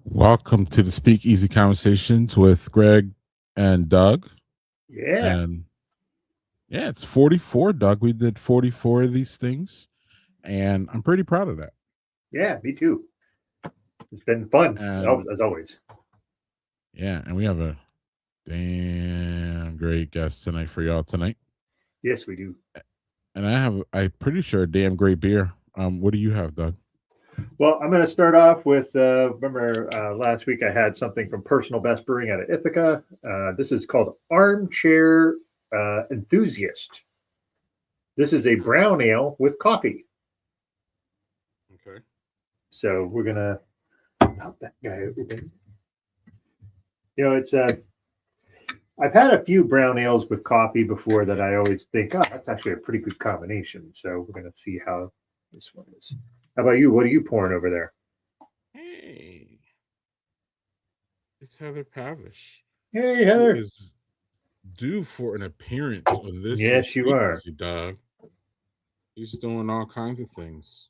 Welcome to the SpeakEasy Conversations with Greg and Doug. Yeah. And yeah, it's 44, Doug. We did 44 of these things, and I'm pretty proud of that. Yeah, me too. It's been fun, as always. Yeah, and we have a damn great guest tonight for y'all tonight. Yes, we do. And I'm pretty sure, a damn great beer. What do you have, Doug? Well, I'm going to start off with, remember last week I had something from Personal Best Brewing out of Ithaca. This is called Armchair Enthusiast. This is a brown ale with coffee. Okay. So we're going to pop that guy open. You know, it's I've had a few brown ales with coffee before that I always think, oh, that's actually a pretty good combination. So we're going to see how this one is. How about you? What are you pouring over there? Hey, it's Heather Pavish. Hey, Heather. Who is due for an appearance on this. Yes, you are. Dog. He's doing all kinds of things.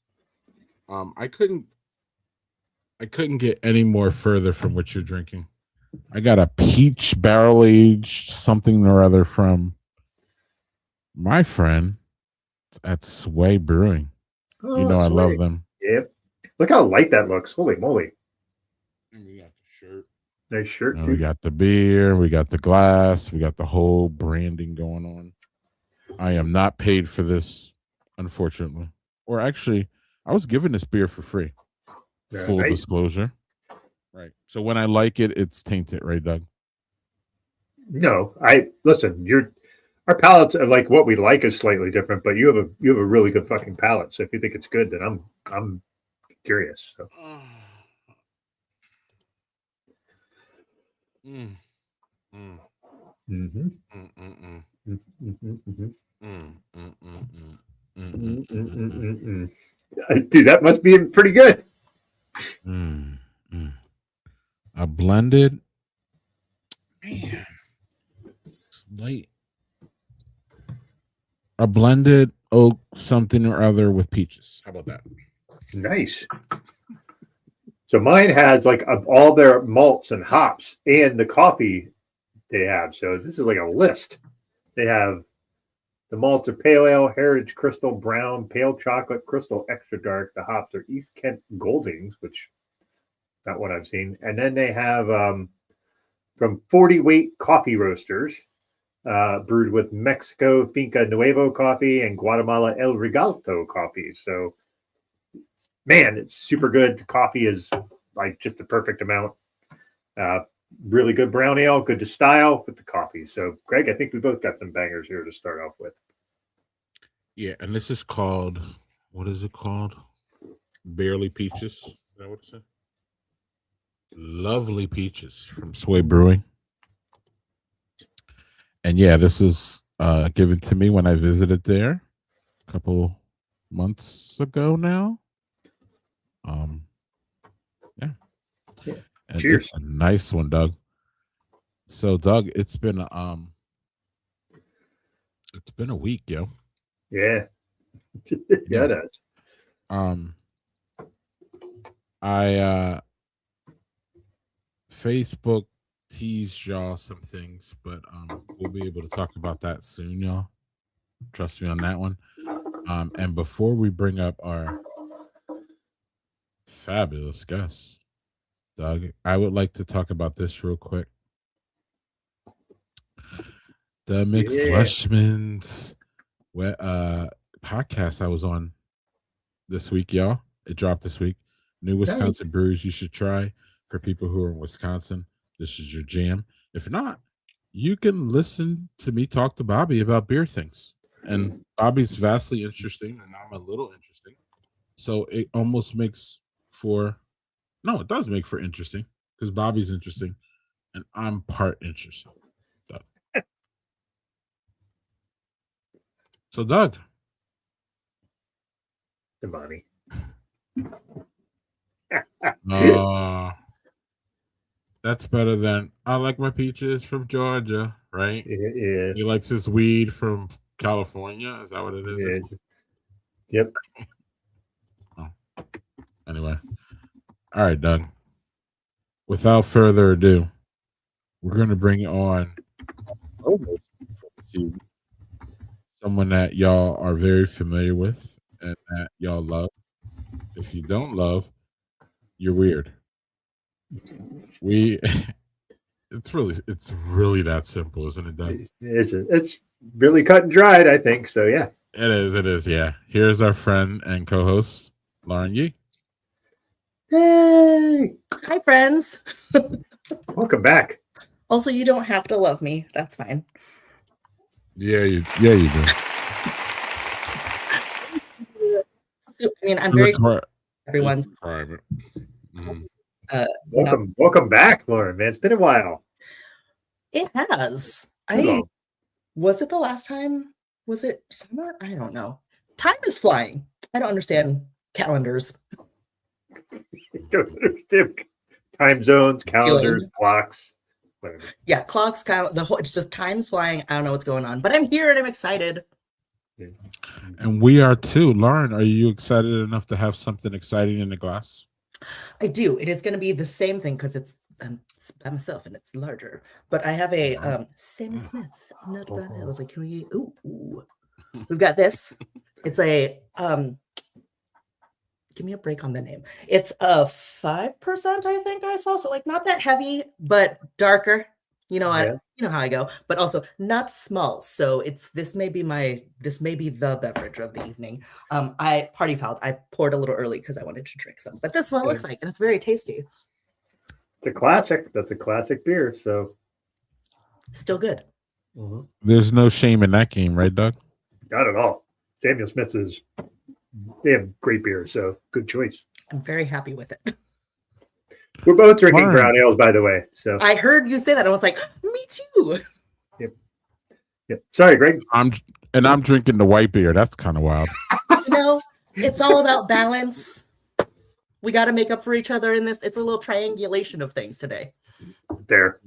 I couldn't get any more further from what you're drinking. I got a peach barrel aged something or other from my friend at Sway Brewing. Oh, you know, I love them. Yep. Look how light that looks. Holy moly. And we got the shirt. Nice shirt, too. We got the beer. We got the glass. We got the whole branding going on. I am not paid for this, unfortunately. Or actually, I was given this beer for free. Yeah, full disclosure. Right. So when I like it, it's tainted, right, Doug? No, listen, our palates are like what we like is slightly different, but you have a really good fucking palate. So if you think it's good, then I'm curious. So. Dude, that must be pretty good. A blended, man, light. A blended oak something or other with peaches. How about that? Nice. So mine has like all their malts and hops and the coffee they have. So this is like a list. They have the malts are pale ale, heritage crystal brown, pale chocolate, crystal extra dark. The hops are East Kent Goldings, which not what I've seen. And then they have from 40 weight coffee roasters, brewed with Mexico Finca Nuevo coffee and Guatemala El Regalto coffee. So, man, it's super good. The coffee is like just the perfect amount. Really good brown ale, good to style with the coffee. So, Greg, I think we both got some bangers here to start off with. Yeah, and this is called, what is it called? Barely Peaches. Is that what it said? Lovely Peaches from Sway Brewing. And yeah, this was given to me when I visited there a couple months ago now. Yeah. And cheers. It's a nice one, Doug. So, Doug, it's been a week, yo. Yeah. Yeah, it is. I Facebook teased y'all some things, but we'll be able to talk about that soon, y'all. Trust me on that one. And before we bring up our fabulous guest, Doug, I would like to talk about this real quick. The McFleshman's podcast I was on this week, y'all. It dropped this week. New Wisconsin brews you should try for people who are in Wisconsin. This is your jam. If not, you can listen to me talk to Bobby about beer things. And Bobby's vastly interesting, and I'm a little interesting. So it almost makes for it does make for interesting because Bobby's interesting and I'm part interesting. So Doug. The money. That's better than I like my peaches from Georgia, right? Yeah. He likes his weed from California. Is that what it is? It is. Yep. Oh. Anyway. All right, Doug. Without further ado, we're going to bring on someone that y'all are very familiar with and that y'all love. If you don't love, you're weird. It's really that simple, isn't it, Doug? It's really cut and dried, I think. So yeah. It is, yeah. Here's our friend and co-host, Lauren Yee. Hey. Hi, friends. Welcome back. Also, you don't have to love me. That's fine. Yeah, you do. So, I mean, I'm very everyone's private. Welcome back, Lauren. Man, it's been a while. It has. Was it the last time? Was it summer? I don't know. Time is flying. I don't understand calendars. Don't understand time zones, calendars, clocks. Whatever. Yeah, clocks, it's just time's flying. I don't know what's going on, but I'm here and I'm excited. Yeah. And we are too. Lauren, are you excited enough to have something exciting in the glass? I do. It is going to be the same thing because it's by myself and it's larger. But I have a Sam Smith's nut brown ale. I was like, can we? Ooh. We've got this. It's a give me a break on the name. It's a 5%, I think I saw. So like not that heavy, but darker. You know, you know how I go, but also not small. So this may be the beverage of the evening. I party fouled. I poured a little early because I wanted to drink some, but this is what it looks like, and it's very tasty. It's a classic. That's a classic beer. So still good. Mm-hmm. There's no shame in that game, right, Doug? Not at all. Samuel Smith's they have great beer, so good choice. I'm very happy with it. We're both drinking brown ales, by the way. So I heard you say that. I was like, me too. Yep. Sorry, Greg. I'm drinking the white beer. That's kind of wild. You know, it's all about balance. We got to make up for each other in this. It's a little triangulation of things today. There.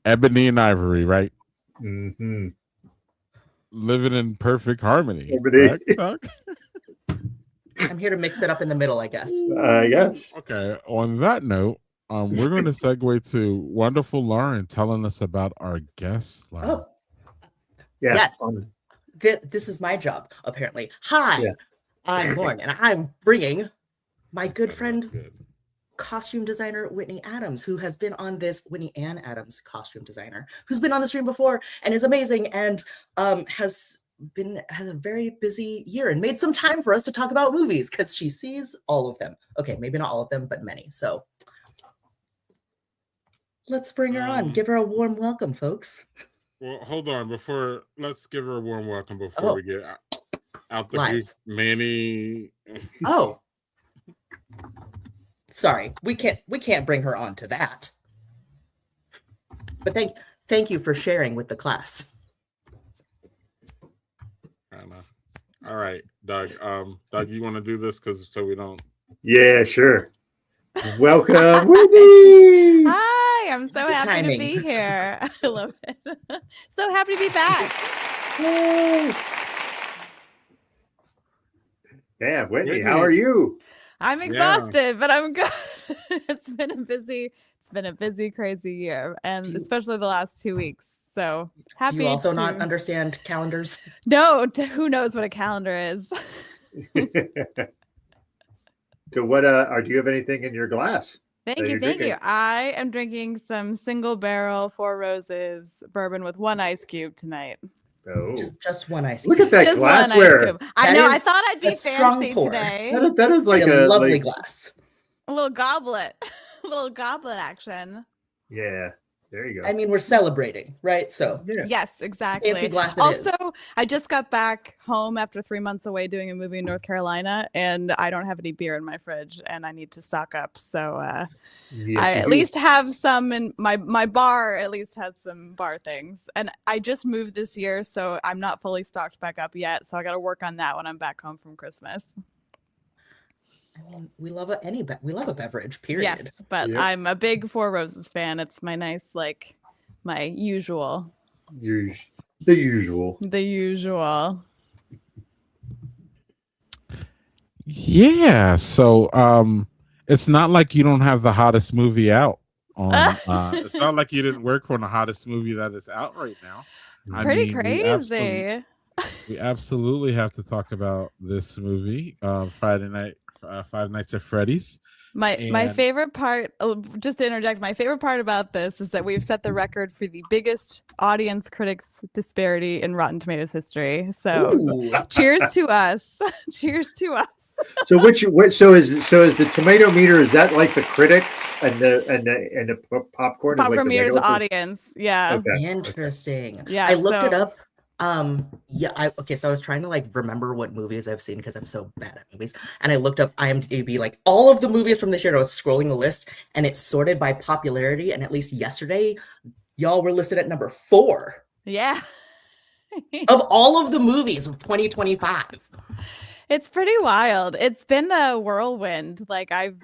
Ebony and ivory, right? Mm-hmm. Living in perfect harmony. Right, I'm here to mix it up in the middle, I guess. Yes. Okay. On that note, we're going to segue to wonderful Lauren telling us about our guest. Lauren. Oh, yes. This is my job, apparently. Hi, I'm Lauren, and I'm bringing my good friend, costume designer Whitney Adams, who has been on this Whitney Ann Adams, costume designer, who's been on the stream before and is amazing and has a very busy year and made some time for us to talk about movies because she sees all of them. Okay, maybe not all of them, but many. So let's bring her on. Give her a warm welcome, folks. Well, hold on. Let's give her a warm welcome before we get out the group. Manny. Oh, sorry, we can't bring her on to that. But thank you for sharing with the class. All right, Doug. Doug, you want to do this so we don't? Yeah, sure. Welcome, Whitney. Hi, I'm so happy to be here. I love it. So happy to be back. Yay. Yeah, Whitney, how are you? I'm exhausted, but I'm good. It's been a busy, crazy year, and especially the last 2 weeks. So happy. You also not understand calendars? No, who knows what a calendar is? So what do you have anything in your glass? Thank you. I am drinking some single barrel Four Roses bourbon with one ice cube tonight. Oh, Just one ice. Look at that Just one ice glassware. cube. I That know. I is thought I'd be a strong fancy pour. today. That is like a a lovely like, glass. A little goblet. A little goblet action. yeah. There you go. I mean, we're celebrating, right? So Yeah. Yes, exactly. fancy glass it is. Also, I just got back home after 3 months away doing a movie in North Carolina, and I don't have any beer in my fridge, and I need to stock up. So Yes, I you at do. least have some in my bar. At least has some bar things, and I just moved this year, so I'm not fully stocked back up yet. So I got to work on that when I'm back home from Christmas. I mean, we love a beverage, period. Yes, but Yep. I'm a big Four Roses fan. It's my nice, my usual. The usual. The usual. Yeah. So it's not like you don't have the hottest movie out on it's not like you didn't work on the hottest movie that is out right now. I Pretty mean, crazy. we absolutely have to talk about this movie, Five Nights at Freddy's. My And- favorite part, just to interject, my favorite part about this is that we've set the record for the biggest audience critics disparity in Rotten Tomatoes history. So Ooh, cheers to us. Cheers to us. So so is the tomato meter, is that like the critics and the popcorn? is like Popcorn the meter's negative? audience. Yeah. Okay. interesting. Yeah, I looked it so- up. So I was trying to remember what movies I've seen because I'm so bad at movies. And I looked up IMDb, all of the movies from this year. I was scrolling the list and it's sorted by popularity. And at least yesterday, y'all were listed at number 4 Yeah. of all of the movies of 2025. It's pretty wild. It's been a whirlwind. I've,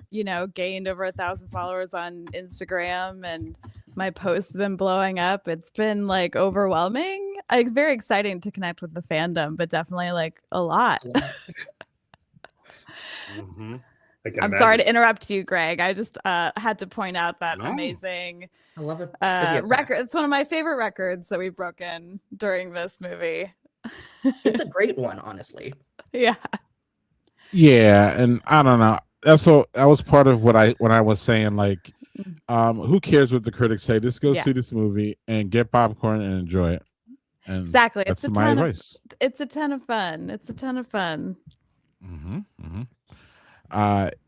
gained over 1,000 followers on Instagram and my posts have been blowing up. It's been overwhelming. It's very exciting to connect with the fandom, but definitely a lot. Mhm. I can I'm sorry imagine. to interrupt you, Greg. I just had to point out that No. amazing I love it. record. It's one of my favorite records that we've broken during this movie. It's a great one, honestly. Yeah. Yeah, and I don't know. That was part of when I was saying who cares what the critics say? Just go Yeah. see this movie and get popcorn and enjoy it. And Exactly. that's It's a my ton of advice. it's a ton of fun. It's a ton of fun.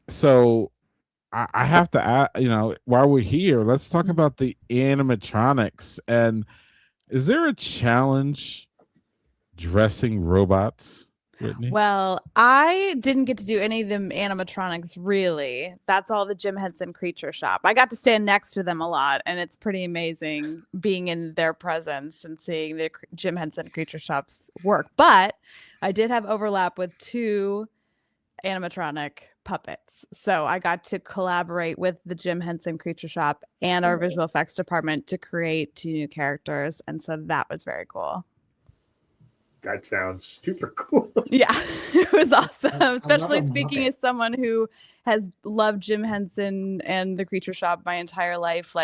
So I have to add, while we're here, let's talk about the animatronics. And is there a challenge dressing robots, Whitney? Well, I didn't get to do any of them animatronics really. That's all the Jim Henson Creature Shop. I got to stand next to them a lot, and it's pretty amazing being in their presence and seeing the Jim Henson Creature Shop's work. But I did have overlap with 2 animatronic puppets. So I got to collaborate with the Jim Henson Creature Shop and our visual effects department to create 2 new characters. And so that was very cool. That sounds super cool. Yeah, it was awesome. I love Especially a speaking Muppet. as someone who has loved Jim Henson and the Creature Shop my entire life.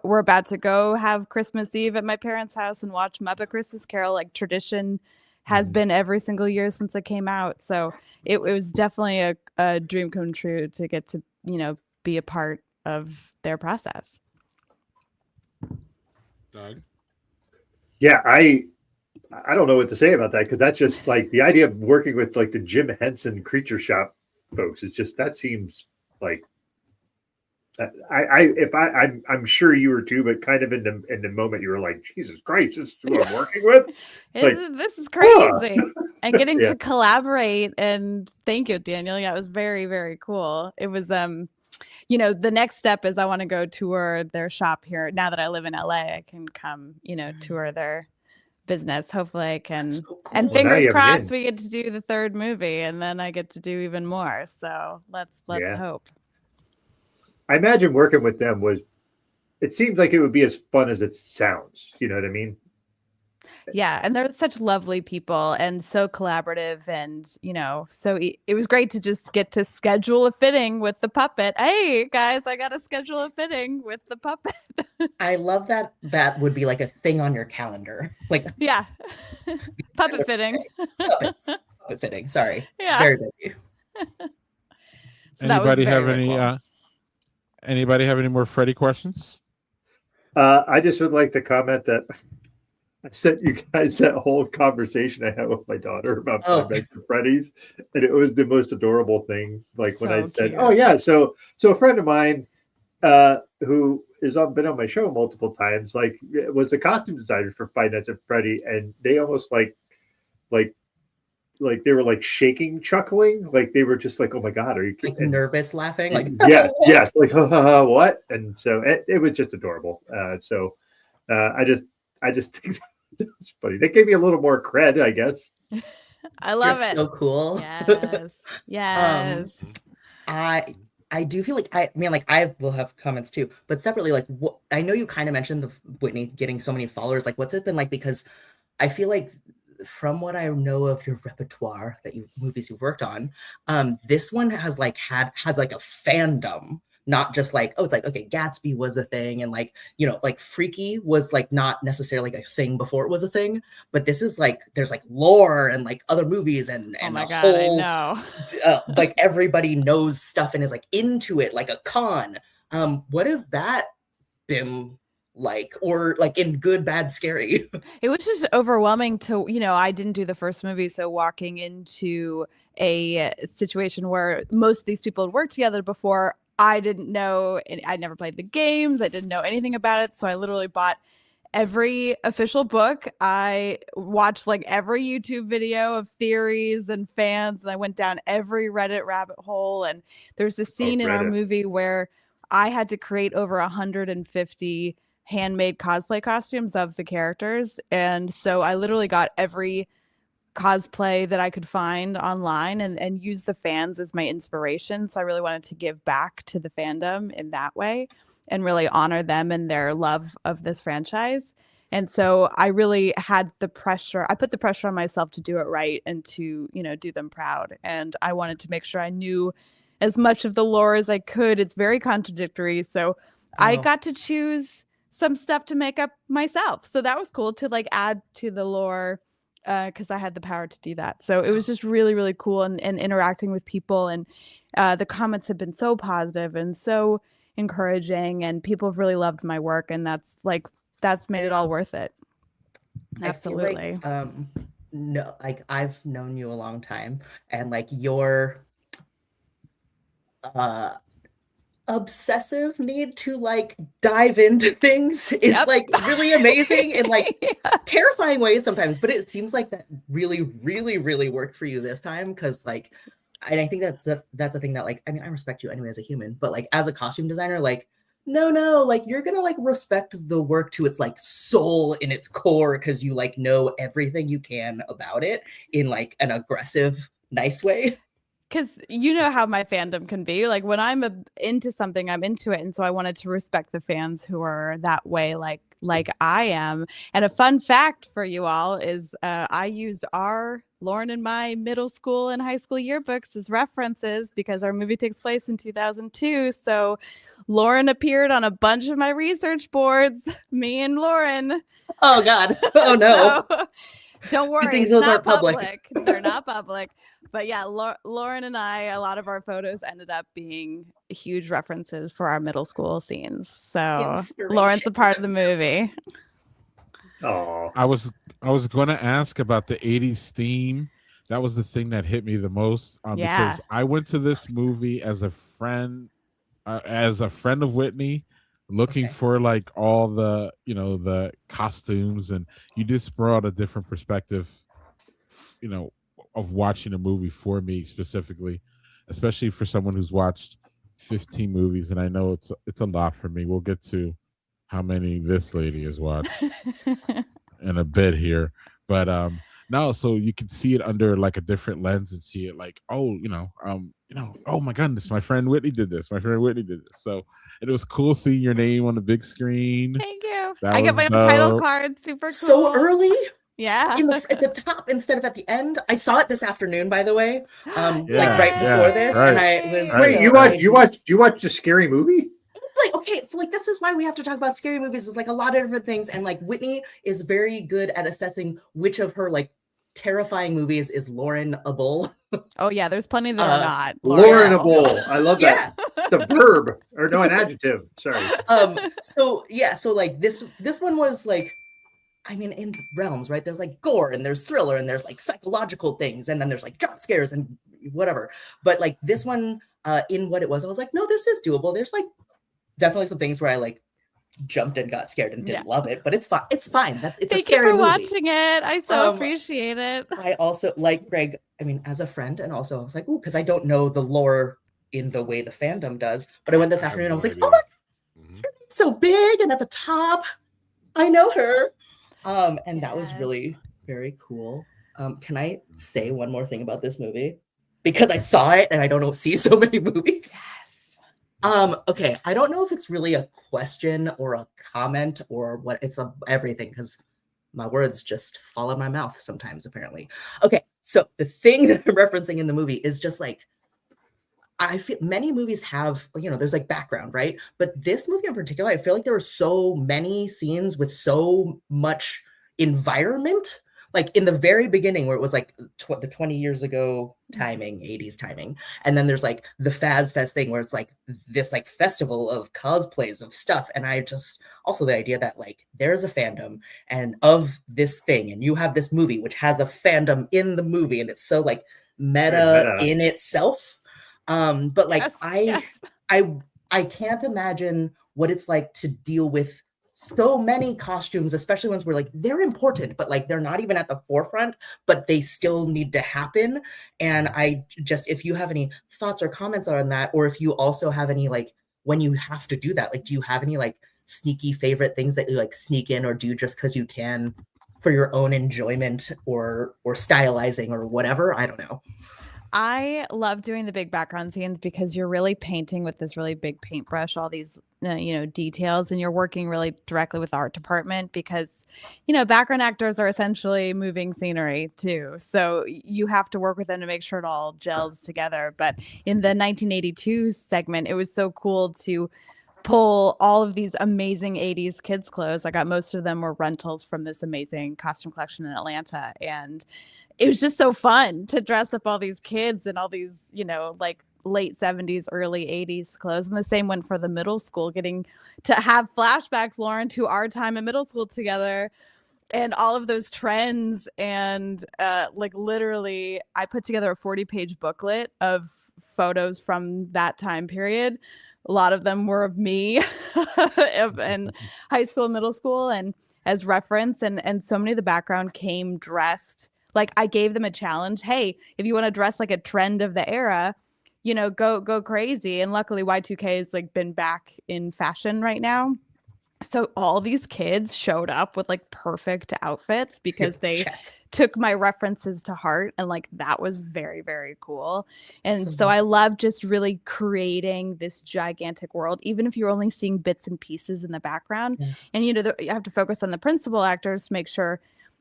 We're about to go have Christmas Eve at my parents' house and watch Muppet Christmas Carol. Tradition has been every single year since it came out. So it was definitely a dream come true to get to, be a part of their process. Doug? Yeah, I don't know what to say about that because that's just the idea of working with the Jim Henson Creature Shop folks. It's just that seems I'm sure you were too, but kind of in the moment you were like, Jesus Christ, this is who I'm working with. This is crazy. And getting Yeah. to collaborate, and thank you, Daniel. Yeah, it was very, very cool. It was the next step is I want to go tour their shop here. Now that I live in LA, I can come, tour their business. Hopefully I can. So cool. And Well, now fingers you have an crossed in. we get to do the 3rd movie, and then I get to do even more. So let's Yeah. hope. I imagine working with them it seems like it would be as fun as it sounds. You know what I mean? Yeah, and they're such lovely people and so collaborative, and so it was great to just get to schedule a fitting with the puppet. Hey guys, I got to schedule a fitting with the puppet. I love that. That would be a thing on your calendar. Yeah, puppet fitting. Puppet fitting. Sorry. Yeah. Very busy. So that was Anybody have very, very any cool. Anybody have any more Freddy questions? I just would like to comment that I sent you guys that whole conversation I had with my daughter about Five Nights at Freddy's, and it was the most adorable thing. Like when I So said, cute. "Oh yeah," so a friend of mine who has been on my show multiple times, like was the costume designer for Five Nights at Freddy, and they almost like they were like shaking, chuckling, like they were just like, "Oh my god, are you Like kidding?" nervous laughing, like yes, like what? And so it was just adorable. I just think that's funny. They gave me a little more cred, I guess. I love You're it. so cool. Yes. Yes. I do feel like I mean, like I will have comments too, but separately, like what I know you kind of mentioned the Whitney getting so many followers. Like, what's it been like? Because I feel like from what I know of your repertoire that you movies you've worked on, this one has like has like a fandom, not just like, oh, it's like, okay, Gatsby was a thing, and like, you know, like Freaky was like not necessarily like a thing before it was a thing, but this is like there's like lore and like other movies and Oh my a God, whole I know. like everybody knows stuff and is like into it like a con. What has that been like, or like in good, bad, scary? It was just overwhelming to, you know, I didn't do the first movie. So walking into a situation where most of these people had worked together before, I didn't know, and I'd never played the games. I didn't know anything about it. So I literally bought every official book. I watched like every YouTube video of theories and fans, and I went down every Reddit rabbit hole. And there's a scene in our movie where I had to create over 150 handmade cosplay costumes of the characters. And so I literally got every cosplay that I could find online and use the fans as my inspiration. So I really wanted to give back to the fandom in that way and really honor them and their love of this franchise. And so I really had the pressure. I put the pressure on myself to do it right and to, you know, do them proud. And I wanted to make sure I knew as much of the lore as I could. It's very contradictory. So I got to choose some stuff to make up myself. So that was cool to like add to the lore because I had the power to do that. So it was just really, really cool and interacting with people. And the comments have been so positive and so encouraging, and people have really loved my work. And that's made it all worth it. Absolutely. I feel like, no, like I've known you a long time, and like your obsessive need to like dive into things is like really amazing in like terrifying ways sometimes, but it seems like that really, really, really worked for you this time, because like, and I think that's a thing that like, I mean, I respect you anyway as a human, but like as a costume designer, like no, like you're gonna like respect the work to its like soul in its core, because you like know everything you can about it in like an aggressive, nice way. Because you know how my fandom can be. Like when I'm into something, I'm into it. And so I wanted to respect the fans who are that way, like I am. And a fun fact for you all is I used Lauren and my middle school and high school yearbooks as references because our movie takes place in 2002. So Lauren appeared on a bunch of my research boards, me and Lauren. Oh, God. Oh, no. So, don't worry. I think those are public. They're not public. But yeah, Lauren and I, a lot of our photos ended up being huge references for our middle school scenes. So Lauren's a part of the movie. Oh, I was going to ask about the 80s theme. That was the thing that hit me the most because I went to this movie as a friend of Whitney, looking for like all the, you know, the costumes, and you just brought a different perspective, you know, of watching a movie for me specifically, especially for someone who's watched 15 movies. And I know it's a lot for me. We'll get to how many this lady has watched in a bit here, but no, so you can see it under like a different lens and see it like, oh, oh my goodness, my friend Whitney did this. So it was cool seeing your name on the big screen. Thank you. I get my title card. Super cool. So early. Yeah. At the top instead of at the end. I saw it this afternoon, by the way. Like right before this. Right. And I was Wait, you watched a scary movie? It's like, okay, so like this is why we have to talk about scary movies. It's like a lot of different things. And like Whitney is very good at assessing which of her like terrifying movies is Lauren a bull? Oh yeah, there's plenty that are not. Laurenable. I love Yeah. that. It's a verb or no, an adjective. Sorry. So yeah, so like this one was like, I mean, in realms, right? There's like gore and there's thriller and there's like psychological things and then there's like jump scares and whatever. But like this one, in what it was, I was like, no, this is doable. There's like definitely some things where I like jumped and got scared and didn't love it, but it's fine. It's fine. It's Thank a you scary for movie. watching it. I so appreciate it. I also like Greg, I mean, as a friend, and also I was like, ooh, because I don't know the lore in the way the fandom does. But I went this afternoon and I was like, oh my God, so big and at the top. I know her. And that was really very cool. Can I say one more thing about this movie? Because I saw it and I don't see so many movies. Yes. Okay, I don't know if it's really a question or a comment or what. It's everything, because my words just fall out of my mouth sometimes, apparently. Okay, so the thing that I'm referencing in the movie is just like, I feel many movies have, there's like background, right? But this movie in particular, I feel like there were so many scenes with so much environment. Like in the very beginning where it was like the 20 years ago timing, 80s timing. And then there's like the Faz Fest thing where it's like this like festival of cosplays of stuff. And I just, also the idea that like there's a fandom and of this thing, and you have this movie which has a fandom in the movie, and it's so like meta in itself. But like I can't imagine what it's like to deal with so many costumes, especially ones where like they're important, but like they're not even at the forefront, but they still need to happen. And I just, if you have any thoughts or comments on that, or if you also have any, like when you have to do that, like do you have any like sneaky favorite things that you like sneak in or do just because you can for your own enjoyment or stylizing or whatever? I don't know. I love doing the big background scenes because you're really painting with this really big paintbrush, all these, details, and you're working really directly with the art department because, background actors are essentially moving scenery too. So you have to work with them to make sure it all gels together. But in the 1982 segment, it was so cool to pull all of these amazing 80s kids clothes. I got most of them were rentals from this amazing costume collection in Atlanta. And it was just so fun to dress up all these kids in all these, like late 70s, early 80s clothes. And the same went for the middle school, getting to have flashbacks, Lauren, to our time in middle school together and all of those trends. And like literally, I put together a 40-page booklet of photos from that time period. A lot of them were of me in high school, middle school, and as reference. And so many of the background came dressed. Like I gave them a challenge. Hey, if you want to dress like a trend of the era, go crazy. And luckily Y2K has like been back in fashion right now. So all these kids showed up with like perfect outfits because they took my references to heart. And like, that was very, very cool. And so I love just really creating this gigantic world, even if you're only seeing bits and pieces in the background. Yeah. And, you have to focus on the principal actors to make sure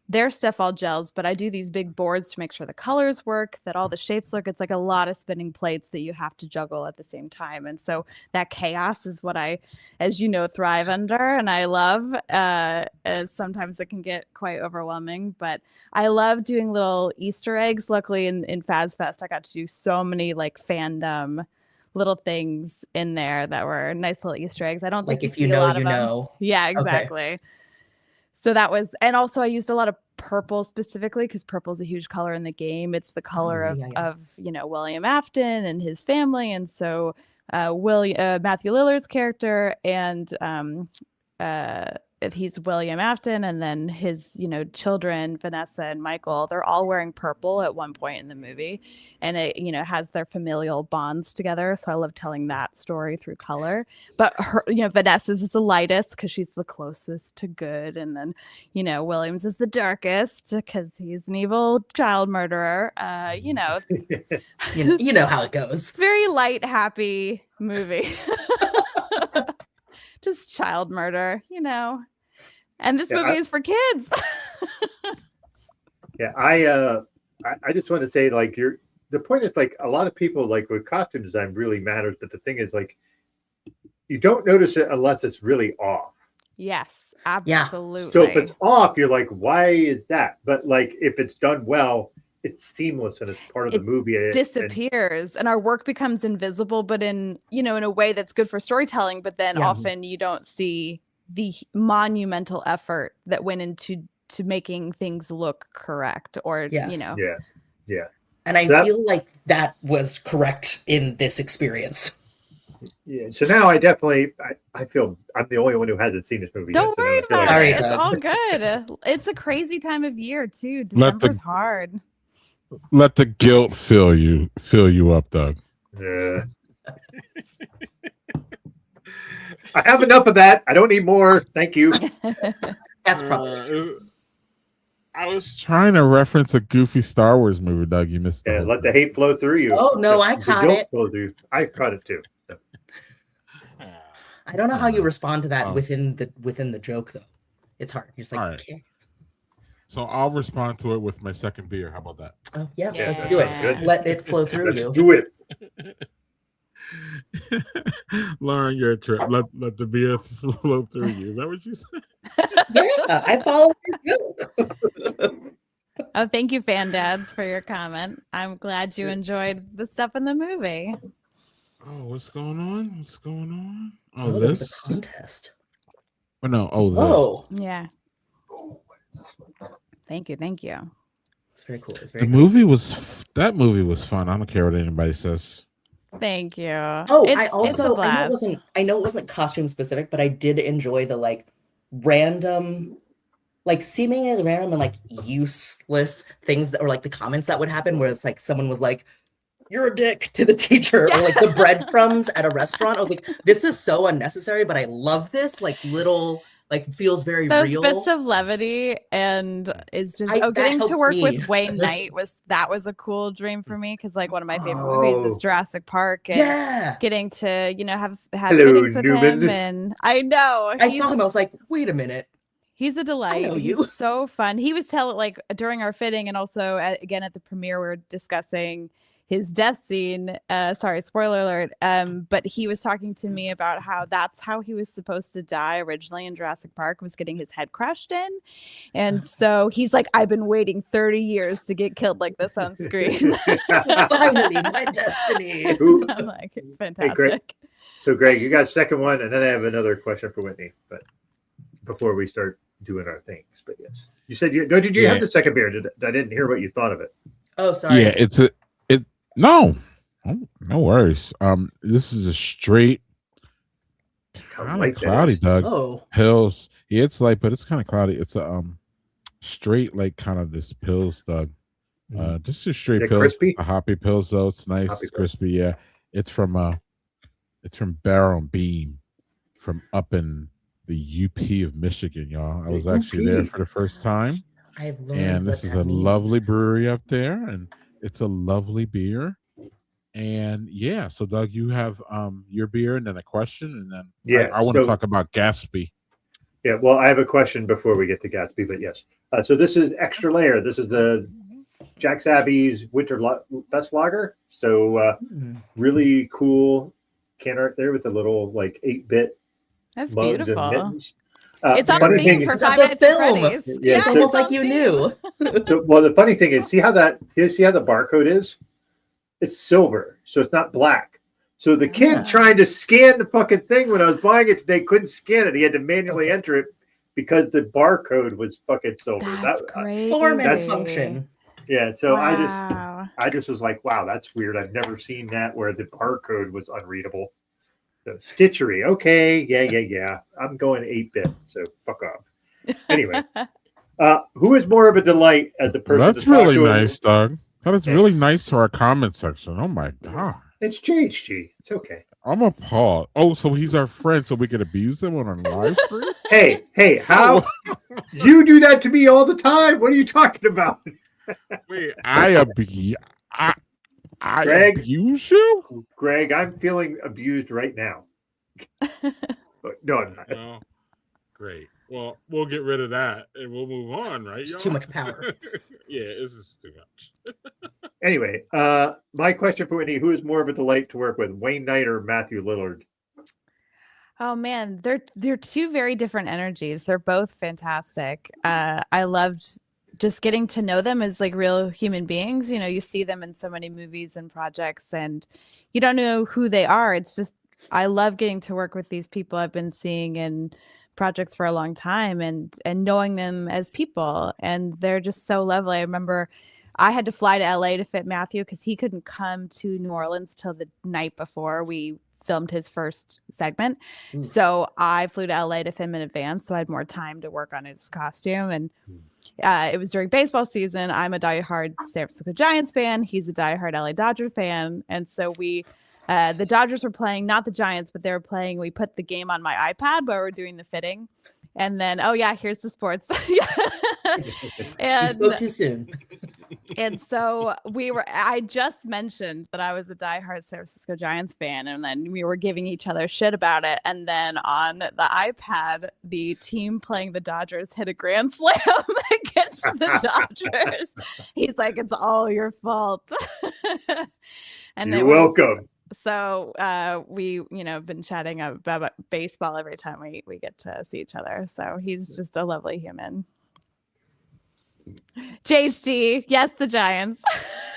their stuff all gels, but I do these big boards to make sure the colors work, that all the shapes work. It's like a lot of spinning plates that you have to juggle at the same time. And so that chaos is what I, as you know, thrive under and I love. Sometimes it can get quite overwhelming, but I love doing little Easter eggs. Luckily in Faz Fest, I got to do so many like fandom little things in there that were nice little Easter eggs. I don't think if you know, you know. Yeah, exactly. Okay. So that was, and also I used a lot of purple specifically because purple is a huge color in the game. It's the color of William Afton and his family. And so Matthew Lillard's character and he's William Afton, and then his children, Vanessa and Michael, they're all wearing purple at one point in the movie, and it has their familial bonds together. So I love telling that story through color. But her, Vanessa's is the lightest because she's the closest to good, and then William's is the darkest because he's an evil child murderer. You know how it goes. Very light, happy movie. Just child murder, and this movie is for kids. Yeah, I just want to say, like, the point is, like, a lot of people, like, with costume design really matters, but the thing is, like, you don't notice it unless it's really off. Yes. Absolutely. So if it's off, you're like, why is that? But like if it's done well, it's seamless and it's part of the movie. Disappears and our work becomes invisible, but in a way that's good for storytelling. But then often you don't see the monumental effort that went into making things look correct, or Yeah. And I feel like that was correct in this experience. Yeah. So now I definitely I feel I'm the only one who hasn't seen this movie. Don't worry about like it. It's all good. It's a crazy time of year too. December's hard. Let the guilt fill you up, Doug. Yeah. I have enough of that. I don't need more. Thank you. That's probably I was trying to reference a goofy Star Wars movie, Doug. You missed it. Let the hate flow through you. Oh no, I caught it. I caught it too. So. I don't know how you respond to that within the joke though. It's hard. You're just like, okay. So I'll respond to it with my second beer. How about that? Oh yeah, let's do it. Good. Let it flow through you. Let's do it. Lauren, your trip. Let the beer flow through you. Is that what you said? Yeah, I followed your joke. Oh, thank you, fan dads, for your comment. I'm glad you enjoyed the stuff in the movie. Oh, what's going on? What's going on? Oh, there was this a contest. Oh no! Oh, this. Oh, yeah. Thank you. It's very cool. That movie was fun. I don't care what anybody says. Thank you. Oh, I know it wasn't costume specific, but I did enjoy the like random, like seemingly random and like useless things that were like the comments that would happen where it's like someone was like, "You're a dick" to the teacher, or like the breadcrumbs at a restaurant. I was like, this is so unnecessary, but I love this like little like feels very real. Those bits of levity, and it's just getting to work with Wayne Knight was a cool dream for me, because like one of my favorite movies is Jurassic Park, and getting to have meetings with him, and I know I saw him. I was like, wait a minute. He's a delight. He's so fun. He was telling like during our fitting, and also again at the premiere, we were discussing his death scene. Sorry, spoiler alert. But he was talking to me about how that's how he was supposed to die originally in Jurassic Park, was getting his head crushed in. And so he's like, I've been waiting 30 years to get killed like this on screen. Finally, my destiny. I'm like, fantastic. Hey, Greg. So Greg, you got a second one, and then I have another question for Whitney, but before we start doing our things. But yes, you said did you have the second beer? I didn't hear what you thought of it. Oh, sorry. Yeah, no worries. This is a straight kind of cloudy, Doug. Oh, Pills. Yeah, it's light, but it's kind of cloudy. It's a straight, like kind of this pills, Doug. Just a straight pills. Crispy? A hoppy pills though. It's nice, Hoppy crispy. Yeah, it's from Barrel and Beam, from up in the UP of Michigan, y'all. I was actually there for the first time. I've learned. And this is a lovely brewery up there, and it's a lovely beer. And yeah, so Doug, you have your beer and then a question, and then I want to talk about Gatsby. Yeah, well, I have a question before we get to Gatsby, but yes. So this is Extra Layer. This is the Jack Sabby's Winter Best Lager. So really cool can art there with the little like 8-bit. That's mugs beautiful. And mittens. It's on theme for 5 Minutes at Freddy's. Yeah, it's almost like you knew. Well, the funny thing is, see how the barcode is? It's silver, so it's not black. So the kid tried to scan the fucking thing when I was buying it today, couldn't scan it. He had to manually enter it because the barcode was fucking silver. That's crazy. Form and function. Yeah, so I just was like, wow, that's weird. I've never seen that where the barcode was unreadable. So stitchery, okay, yeah. I'm going 8-bit, so fuck off. Anyway, who is more of a delight as the person? That's really nice, Doug. That is really nice to our comment section. Oh my god, it's JHG. It's okay. I'm appalled. Oh, so he's our friend, so we can abuse him on our live stream? Hey, how you do that to me all the time? What are you talking about? Wait, I abuse you? Greg, I'm feeling abused right now. No, I'm not. Oh, great. Well, we'll get rid of that and we'll move on, right? It's too much power. Yeah, this is too much. Anyway, my question for Whitney, who is more of a delight to work with, Wayne Knight or Matthew Lillard? Oh man, they're two very different energies. They're both fantastic. I loved just getting to know them as like real human beings. You know, you see them in so many movies and projects, and you don't know who they are. It's just I love getting to work with these people I've been seeing in projects for a long time, and knowing them as people, and they're just so lovely. I remember I had to fly to LA to fit Matthew because he couldn't come to New Orleans till the night before we filmed his first segment. Mm. So I flew to LA to film in advance, so I had more time to work on his costume. And it was during baseball season. I'm a diehard San Francisco Giants fan. He's a diehard LA Dodger fan. And so the Dodgers were playing, not the Giants, but they were playing. We put the game on my iPad while we were doing the fitting. And then, oh yeah, here's the sports. You And spoke too soon. and so I just mentioned that I was a diehard San Francisco Giants fan, and then we were giving each other shit about it. And then on the iPad, the team playing the Dodgers hit a grand slam against the Dodgers. He's like, it's all your fault. And You're welcome. So we, been chatting about baseball every time we get to see each other. So he's just a lovely human. JHD, yes, the Giants.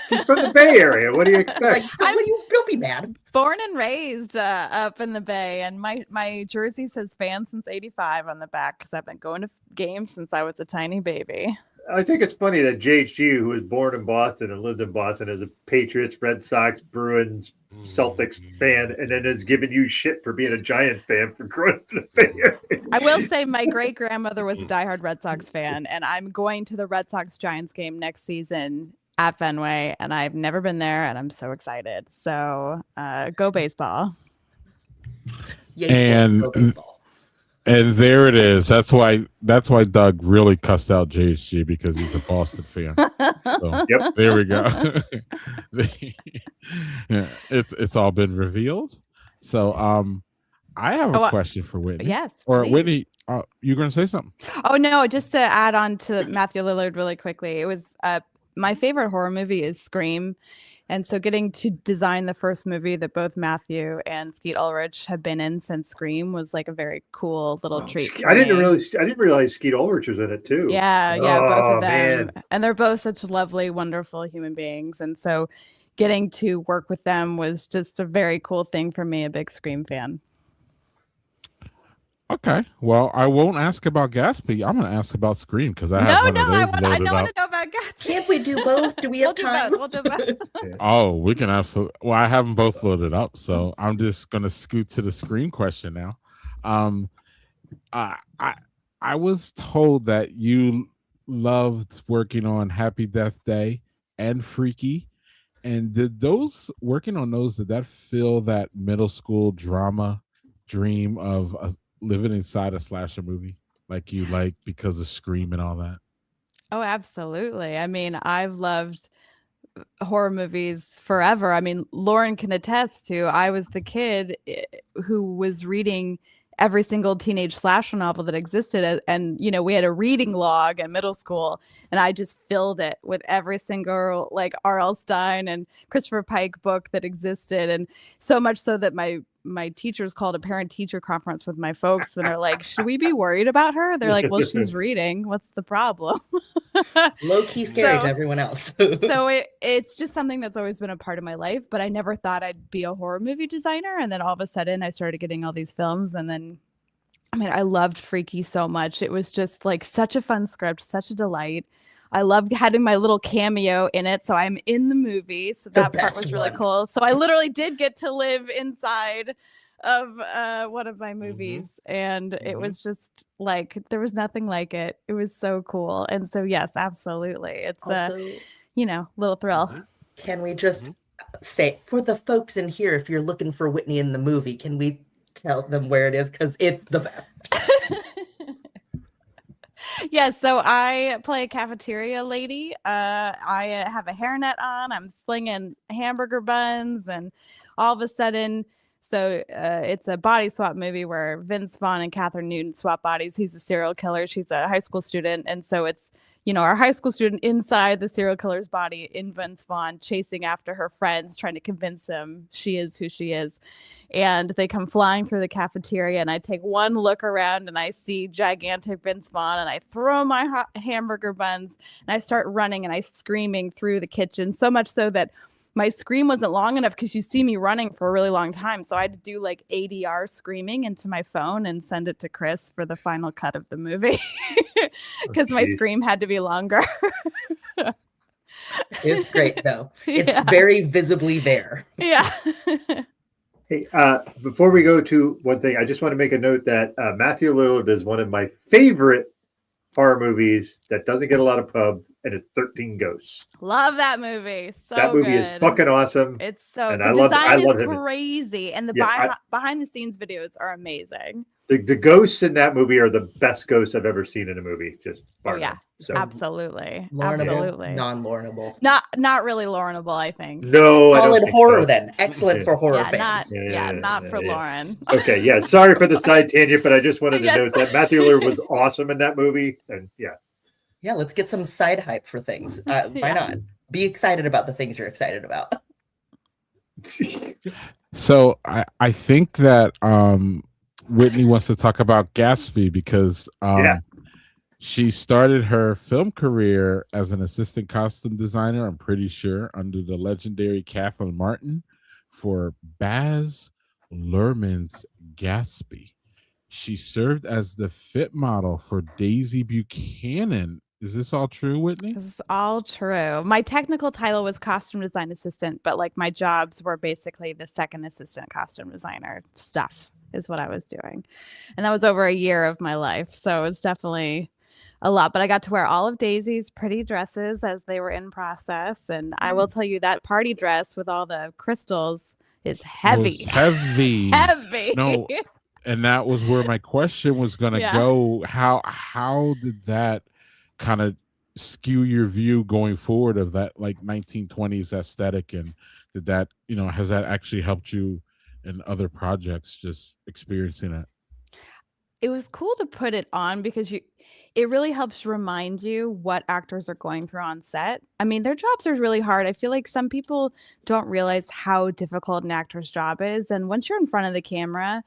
He's from the Bay Area. What do you expect? Like, don't be mad. Born and raised up in the Bay, and my jersey says fan since '85 on the back because I've been going to games since I was a tiny baby. I think it's funny that JHG, who was born in Boston and lived in Boston, is a Patriots, Red Sox, Bruins, Celtics fan, and then is giving you shit for being a Giants fan for growing up in the Bay Area. I will say my great-grandmother was a diehard Red Sox fan, and I'm going to the Red Sox-Giants game next season at Fenway, and I've never been there, and I'm so excited. So go baseball. And go baseball. And there it is. That's why Doug really cussed out JHG because he's a Boston fan. So, Yep. there we go. Yeah, it's all been revealed. So I have a question for Whitney. Yes. Or please. Whitney, you're going to say something? Oh no, just to add on to Matthew Lillard really quickly. It was my favorite horror movie is Scream. And so getting to design the first movie that both Matthew and Skeet Ulrich have been in since Scream was like a very cool little treat. I didn't realize Skeet Ulrich was in it too. Yeah, both of them. Man. And they're both such lovely, wonderful human beings. And so getting to work with them was just a very cool thing for me, a big Scream fan. Okay. Well, I won't ask about Gatsby. I'm going to ask about Scream because I have one of those I loaded want up. to know about Gatsby. Can't we do both? Do we have time? We'll do both. Oh, we can absolutely. Well, I have them both loaded up, so I'm just gonna scoot to the Scream question now. I was told that you loved working on Happy Death Day and Freaky, and did that fill that middle school drama dream of living inside a slasher movie like you like because of Scream and all that? Oh, absolutely. I mean, I've loved horror movies forever. I mean, Lauren can attest to, I was the kid who was reading every single teenage slasher novel that existed. And, we had a reading log in middle school, and I just filled it with every single like R.L. Stine and Christopher Pike book that existed. And so much so that my teachers called a parent-teacher conference with my folks and are like, should we be worried about her? They're like, well, she's reading. What's the problem? Low-key scary to everyone else. So it's just something that's always been a part of my life, but I never thought I'd be a horror movie designer. And then all of a sudden I started getting all these films. And then, I mean, I loved Freaky so much. It was just like such a fun script, such a delight. I loved having my little cameo in it. So I'm in the movie. So that part was really cool. So I literally did get to live inside of one of my movies. And it was just like, there was nothing like it. It was so cool. And so, yes, absolutely. It's also, little thrill. Can we just say, for the folks in here, if you're looking for Whitney in the movie, can we tell them where it is? Because it's the best. Yes, so I play a cafeteria lady. I have a hairnet on. I'm slinging hamburger buns, and all of a sudden, it's a body swap movie where Vince Vaughn and Catherine Newton swap bodies. He's a serial killer. She's a high school student, and so it's our high school student inside the serial killer's body in Vince Vaughn, chasing after her friends, trying to convince him she is who she is. And they come flying through the cafeteria, and I take one look around and I see gigantic Vince Vaughn, and I throw my hamburger buns and I start running and I screaming through the kitchen, so much so that my scream wasn't long enough because you see me running for a really long time. So I had to do like ADR screaming into my phone and send it to Chris for the final cut of the movie because my scream had to be longer. It's great though. It's Yeah. very visibly there. Yeah. Hey, before we go to one thing, I just want to make a note that Matthew Lillard is one of my favorite horror movies that doesn't get a lot of pub, and it's 13 Ghosts. Love that movie. So that movie good. is fucking awesome. It's so and the I love design him. is crazy, and the behind the scenes videos are amazing. The ghosts in that movie are the best ghosts I've ever seen in a movie. Just bar none. So, absolutely, Laurenable, absolutely, non-Laurenable. Not really Laurenable, I think. no, I don't Solid think horror so. then. Excellent for horror fans. Not for Lauren. Okay, yeah. Sorry for the side tangent, but I just wanted to Yes. note that Matthew Lillard was awesome in that movie, and Yeah, let's get some side hype for things. Why not? Be excited about the things you're excited about. So I think that Whitney wants to talk about Gatsby because she started her film career as an assistant costume designer, I'm pretty sure, under the legendary Kathleen Martin for Baz Luhrmann's Gatsby. She served as the fit model for Daisy Buchanan. Is this all true, Whitney? This is all true. My technical title was costume design assistant, but like my jobs were basically the second assistant costume designer stuff is what I was doing. And that was over a year of my life. So it was definitely a lot, but I got to wear all of Daisy's pretty dresses as they were in process. And I will tell you that party dress with all the crystals is heavy. Heavy. Heavy. No, and that was where my question was going to go. How did that kind of skew your view going forward of that like 1920s aesthetic, and did that, has that actually helped you in other projects, just experiencing it? It was cool to put it on because it really helps remind you what actors are going through on set. I mean, their jobs are really hard. I feel like some people don't realize how difficult an actor's job is, and once you're in front of the camera,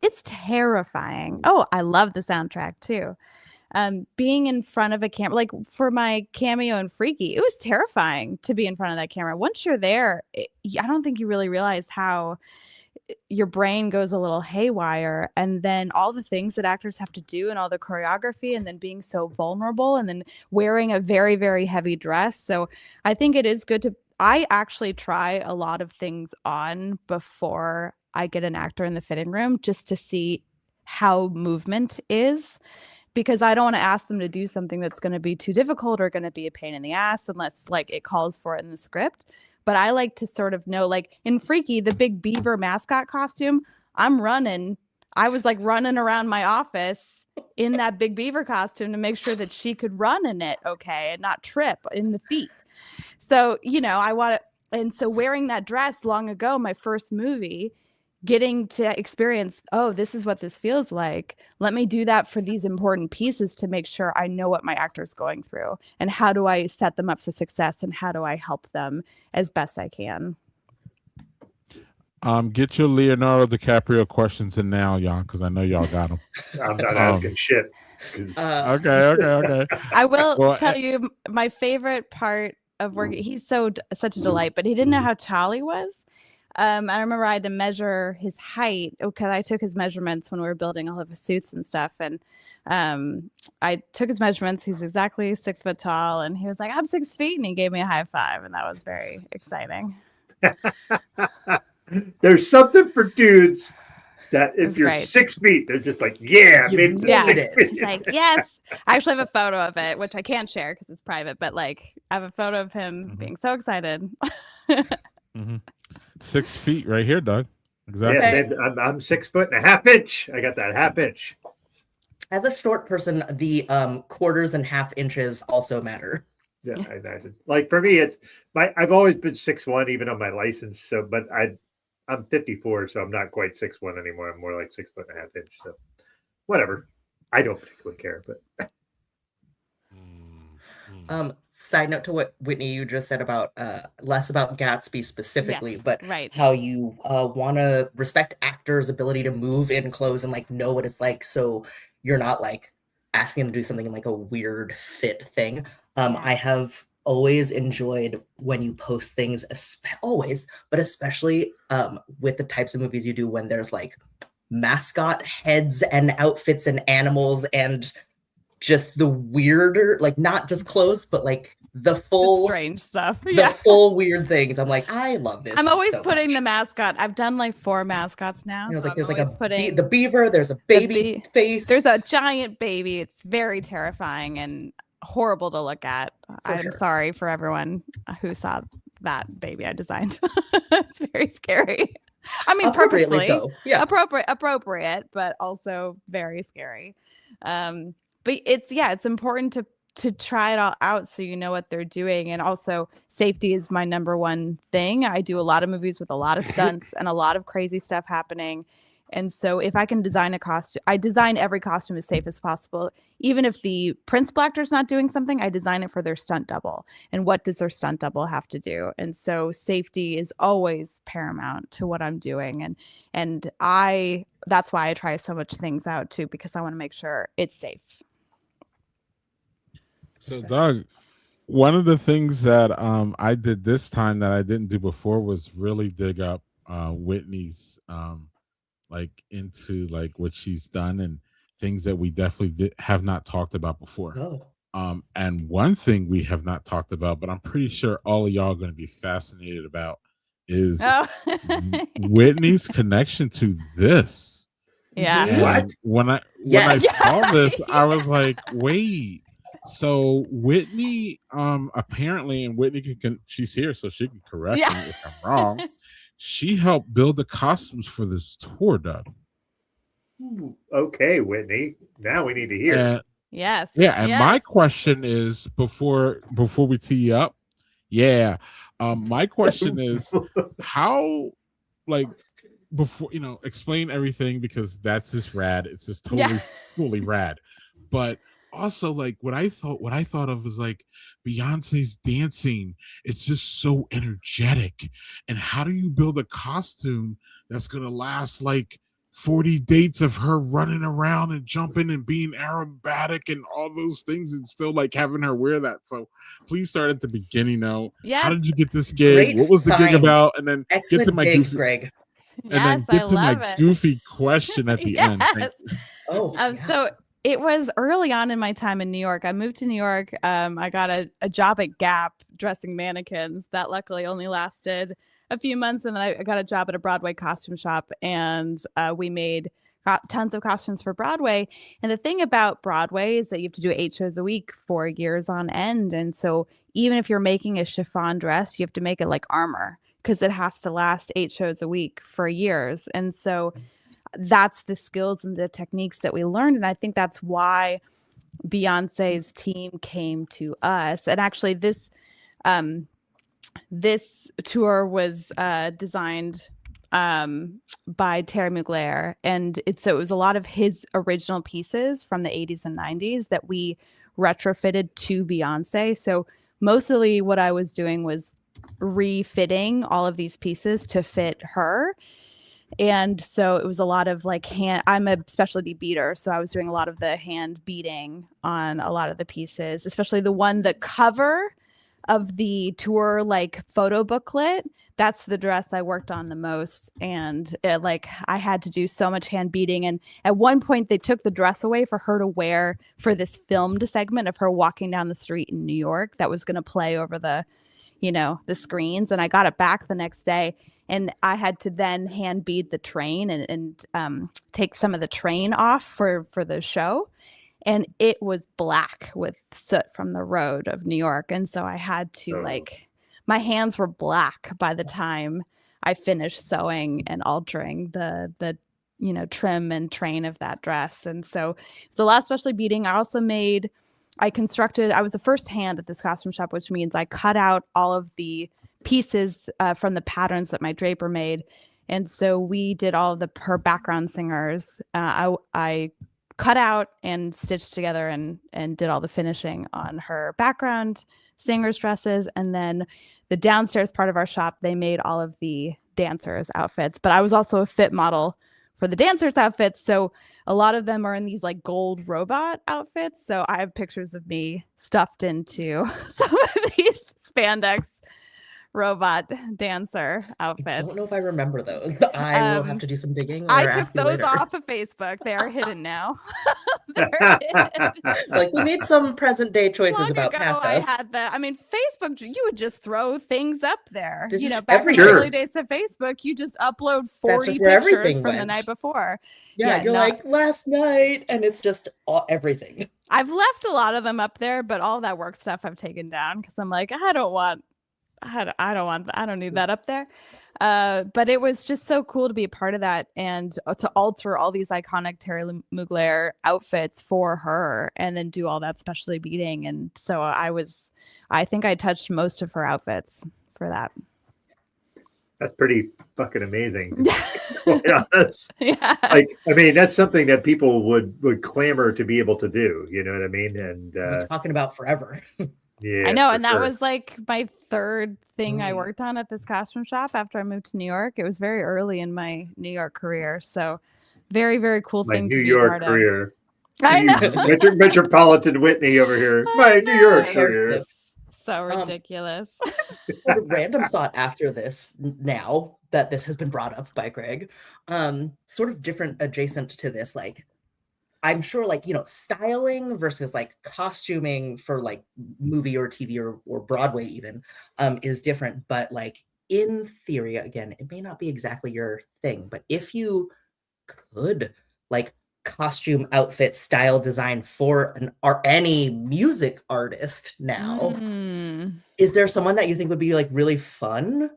it's terrifying. Oh, I love the soundtrack too. Being in front of a camera, like for my cameo in Freaky, it was terrifying to be in front of that camera. Once you're there, I don't think you really realize how your brain goes a little haywire, and then all the things that actors have to do and all the choreography, and then being so vulnerable, and then wearing a very, very heavy dress. So I think it is good I actually try a lot of things on before I get an actor in the fitting room just to see how movement is, because I don't want to ask them to do something that's going to be too difficult or going to be a pain in the ass unless like it calls for it in the script. But I like to sort of know, like in Freaky, the big beaver mascot costume, I'm running. I was like running around my office in that big beaver costume to make sure that she could run in it okay and not trip in the feet. So, I want to, and so wearing that dress long ago, my first movie, getting to experience, oh, this is what this feels like. Let me do that for these important pieces to make sure I know what my actor's going through and how do I set them up for success and how do I help them as best I can. Get your Leonardo DiCaprio questions in now, y'all, because I know y'all got them. I'm not asking shit. Okay. I will tell you my favorite part of working. He's such a delight, but he didn't know how tall he was. I remember I had to measure his height because I took his measurements when we were building all of his suits and stuff. And I took his measurements. He's exactly 6 foot tall. And he was like, I'm 6 feet. And he gave me a high five. And that was very exciting. There's something for dudes that if you're great. 6 feet, they're just like, yeah, maybe Yeah. 6 feet. He's like, yes. I actually have a photo of it, which I can't share because it's private. But like, I have a photo of him being so excited. 6 feet right here, Doug. Exactly. Yeah, I'm 6'1.5 inches. I got that half inch. As a short person, the quarters and half inches also matter. Yeah, I imagine. Like for me, I've always been 6'1", even on my license. So, but I'm 54, so I'm not quite 6'1" anymore. I'm more like 6'1.5 inches. So, whatever. I don't particularly care, but Side note to what Whitney you just said about less about Gatsby specifically, Yes, but right. how you want to respect actors' ability to move in clothes and like know what it's like, so you're not like asking them to do something in like a weird fit thing. Yeah. I have always enjoyed when you post things, always, but especially with the types of movies you do when there's like mascot heads and outfits and animals and just the weirder, like not just clothes, but like the full strange stuff. the Yeah. full weird things. I'm like, I love this. I'm always so putting much. the mascot. I've done like 4 mascots now. You know, it's So like there's I'm like always putting the beaver, there's a baby face. There's a giant baby. It's very terrifying and horrible to look at. I'm sure. sorry for everyone who saw that baby I designed. It's very scary. I mean, appropriately purposely so. Yeah. appropriate, but also very scary. But it's important to try it all out so you know what they're doing. And also safety is my number one thing. I do a lot of movies with a lot of stunts and a lot of crazy stuff happening. And so if I can design a costume, I design every costume as safe as possible. Even if the principal actor's not doing something, I design it for their stunt double. And what does their stunt double have to do? And so safety is always paramount to what I'm doing. And that's why I try so much things out too, because I want to make sure it's safe. So, Doug, one of the things that I did this time that I didn't do before was really dig up Whitney's like into like what she's done and things that we definitely have not talked about before. And one thing we have not talked about, but I'm pretty sure all of y'all are going to be fascinated about, is Whitney's connection to this. Yeah. And when I saw this, I was like, wait. So Whitney, apparently, and Whitney she's here, so she can correct me if I'm wrong. She helped build the costumes for this tour, Doug. Okay, Whitney. Now we need to hear. And, yes. Yeah, and my question is before we tee you up, my question is how, like, before explain everything, because that's just rad. It's just totally rad. But also, like, what I thought of was like Beyonce's dancing. It's just so energetic. And how do you build a costume that's gonna last like 40 dates of her running around and jumping and being aerobatic and all those things and still like having her wear that? So please start at the beginning. How did you get this gig? Great what was the gig about? And then excellent get to my dig, goofy, Greg. and then get to my goofy question at the end. So it was early on in my time in New York. I moved to New York. I got a job at Gap dressing mannequins. That luckily only lasted a few months, and then I got a job at a Broadway costume shop, and we got tons of costumes for Broadway. And the thing about Broadway is that you have to do 8 shows a week for years on end. And so even if you're making a chiffon dress, you have to make it like armor, because it has to last 8 shows a week for years. And so that's the skills and the techniques that we learned. And I think that's why Beyonce's team came to us. And actually this tour was designed by Terry Mugler, and it was a lot of his original pieces from the 80s and 90s that we retrofitted to Beyonce. So mostly what I was doing was refitting all of these pieces to fit her. And so it was a lot of like I'm a specialty beater, so I was doing a lot of the hand beating on a lot of the pieces, especially the cover of the tour like photo booklet. That's the dress I worked on the most, and I had to do so much hand beating. And at one point they took the dress away for her to wear for this filmed segment of her walking down the street in New York that was going to play over the screens. And I got it back the next day, and I had to then hand bead the train and take some of the train off for the show. And it was black with soot from the road of New York. And so I had to my hands were black by the time I finished sewing and altering the trim and train of that dress. And so it was a lot of specialty beading. I was the first hand at this costume shop, which means I cut out all of the pieces from the patterns that my draper made. And so we did all of her background singers. I cut out and stitched together and did all the finishing on her background singers' dresses. And then the downstairs part of our shop, they made all of the dancers' outfits. But I was also a fit model for the dancers' outfits. So a lot of them are in these like gold robot outfits. So I have pictures of me stuffed into some of these spandex robot dancer I outfits. don't know if I remember those. I will have to do some digging or I took ask you those later. off of Facebook. They are hidden now. They're hidden. Like, we made some present day choices Long about ago, past I us. had Facebook, you would just throw things up there. This You is know, back in the everywhere. early days of Facebook, you just upload That's 40 just where pictures everything from the went. night before. Yeah, Yeah, you're not- like, last night, and it's just everything. I've left a lot of them up there, but all that work stuff I've taken down because I'm like, I don't need that up there. But it was just so cool to be a part of that and to alter all these iconic Terry Mugler outfits for her and then do all that specialty beading. And so I think I touched most of her outfits for that. That's pretty fucking amazing. To be honest. Yeah. Like, I mean, that's something that people would clamor to be able to do. You know what I mean? And We're talking about forever. yeah, I know. for And that sure. was like my third thing I worked on at this costume shop after I moved to New York. It was very early in my New York career. So very, very cool my thing New to be a York part career. of. I know. Metropolitan Whitney over here. My New York I career. heard So ridiculous. A random thought after this, now that this has been brought up by Greg, sort of different adjacent to this, like, I'm sure, like, styling versus like costuming for like movie or TV or Broadway even is different. But like, in theory, again, it may not be exactly your thing, but if you could like costume outfit style design for any music artist now, is there someone that you think would be like really fun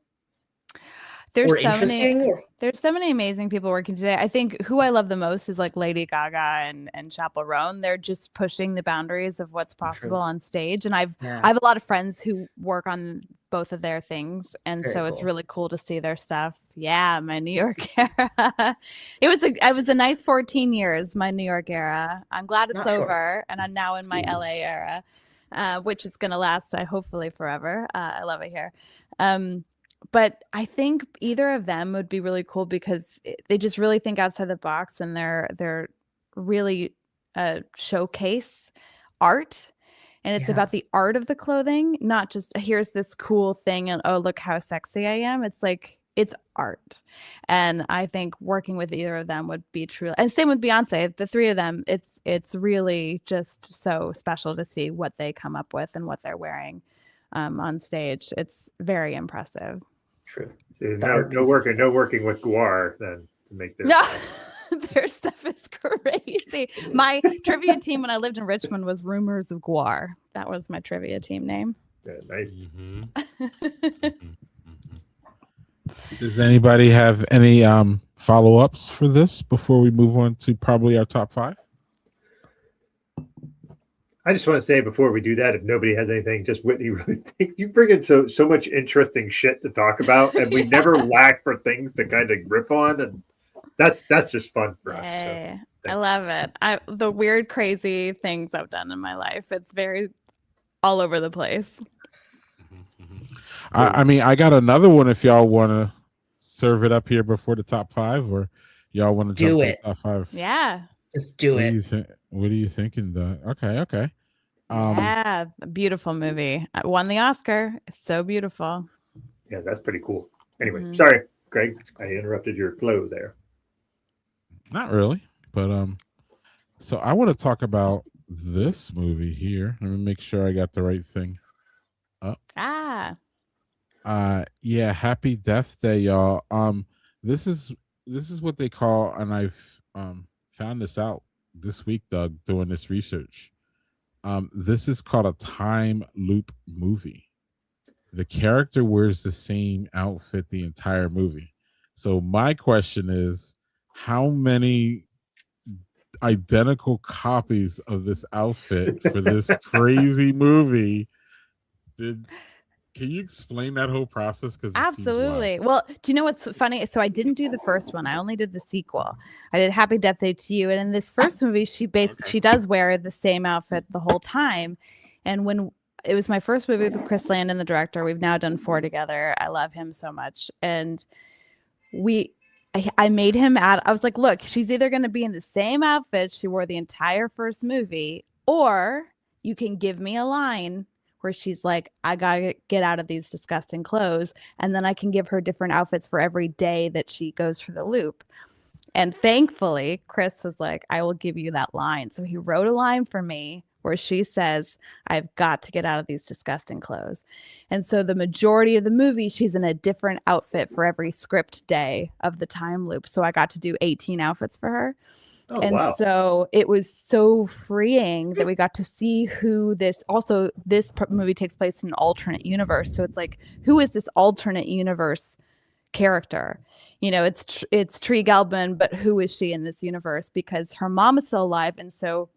There's or so interesting? many. There's so many amazing people working today. I think who I love the most is like Lady Gaga and Chappell Roan. They're just pushing the boundaries of what's possible on stage. And I have a lot of friends who work on both of their things. And Very so it's cool. really cool to see their stuff. Yeah, my New York era. It was a nice 14 years, my New York era. I'm glad it's Not short. over. And I'm now in my LA era, which is going to last, hopefully forever. I love it here. But I think either of them would be really cool because they just really think outside the box and they're really showcase art. And it's about the art of the clothing, not just here's this cool thing and oh, look how sexy I am. It's like it's art. And I think working with either of them would be true. And same with Beyonce, the three of them, it's really just so special to see what they come up with and what they're wearing on stage. It's very impressive. True. So no working with Guar then to make this. No, their stuff is crazy. My trivia team when I lived in Richmond was Rumors of Guar. That was my trivia team name. Yeah, nice. Does anybody have any follow-ups for this before we move on to probably our top 5? I just want to say before we do that, if nobody has anything, just Whitney, really you bring in so much interesting shit to talk about, and we never lack for things to kind of grip on, and that's just fun for us. Yay. So, I love it. The weird, crazy things I've done in my life. It's very all over the place. I mean, I got another one if y'all want to serve it up here before the top 5, or y'all want to Do jump it. to the top 5. Yeah. Just do it. What are you thinking? Okay. Yeah, a beautiful movie. I won the Oscar. It's so beautiful. Yeah, that's pretty cool. Anyway, sorry, Greg, I interrupted your flow there. Not really, but so I want to talk about this movie here. Let me make sure I got the right thing up. Yeah, Happy Death Day, y'all. This is what they call, and I've found this out this week, Doug, doing this research. This is called a time loop movie. The character wears the same outfit the entire movie. So my question is, how many identical copies of this outfit for this crazy movie did Can you explain that whole process? Because Absolutely. Well, do you know what's funny? So I didn't do the first one. I only did the sequel. I did Happy Death Day to You, and in this first movie, she does wear the same outfit the whole time. And when it was my first movie with Chris Landon, the director, we've now done 4 together. I love him so much, and I made him add. I was like, look, she's either going to be in the same outfit she wore the entire first movie, or you can give me a line where she's like, I gotta get out of these disgusting clothes, and then I can give her different outfits for every day that she goes for the loop. And thankfully, Chris was like, I will give you that line. So he wrote a line for me where she says, I've got to get out of these disgusting clothes. And so the majority of the movie, she's in a different outfit for every script day of the time loop. So I got to do 18 outfits for her. Oh, And wow. so it was so freeing that we got to see who this movie takes place in an alternate universe. So it's like, who is this alternate universe character? You know, it's Tree Gelbman, but who is she in this universe? Because her mom is still alive. And so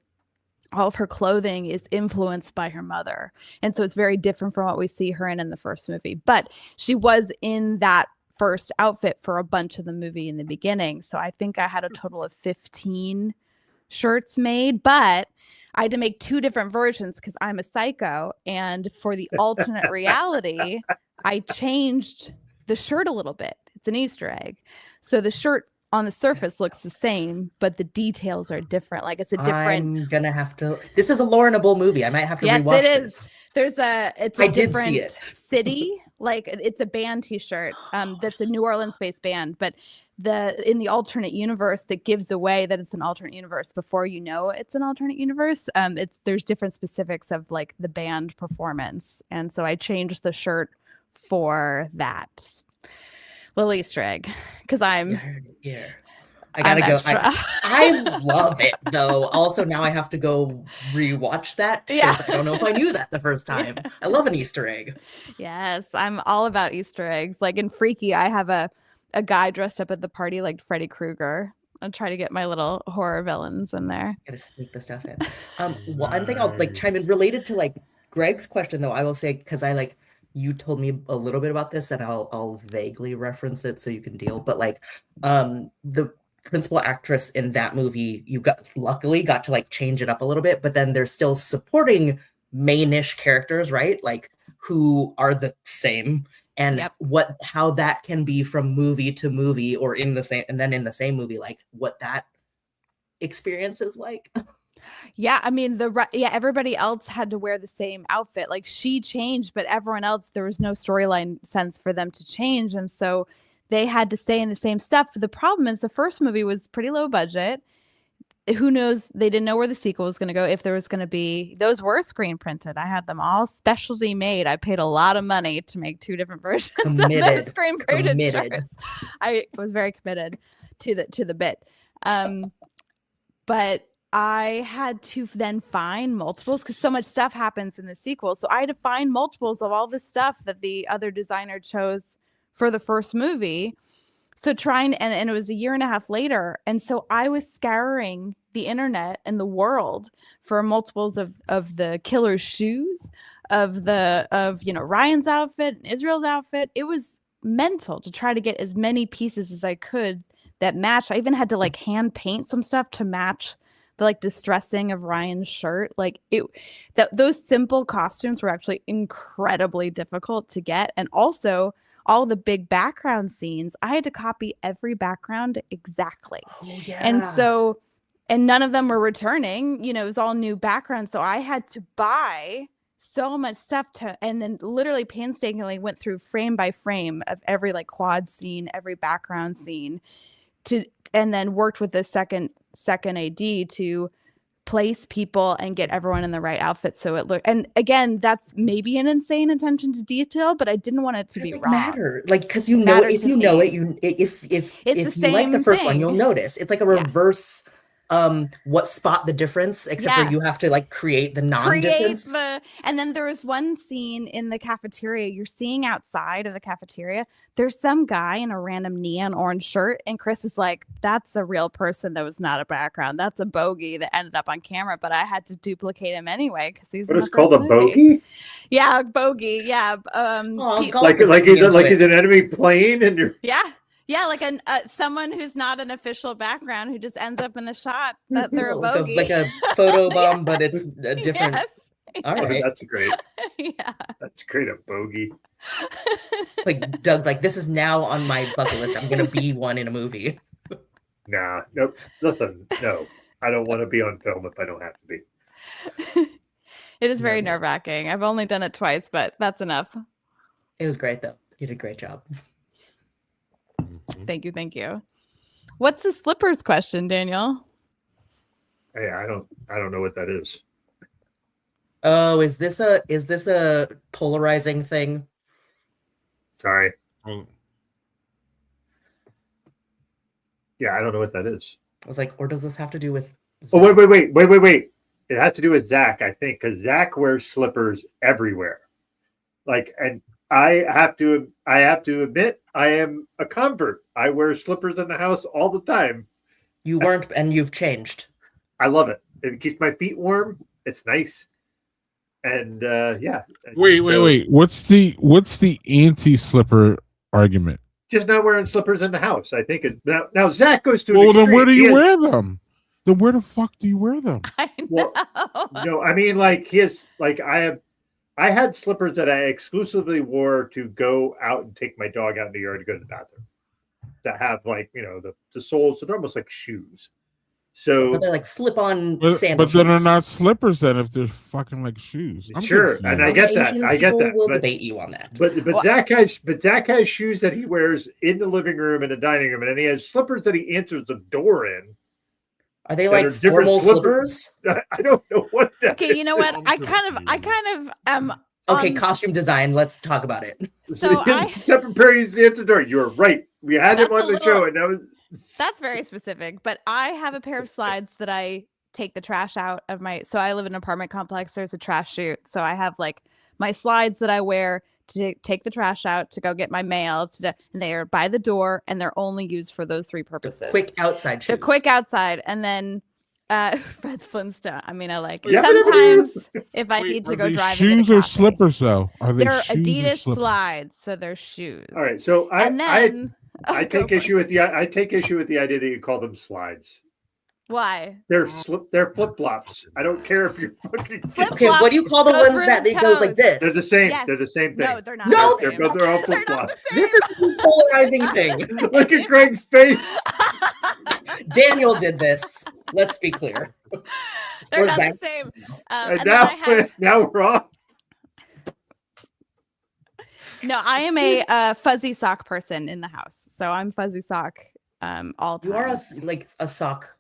all of her clothing is influenced by her mother. And so it's very different from what we see her in the first movie. But she was in that first outfit for a bunch of the movie in the beginning. So I think I had a total of 15 shirts made, but I had to make 2 different versions because I'm a psycho. And for the alternate reality, I changed the shirt a little bit. It's an Easter egg. So the shirt on the surface looks the same, but the details are different. Like it's a different. I'm gonna have to. This is a Laurenable movie. I might have to rewatch it is. this. It's a different city. Like it's a band T-shirt. That's a New Orleans-based band, but in the alternate universe that gives away that it's an alternate universe before you know it's an alternate universe. There's different specifics of like the band performance, and so I changed the shirt for that little Easter egg because I'm. Yeah. I gotta go. I love it though. Also, now I have to go rewatch that because I don't know if I knew that the first time. Yeah. I love an Easter egg. Yes, I'm all about Easter eggs. Like in Freaky, I have a guy dressed up at the party like Freddy Krueger. I'll try to get my little horror villains in there. Gotta sneak the stuff in. One thing I'll like chime in related to like Greg's question though. I will say because you told me a little bit about this and I'll vaguely reference it so you can deal. But like the principal actress in that movie, luckily got to like change it up a little bit, but then there's still supporting mainish characters, right? Like who are the same and how that can be from movie to movie or in the same, and then in the same movie, like what that experience is like. Yeah, I mean everybody else had to wear the same outfit. Like she changed, but everyone else, there was no storyline sense for them to change, and so they had to stay in the same stuff. The problem is the first movie was pretty low budget. Who knows? They didn't know where the sequel was going to go. If there was going to be, those were screen printed. I had them all specialty made. I paid a lot of money to make 2 different versions of the screen printed shirts. I was very committed to the bit. But I had to then find multiples because so much stuff happens in the sequel. So I had to find multiples of all the stuff that the other designer chose for the first movie. So and it was a year and a half later. And so I was scouring the internet and the world for multiples of the killer's shoes, of Ryan's outfit, and Israel's outfit. It was mental to try to get as many pieces as I could that match. I even had to like hand paint some stuff to match the like distressing of Ryan's shirt. Like those simple costumes were actually incredibly difficult to get. And also all the big background scenes, I had to copy every background exactly. Oh yeah. And none of them were returning, it was all new backgrounds. So I had to buy so much stuff and then literally painstakingly went through frame by frame of every like quad scene, every background scene and then worked with the second AD to place people and get everyone in the right outfit so it looked. And again, that's maybe an insane attention to detail, but I didn't want it to be wrong. Matter like because if you know it, if you like the first one, you'll notice it's like a reverse what spot the difference, except Yeah. for you have to like create the create non-difference. and then there was one scene in the cafeteria. You're seeing outside of the cafeteria, there's some guy in a random neon orange shirt, and Chris is like, that's a real person that was not a background, that's a bogey that ended up on camera, but I had to duplicate him anyway because he's What in is the called a first movie. bogey? Yeah, a bogey. Yeah. Oh, pe- golf Like is like getting he's into like it. he's an enemy plane, and you're yeah, like someone who's not an official background who just ends up in the shot that they're a like bogey. like a photo bomb, but it's a different. Yes. All oh, right. that's great. Yeah. That's great, a bogey. Like Doug's like, this is now on my bucket list. I'm gonna be one in a movie. Nah, nope. Listen, no, I don't want to be on film if I don't have to be. It is very No. nerve-wracking. I've only done it twice, but that's enough. It was great though. You did a great job. Mhm. Thank you. What's the slippers question, Daniel? Hey, I don't know what that is. Oh, is this a polarizing thing? Sorry. Oh, Yeah, I don't know what that is. I was like, or does this have to do with? Oh, wait. It has to do with Zach, I think, because Zach wears slippers everywhere. Like, and I have to admit, I am a convert. I wear slippers in the house all the time. You weren't, and you've changed. I love it. It keeps my feet warm. It's nice. And yeah. Wait. So, What's the anti-slipper argument? just not wearing slippers in the house. I think it now Zach goes to an Well, then extreme. where do He you has- wear them? Then where the fuck do you wear them? I know. Well, No, I mean, like his, like I had slippers that I exclusively wore to go out and take my dog out in the yard to go to the bathroom. That have like, you know, the soles, so they're almost like shoes. So But they're like slip-on But sandals. then they're not slippers then if they're fucking like shoes. I'm Sure, confused. and I get that. Asian I get people that. Will But, debate you on that. but Well- Zach has shoes that he wears in the living room and the dining room, and then he has slippers that he answers the door in. Are they that like are different formal slippers. slippers? I don't know what that Okay, you know what? I'm I kind of Okay, costume design. Let's talk about it. So he has I- a separate pair he answers the door. You were right. We had him That's on a the show, little- and that was That's very specific, but I have a pair of slides that I take the trash out of my. So I live in an apartment complex. There's a trash chute. So I have like my slides that I wear to take the trash out, to go get my mail, and they are by the door, and they're only used for those three The purposes. quick outside They're shoes. quick outside, and then Fred Flintstone. I mean, I like it. Yeah. Sometimes if I Wait, need to are go they driving, to get shoes a or coffee. slippers though? Are they They're shoes or Adidas slippers? slides, so they're shoes. all right. So And then I go take for it. issue with the idea that you call them slides. Why? They're flip flops. I don't care if you're fucking. Flip- Okay, what do you call the Go ones through that the it goes like toes. this? They're the same. Yes. They're the same thing. No, they're not. No, the they're, same. they're all They're flip not the flops. same. This is a polarizing thing. Look at Greg's face. Daniel did this. Let's be clear. They're Or not Zach. the same. And And then I have, now we're off. no, I am a fuzzy sock person in the house, so I'm fuzzy sock all the You time. are like a sock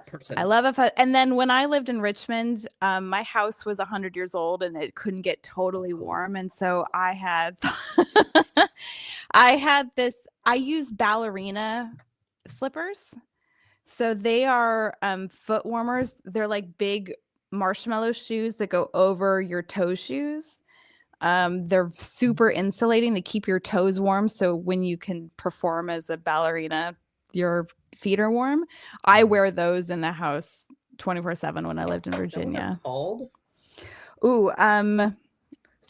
person. I love and then when I lived in Richmond, my house was 100 years old and it couldn't get totally warm, and so I had I use ballerina slippers. So they are foot warmers. They're like big marshmallow shoes that go over your toe shoes. They're super insulating. They keep your toes warm. So when you can perform as a ballerina, your feet are warm. I wear those in the house 24/7 when I lived in Is that what they're Virginia. called? Ooh, I have No, to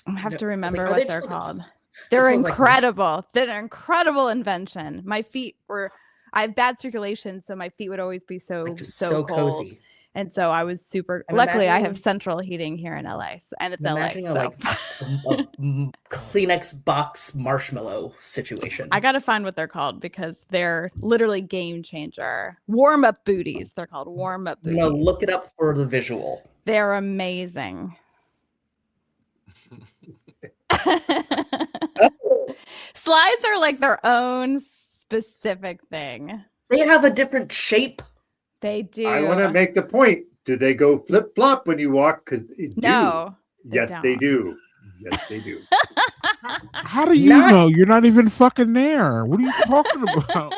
I was like, remember are they what just they're like- called. They're look like- incredible. They're an incredible invention. My feet were. I have bad circulation, so my feet would always be so Like just so, so cold. cozy. And so I was super. I'm Luckily, I have imagining- central heating here in LA, and it's I'm LA. imagining So. a Kleenex box marshmallow situation. I gotta find what they're called because they're literally game changer. Warm up booties. They're called warm up booties. No, look it up for the visual. They're amazing. Slides are like their own specific thing. They have a different shape. They do. I want to make the point. Do they go flip flop when you walk? Because no. Yes, they don't. do. Yes, they do. How do you Not- know? You're not even fucking there. What are you talking about?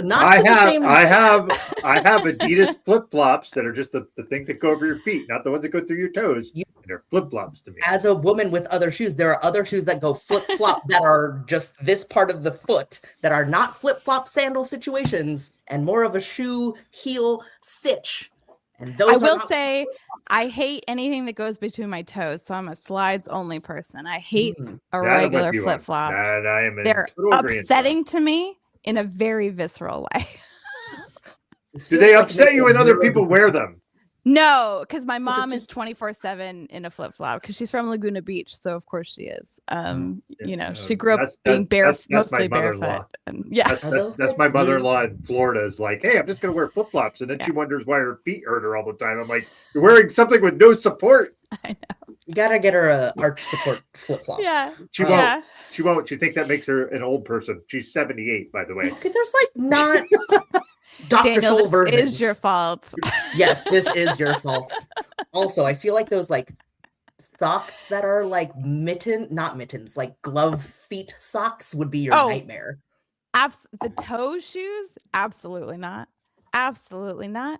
Not to the same. I have Adidas flip flops that are just the things that go over your feet, not the ones that go through your toes. You- They're flip flops to me. As a woman with other shoes, there are other shoes that go flip flop that are just this part of the foot that are not flip flop sandal situations and more of a shoe heel sitch. And those I are will not say flip-flops. I hate anything that goes between my toes, so I'm a slides only person. I hate Mm. a That I'm with regular you on. flip flop. That I am in They're total agreement. upsetting to me in a very visceral way. This Do feels they like upset maybe you a when other neuro- people wear them? No, because my Well, mom this is 24/7 in a flip flop because she's from Laguna Beach, so of course she is. You know, she grew up being that's mostly my mother-in-law. barefoot, and yeah, Are those That's good? my mother-in-law in Florida is like, hey, I'm just gonna wear flip flops, and then Yeah. she wonders why her feet hurt her all the time. I'm like, you're wearing something with no support. I know. You gotta get her a arch support flip flop. Yeah, She Oh. won't. yeah. She won't. She think that makes her an old person. She's 78, by the way. Okay, there's like not Dr. Daniel, Soul this versions. is your fault. Yes, this is your fault. Also, I feel like those like socks that are like not mittens, like glove feet socks would be your Oh. nightmare. The toe shoes, absolutely not. Absolutely not.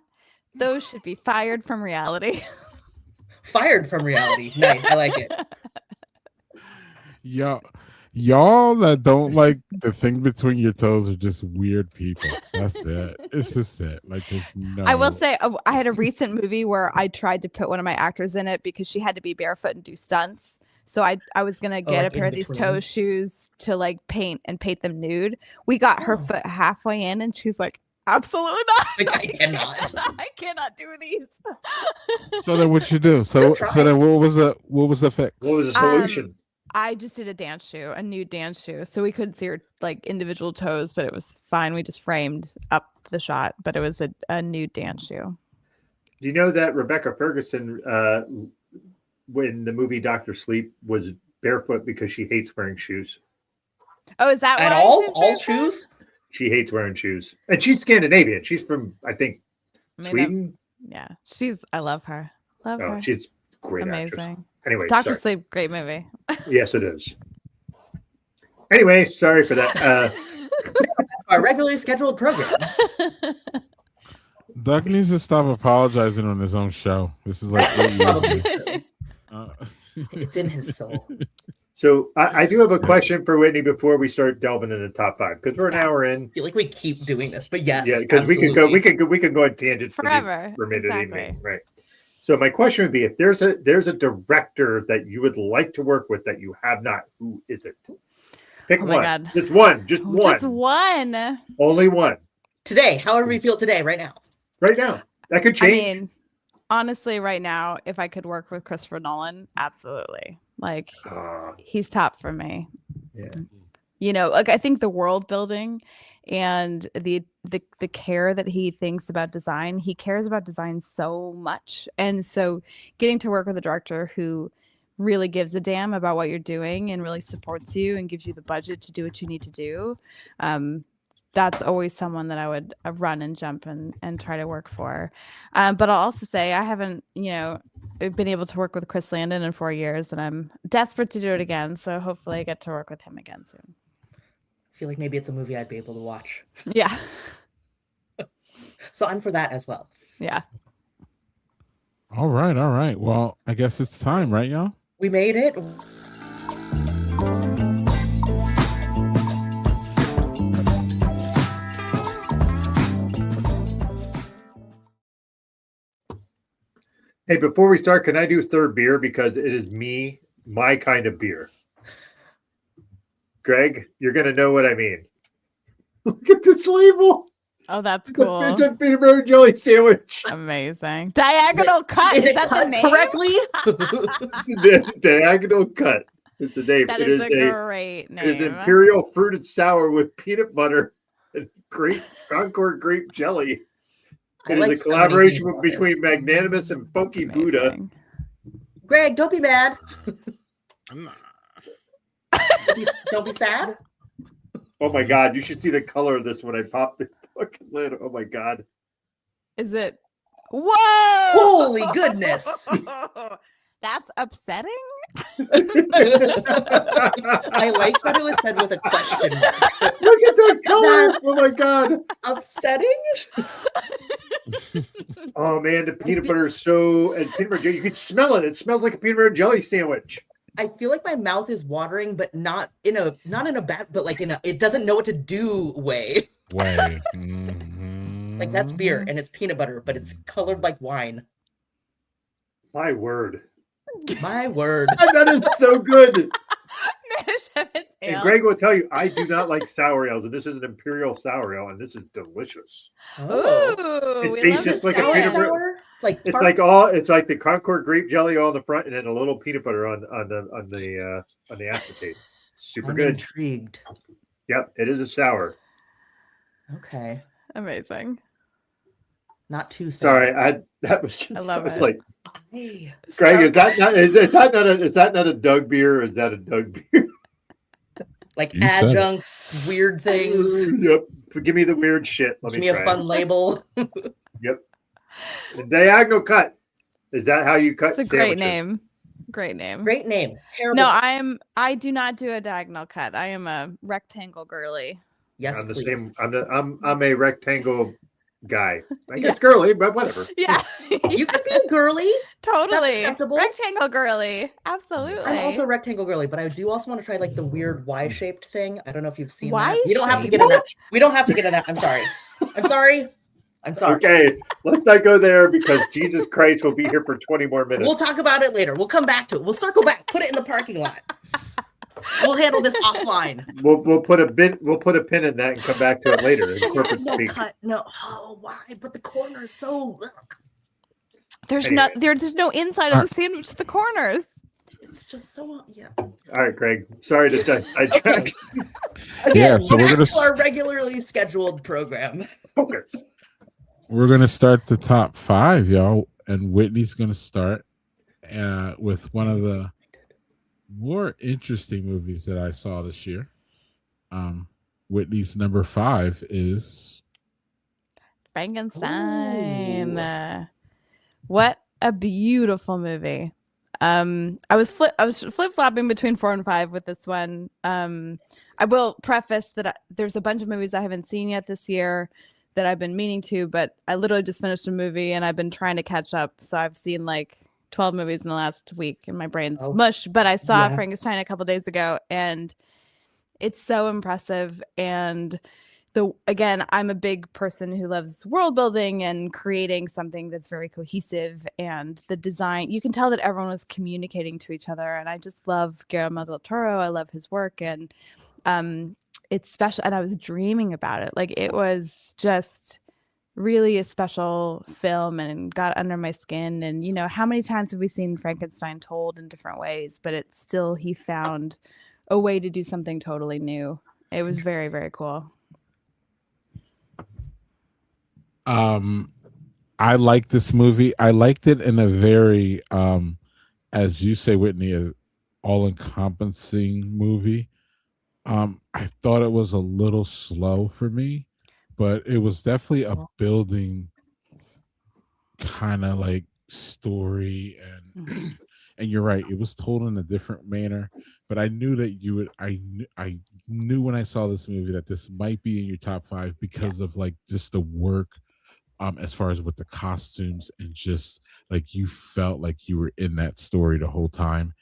Those should be fired from reality. Fired from reality. Nice. I like it. Y'all that don't like the thing between your toes are just weird people. That's it. It's just it. Like there's no. I will say I had a recent movie where I tried to put one of my actors in it because she had to be barefoot and do stunts. So I was gonna get like a pair in of these between? toe shoes to like paint them nude. We got her Oh. foot halfway in and she's like, absolutely not. Like, I cannot. I cannot do these. So then what you do? So Good try. then what was the fix? What was the solution? I just did a dance shoe, a nude dance shoe. So we couldn't see her like individual toes, but it was fine. We just framed up the shot, but it was a nude dance shoe. Do you know that Rebecca Ferguson, when the movie Doctor Sleep, was barefoot because she hates wearing shoes? Oh, is that And why all she's barefoot? shoes? She hates wearing shoes, and she's Scandinavian. She's from, I think, I mean, Sweden. yeah, I love her. Love Oh, her. she's a great actress. Amazing. Anyway, Doctor sorry. Sleep, great movie. Yes, it is. Anyway, sorry for that. Our regularly scheduled program. Doug needs to stop apologizing on his own show. This is like 8 years Probably ago. true. It's in his soul. So I do have a question for Whitney before we start delving into the top five, because we're an hour in. I feel like we keep doing this, but yes, Yeah, because we could go on tangents Forever. for a minute Exactly. evening, right? So my question would be, if there's a director that you would like to work with that you have not, who is it? Pick Oh my one. God. Just one. Just Oh, one. Just one. Only one. Today, however we feel today, right now. Right now. That could I change. mean, honestly, right now, if I could work with Christopher Nolan, absolutely. Like, he's top for me. Yeah. You know, like I think the world building and the care that he thinks about design, he cares about design so much. And so getting to work with a director who really gives a damn about what you're doing and really supports you and gives you the budget to do what you need to do, that's always someone that I would run and jump and try to work for. But I'll also say I haven't, been able to work with Chris Landon in 4 years, and I'm desperate to do it again. So hopefully I get to work with him again soon. I feel like maybe it's a movie I'd be able to watch. Yeah. So I'm for that as well. Yeah. All right. Well, I guess it's time, right, y'all? We made it. Hey, before we start, can I do third beer? Because it is my kind of beer. Greg, you're going to know what I mean. Look at this label. Oh, that's It's cool. a peanut butter jelly sandwich. Amazing. Diagonal cut. Is it that the cut name? correctly? It's a diagonal cut. It's a name. That It is is a great It is name. imperial fruited sour with peanut butter and Concord grape jelly. It is a collaboration between Magnanimous and Funky Buddha. Amazing. Greg, don't be mad. I'm not. Don't be sad. Oh my God, you should see the color of this when I pop the fucking lid. Oh my God. Is it? Whoa! Holy goodness. That's upsetting. I like that it was said with a question. Look at that color! That's- Oh my god! Upsetting? Oh man, the peanut butter is so and peanut butter jelly. You can smell it. It smells like a peanut butter jelly sandwich. I feel like my mouth is watering, but not in a bad, but like in a it doesn't know what to do way. Way. Like that's beer and it's peanut butter, but it's colored like wine. My word. My word. That is so good. Manischewitz And ale. Greg will tell you, I do not like sour ales, and this is an imperial sour ale, and this is delicious. Oh. Ooh, It we tastes love just Is like it a sour, peanut butter- sour? Like It's tart? like the Concord grape jelly on the front, and then a little peanut butter on the aftertaste. Super I'm good. intrigued. Yep, it is a sour. Okay. Amazing. Not too sour. Sorry, that was just I love it's it. like Hey. Greg, So is that not a Doug beer, or is that a Doug beer? Like You said it. adjuncts, weird things. Yep. Give me the weird shit. Let Give me me try a fun label. Yep. The diagonal cut. Is that how you cut? It's a great sandwiches? name. Great name. Great name. Terrible. No, I do not do a diagonal cut. I am a rectangle girly. Yes, I'm the please. same. I'm a rectangle guy. I guess Yeah. girly, but whatever. Yeah. You could be a girly. Totally. acceptable. Rectangle girly. Absolutely. I'm also rectangle girly, but I do also want to try like the weird Y-shaped thing. I don't know if you've seen that. We don't have to Y-shaped? get in that. We don't have to get in that. I'm sorry. I'm sorry. I'm sorry. Okay, let's not go there because Jesus Christ will be here for 20 more minutes. We'll talk about it later. We'll come back to it. We'll circle back. Put it in the parking lot. We'll handle this offline. We'll put a pin in that and come back to it later in corporate No speak. cut. No. Oh, why? But the corner is so. Ugh. There's Anyway. there's no inside of the sandwich to the corners. It's just so. Yeah. All right, Greg. Sorry to sidetrack. Okay. Yeah, Again, so we're back gonna to our regularly scheduled program. Focus. We're gonna start the top 5, y'all, and Whitney's gonna start with one of the more interesting movies that I saw this year. Whitney's number 5 is Frankenstein. Ooh. What a beautiful movie. I was flip-flopping between 4 and 5 with this one. I will preface that there's a bunch of movies I haven't seen yet this year that I've been meaning to, but I literally just finished a movie and I've been trying to catch up. So I've seen like 12 movies in the last week and my brain's mush, but I saw Yeah. Frankenstein a couple days ago and it's so impressive. And again, I'm a big person who loves world building and creating something that's very cohesive, and the design, you can tell that everyone was communicating to each other. And I just love Guillermo del Toro. I love his work, and it's special. And I was dreaming about it. Like, it was just really a special film and got under my skin. And, you know, how many times have we seen Frankenstein told in different ways, but it's still, he found a way to do something totally new. It was very, very cool. I like this movie. I liked it in a very as you say, Whitney, a all-encompassing movie. I thought it was a little slow for me, but it was definitely a building kind of like story, and and you're right, it was told in a different manner, but I knew that you would I knew when I saw this movie that this might be in your top 5 because of like just the work as far as with the costumes, and just like you felt like you were in that story the whole time,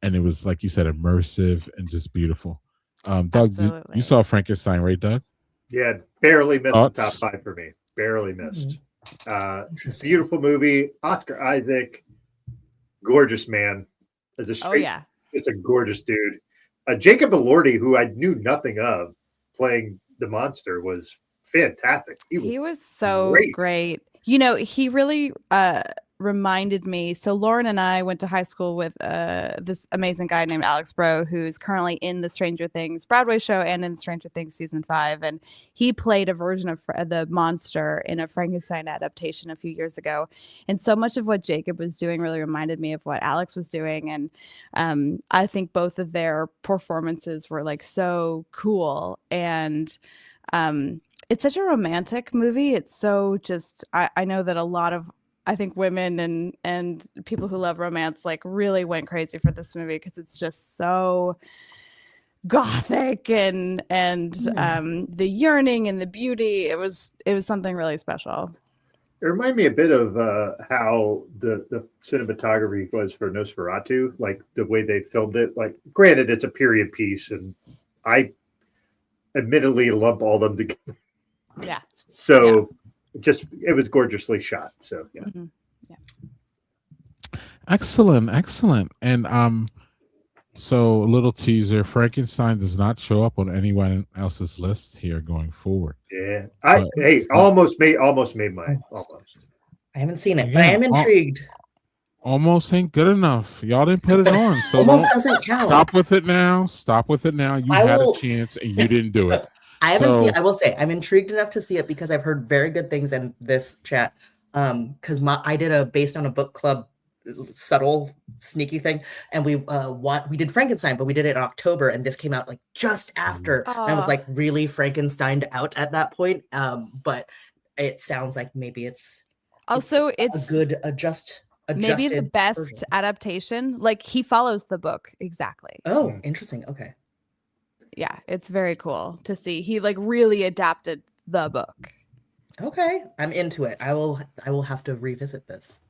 and it was, like you said, immersive and just beautiful. Doug, you saw Frankenstein, right, Doug? Yeah, barely missed Thoughts? the top 5 for me. Barely missed. Interesting. Beautiful movie. Oscar Isaac, gorgeous man. As a straight, just a gorgeous dude. Jacob Elordi, who I knew nothing of, playing the monster, was fantastic. He was so great. You know, he really reminded me. So Lauren and I went to high school with this amazing guy named Alex Bro, who's currently in the Stranger Things Broadway show and in Stranger Things season 5. And he played a version of the monster in a Frankenstein adaptation a few years ago. And so much of what Jacob was doing really reminded me of what Alex was doing. And I think both of their performances were like so cool. And it's such a romantic movie. It's so just, I know that a lot of I think women and people who love romance like really went crazy for this movie because it's just so gothic and the yearning and the beauty. It was something really special. It reminded me a bit of how the cinematography was for Nosferatu, like the way they filmed it. Like, granted, it's a period piece, and I admittedly lump all them together. Yeah. So it was gorgeously shot. So yeah. Mm-hmm. Excellent. And so a little teaser: Frankenstein does not show up on anyone else's list here going forward. Yeah. But- Almost made mine. Almost. I haven't seen it, but I am Again, intrigued. Almost ain't good enough. Y'all didn't put it on, so Almost don't doesn't count. stop with it now. Stop with it now. You I had will- a chance and you didn't do it. I haven't So- seen. I will say I'm intrigued enough to see it because I've heard very good things in this chat. Because I did a based on a book club, subtle sneaky thing, and we did Frankenstein, but we did it in October, and this came out like just after. And I was Aw. like really Frankensteined out at that point. But it sounds like maybe it's Also, a it's good maybe the adjusted best version. adaptation. Like he follows the book exactly. Oh, interesting. Okay. Yeah, it's very cool to see. He like really adapted the book. Okay, I'm into it. I will have to revisit this.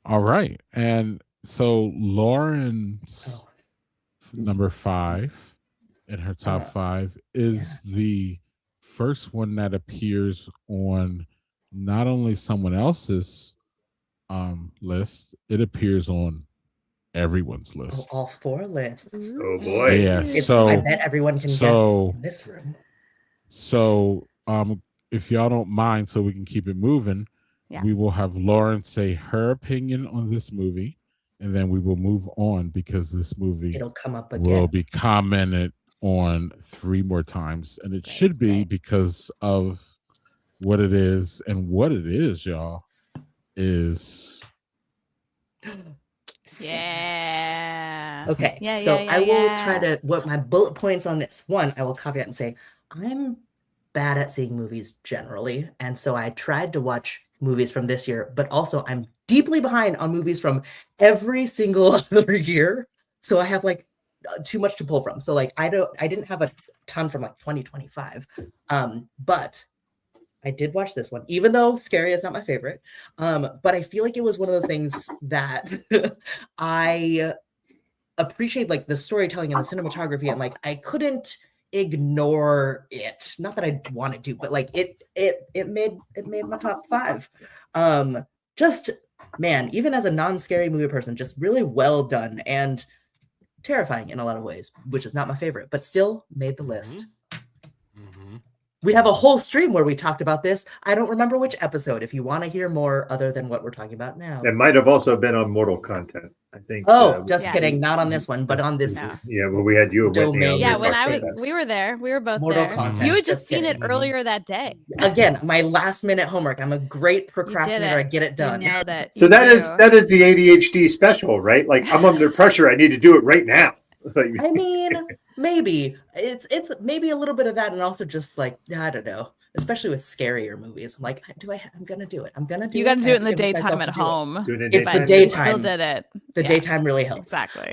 All right. And so Lauren's Oh. number 5 in her top 5 is the first one that appears on not only someone else's list, it appears on everyone's Oh, list. all 4 lists. Oh, boy. Yeah, It's so I bet everyone can so- guess in this room. So if y'all don't mind, so we can keep it moving, Yeah. we will have Lauren say her opinion on this movie, and then we will move on because this movie It'll come up will again. be commented on 3 more times, and it should be right. because of what it is. And what it is, y'all, is Yeah. Okay. Yeah, so yeah, I will yeah. try to what my bullet points on this. One, I will caveat and say I'm bad at seeing movies generally, and so I tried to watch movies from this year, but also I'm deeply behind on movies from every single other year. So I have like too much to pull from. So like I didn't have a ton from like 2025. But I did watch this one, even though Scary is not my favorite. But I feel like it was one of those things that I appreciate, like the storytelling and the cinematography, and like I couldn't ignore it. Not that I wanted to, but like it made my top 5. Just man, even as a non-scary movie person, just really well done and terrifying in a lot of ways, which is not my favorite, but still made the list. We have a whole stream where we talked about this. I don't remember which episode. If you want to hear more other than what we're talking about now. It might have also been on Mortal Content, I think. Oh, just Yeah. kidding. Not on this one, but on this No. Yeah, well, we had you and Whitney on Domain. Yeah, this when one. I was, Things. we were there. We were both Mortal there. Content. You had Just just seen it kidding. earlier that day. Again, my last minute homework. I'm a great procrastinator. it. I get it done. You nailed it. So You that is do. the ADHD special, right? Like I'm under pressure. I need to do it right now. Like, I mean, maybe it's maybe a little bit of that, and also just like I don't know, especially with scarier movies. I'm like, I'm gonna do it. I'm gonna do it. You got to I do it have in the to convince daytime myself at to do it. home. do it in It's the But daytime. you still did it. The Yeah, daytime really helps. Exactly.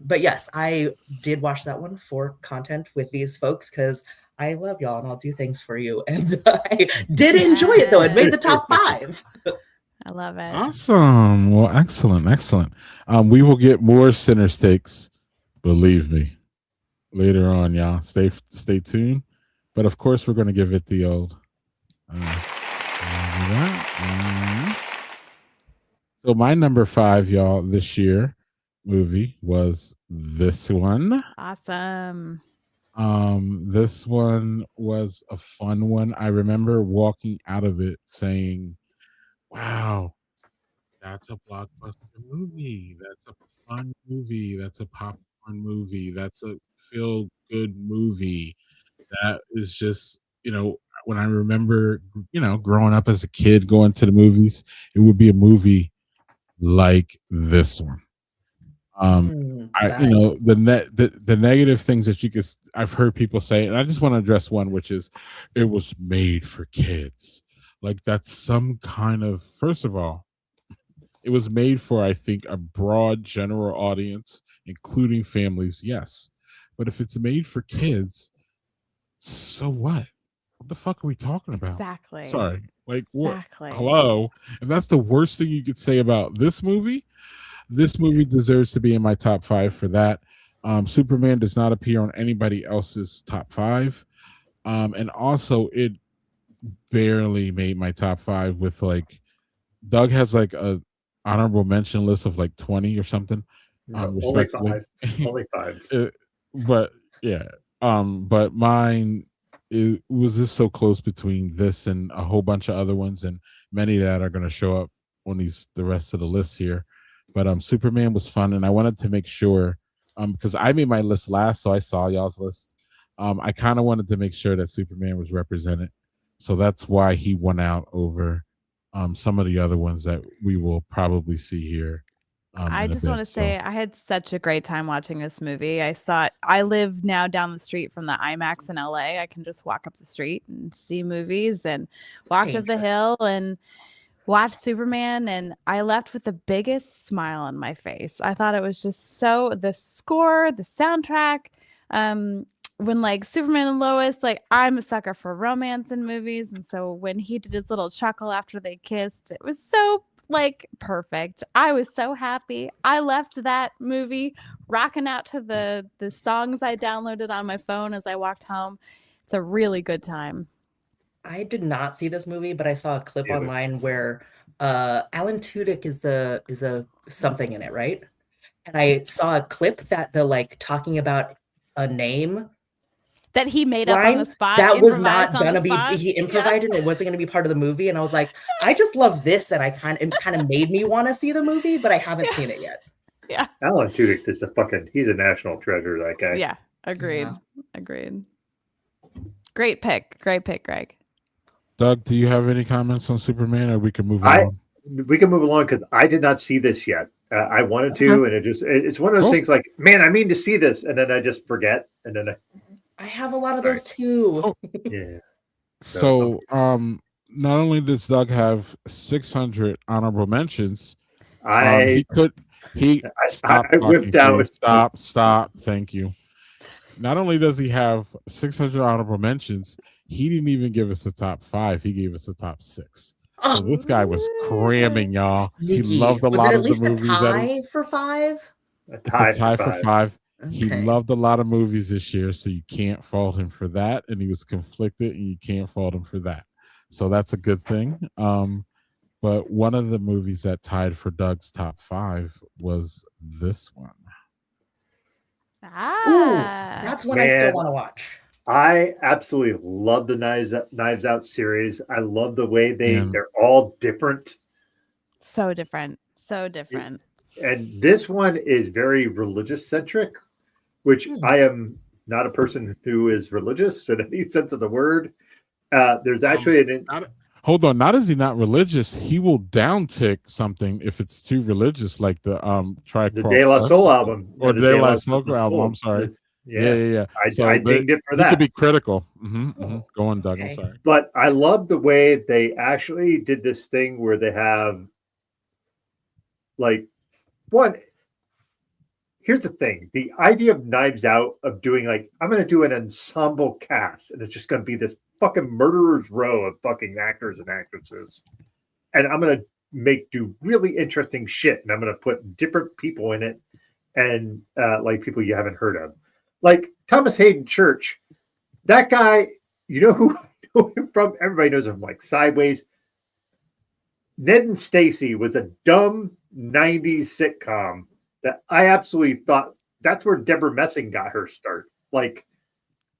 But yes, I did watch that one for content with these folks because I love y'all and I'll do things for you. And I did enjoy it though. It made the top 5. I love it. awesome. Well, excellent. We will get more center stakes, believe me, later on, y'all. Stay tuned. But of course, we're going to give it the old. So my number 5, y'all, this year movie was this one. Awesome. This one was a fun one. I remember walking out of it saying, wow, that's a blockbuster movie. That's a fun movie. That's a popcorn movie. That's a feel good movie. That is just, when I remember, growing up as a kid going to the movies, it would be a movie like this one. Nice. The negative things that I've heard people say, and I just want to address one, which is it was made for kids. like that's some kind of, first of all, it was made for, I think, a broad general audience, including families, yes. But if it's made for kids, so what? What the fuck are we talking about? Exactly. Sorry. Like what? Exactly. Hello? If that's the worst thing you could say about this movie deserves to be in my top 5 for that. Superman does not appear on anybody else's top 5. And also it barely made my top 5 with like Doug has like a honorable mention list of like 20 or something. No, only Respectfully. 5. Only 5. But yeah. But mine, it was just so close between this and a whole bunch of other ones, and many that are going to show up on the rest of the list here. But Superman was fun, and I wanted to make sure, because I made my list last, so I saw y'all's list. I kind of wanted to make sure that Superman was represented, so that's why he won out over some of the other ones that we will probably see here. I just want to say I had such a great time watching this movie. I live now down the street from the IMAX in LA. I can just walk up the street and see movies, and walked up the hill and watched Superman, and I left with the biggest smile on my face. I thought it was just the score, the soundtrack, when like Superman and Lois, like I'm a sucker for romance in movies, and so when he did his little chuckle after they kissed, it was so like perfect. I was so happy. I left that movie rocking out to the songs I downloaded on my phone as I walked home. It's a really good time. I did not see this movie, but I saw a clip online where Alan Tudyk is a something in it, right? And I saw a clip that the like talking about a name that he made up on the spot. That was not gonna be he improvised and it wasn't gonna be part of the movie. And I was like, I just love this, and it kind of made me want to see the movie, but I haven't seen it yet. Yeah. Alan Tudyk is he's a national treasure, that guy. Yeah, agreed. Yeah. Agreed. Great pick, Greg. Doug, do you have any comments on Superman, or we can move on? We can move along because I did not see this yet. I wanted to, and it's one of those things like, man, I mean to see this, and then I just forget, and then I have a lot of those too. Yeah. So, not only does Doug have 600 honorable mentions, I whipped out. Stop. Thank you. Not only does he have 600 honorable mentions, he didn't even give us a top 5. He gave us a top 6. So this guy was cramming, y'all. Sneaky. He loved a lot of the movies. A tie for 5? A tie for 5. Okay. He loved a lot of movies this year, so you can't fault him for that. And he was conflicted, and you can't fault him for that. So that's a good thing. But one of the movies that tied for Doug's top 5 was this one. That's one I still want to watch. I absolutely love the Knives Out series. I love the way they're all different. So different. And this one is very religious centric, which I am not a person who is religious in any sense of the word. There's actually hold on, not is he not religious, he will downtick something if it's too religious, like the the De La Soul album. Or the De La Soul album, I'm sorry. Yeah. I dinged it for that. You could be critical. Go on, Doug. I'm sorry. But I love the way they actually did this thing where they have like here's the thing. The idea of Knives Out of doing like, I'm going to do an ensemble cast and it's just going to be this fucking murderer's row of fucking actors and actresses. And I'm going to do really interesting shit. And I'm going to put different people in it and like people you haven't heard of. Like Thomas Hayden Church, that guy, you know who I know him from? Everybody knows him from like Sideways. Ned and Stacy was a dumb 90s sitcom that I absolutely thought that's where Deborah Messing got her start. Like,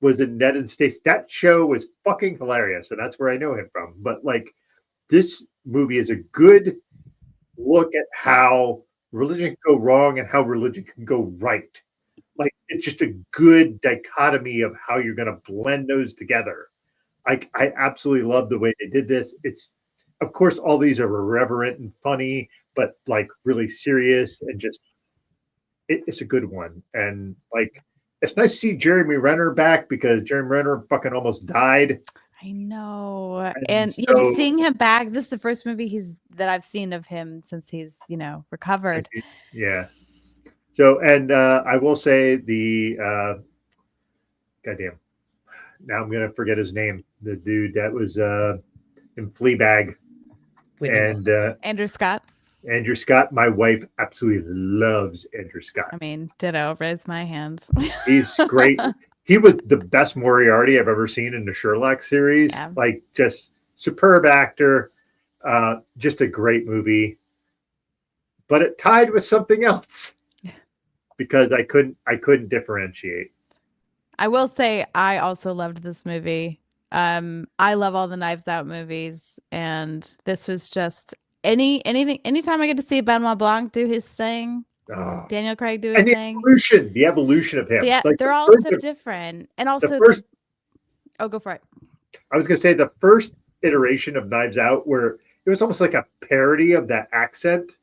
was in Ned and Stacy. That show was fucking hilarious, and that's where I know him from. But like, this movie is a good look at how religion can go wrong and how religion can go right. Like, it's just a good dichotomy of how you're going to blend those together. Like, I absolutely love the way they did this. It's, of course, all these are irreverent and funny, but like really serious and just, it's a good one. And like, it's nice to see Jeremy Renner back because Jeremy Renner fucking almost died. I know. And And so- just seeing him back, this is the first movie that I've seen of him since he's, recovered. Yeah. So, and I will say goddamn, now I'm gonna forget his name. The dude that was in Fleabag, Whitney and Andrew Scott. Andrew Scott. My wife absolutely loves Andrew Scott. I mean, ditto, raise my hand. He's great. He was the best Moriarty I've ever seen in the Sherlock series. Yeah. Like, just superb actor. Just a great movie. But it tied with something else because I couldn't differentiate. I will say I also loved this movie. I love all the Knives Out movies, and this was just anytime I get to see Benoit Blanc do his thing, Oh. Daniel Craig do his And the thing. evolution of him. Yeah, Like, they're all first- so different. And also go for it. I was gonna say the first iteration of Knives Out, where it was almost like a parody of that accent.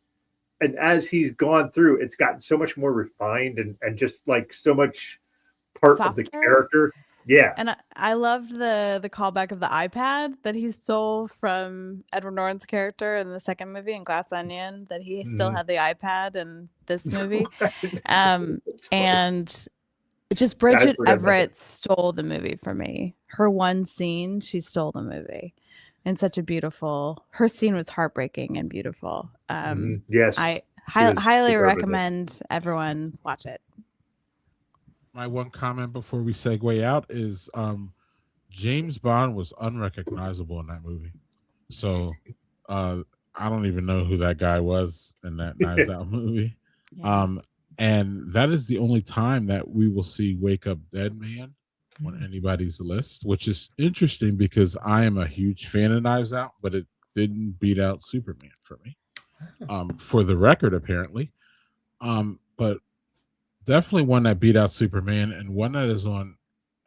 And as he's gone through, it's gotten so much more refined and just like so much part of the Softer? character. Yeah. And I loved the callback of the iPad that he stole from Edward Norton's character in the second movie in Glass Onion, that he still had the iPad in this movie. And just Bridget forgot about Everett stole the movie for me. Her one scene, she stole the movie. And her scene was heartbreaking and beautiful. Yes. I was highly superb in it. recommend everyone watch it. My one comment before we segue out is James Bond was unrecognizable in that movie. So I don't even know who that guy was in that Knives Out movie. Yeah. And that is the only time that we will see Wake Up Dead Man on anybody's list, which is interesting because I am a huge fan of Knives Out, but it didn't beat out Superman for me. For the record, apparently. But definitely one that beat out Superman, and one that is on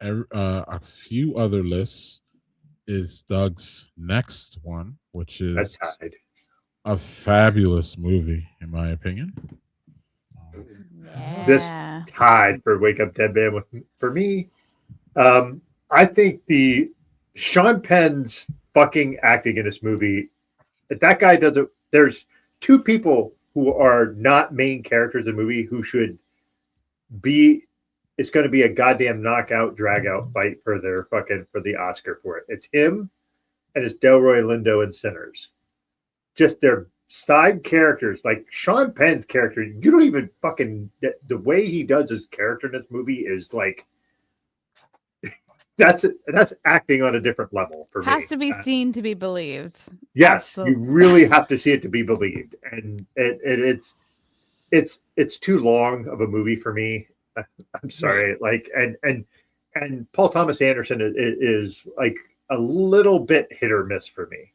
a few other lists is Doug's next one, which is a fabulous movie, in my opinion. This Yeah. tied for Wake Up Dead Man for me. I think the Sean Penn's fucking acting in this movie, that guy doesn't. There's two people who are not main characters in the movie who should be. It's going to be a goddamn knockout, drag out fight for the Oscar for it. It's him and it's Delroy Lindo in Sinners. Just their side characters, like Sean Penn's character. You don't even fucking the way he does his character in this movie is like. That's acting on a different level for me. Has to be seen to be believed. Yes, Absolutely. you really have to see it to be believed, and it's too long of a movie for me. I'm sorry, like and Paul Thomas Anderson is like a little bit hit or miss for me.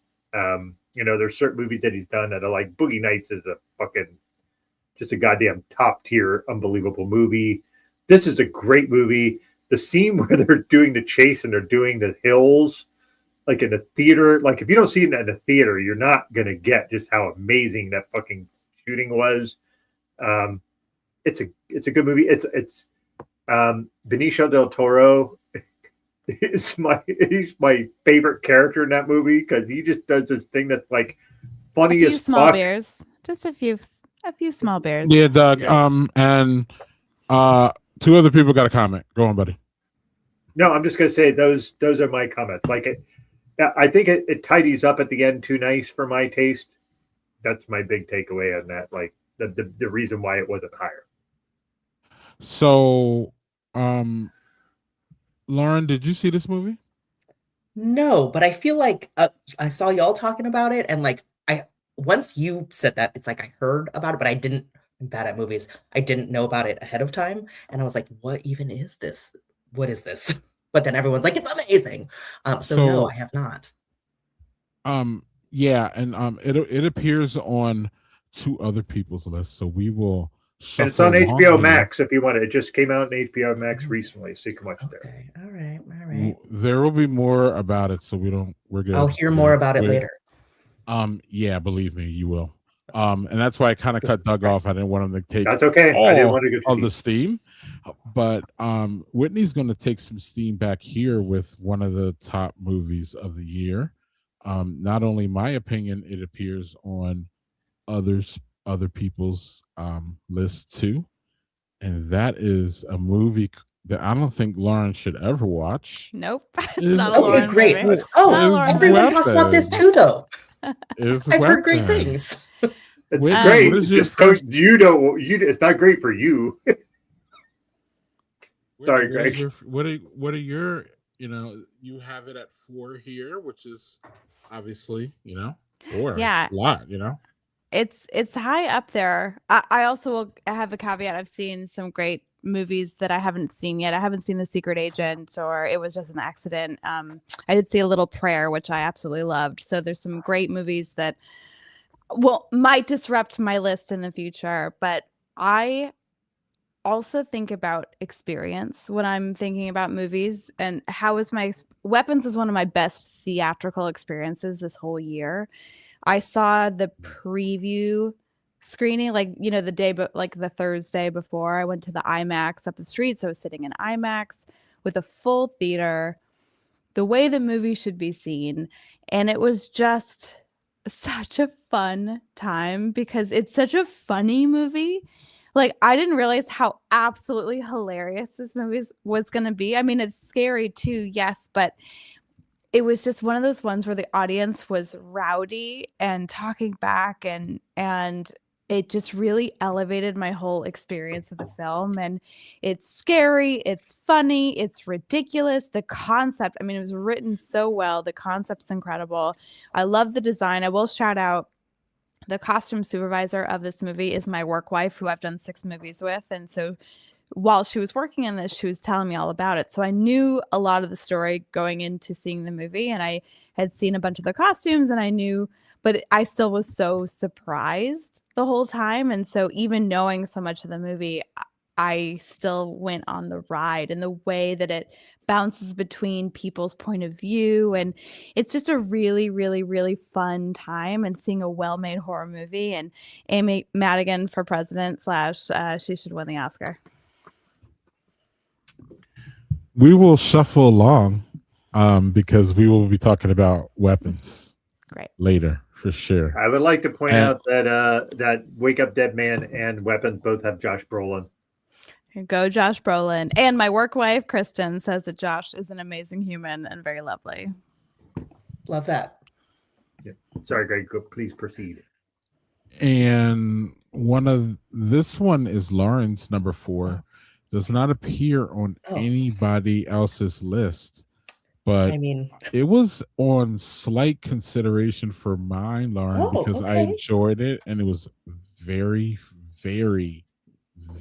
There's certain movies that he's done that are like Boogie Nights is just a goddamn top tier, unbelievable movie. This is a great movie. The scene where they're doing the chase and they're doing the hills, like in a theater, like if you don't see it in a theater, you're not going to get just how amazing that fucking shooting was. It's a good movie. It's Benicio del Toro he's my favorite character in that movie because he just does this thing that's like funny A as few small fuck. beers. Just a few small beers. Yeah, Doug. Yeah. And two other people got a comment. Go on, buddy. No, I'm just gonna say those are my comments. Like I think it tidies up at the end too nice for my taste. That's my big takeaway on that. Like the reason why it wasn't higher. So, Lauren, did you see this movie? No, but I feel like I saw y'all talking about it, and like once you said that, it's like I heard about it, but I didn't. I'm bad at movies. I didn't know about it ahead of time, and I was like, "What even is this? What is this?" But then everyone's like, "It's amazing." So no, I have not. Yeah, and it appears on two other people's lists, so we will. And it's on shuffle HBO along Max if you want it. It just came out in HBO Max recently, so you can watch it there. Okay, all right. here. There will be more about it, so we're good. I'll hear more about it later. Yeah, believe me, you will. And that's why I kind of cut Doug off. I didn't want him to take That's okay. I didn't want to go of the steam. but Whitney's going to take some steam back here with one of the top movies of the year. Not only my opinion, it appears on other people's list too, and that is a movie that I don't think Lauren should ever watch. Nope. It's Is- not a Okay, Lauren great. movie. Oh, Not a Lauren everyone movie. talks about this Weapons. too, though. Is I've heard great Weapons. things. It's Whitney, great. what is your Just don't, first- you don't. You. It's not great for you. Sorry, Whitney, Greg. what are your, you have it at 4 here, which is obviously, 4. Yeah. A lot, It's high up there. I also will have a caveat. I've seen some great movies that I haven't seen yet. I haven't seen The Secret Agent, or It Was Just an Accident. I did see A Little Prayer, which I absolutely loved. So there's some great movies that might disrupt my list in the future. But I also think about experience when I'm thinking about movies, and how is Weapons was one of my best theatrical experiences this whole year. I saw the preview screening, the day, but the Thursday before. I went to the IMAX up the street, so I was sitting in IMAX with a full theater, the way the movie should be seen, and it was just such a fun time because it's such a funny movie. I didn't realize how absolutely hilarious this movie was going to be. I mean, it's scary too, yes, but it was just one of those ones where the audience was rowdy and talking back, and it just really elevated my whole experience of the film. And it's scary, it's funny, it's ridiculous. The concept, I mean, it was written so well. The concept's incredible. I love the design. I will shout out the costume supervisor of this movie is my work wife, who I've done 6 movies with. And so while she was working on this, she was telling me all about it. So I knew a lot of the story going into seeing the movie, and I had seen a bunch of the costumes, and I knew, but I still was so surprised the whole time. And so even knowing so much of the movie, I still went on the ride, and the way that it bounces between people's point of view. And it's just a really, really, really fun time, and seeing a well-made horror movie. And Amy Madigan for president / she should win the Oscar. We will shuffle along because we will be talking about Weapons Great. later for sure. I would like to point And- out that Wake Up Dead Man and Weapons both have Josh Brolin. Go Josh Brolin. And my work wife, Kristen, says that Josh is an amazing human and very lovely. Love that. Sorry, Greg. Please proceed. And this one is Lauren's number 4. Does not appear on Oh. anybody else's list, but I mean, it was on slight consideration for mine, Lauren, Oh, because I okay. enjoyed it, and it was very, very,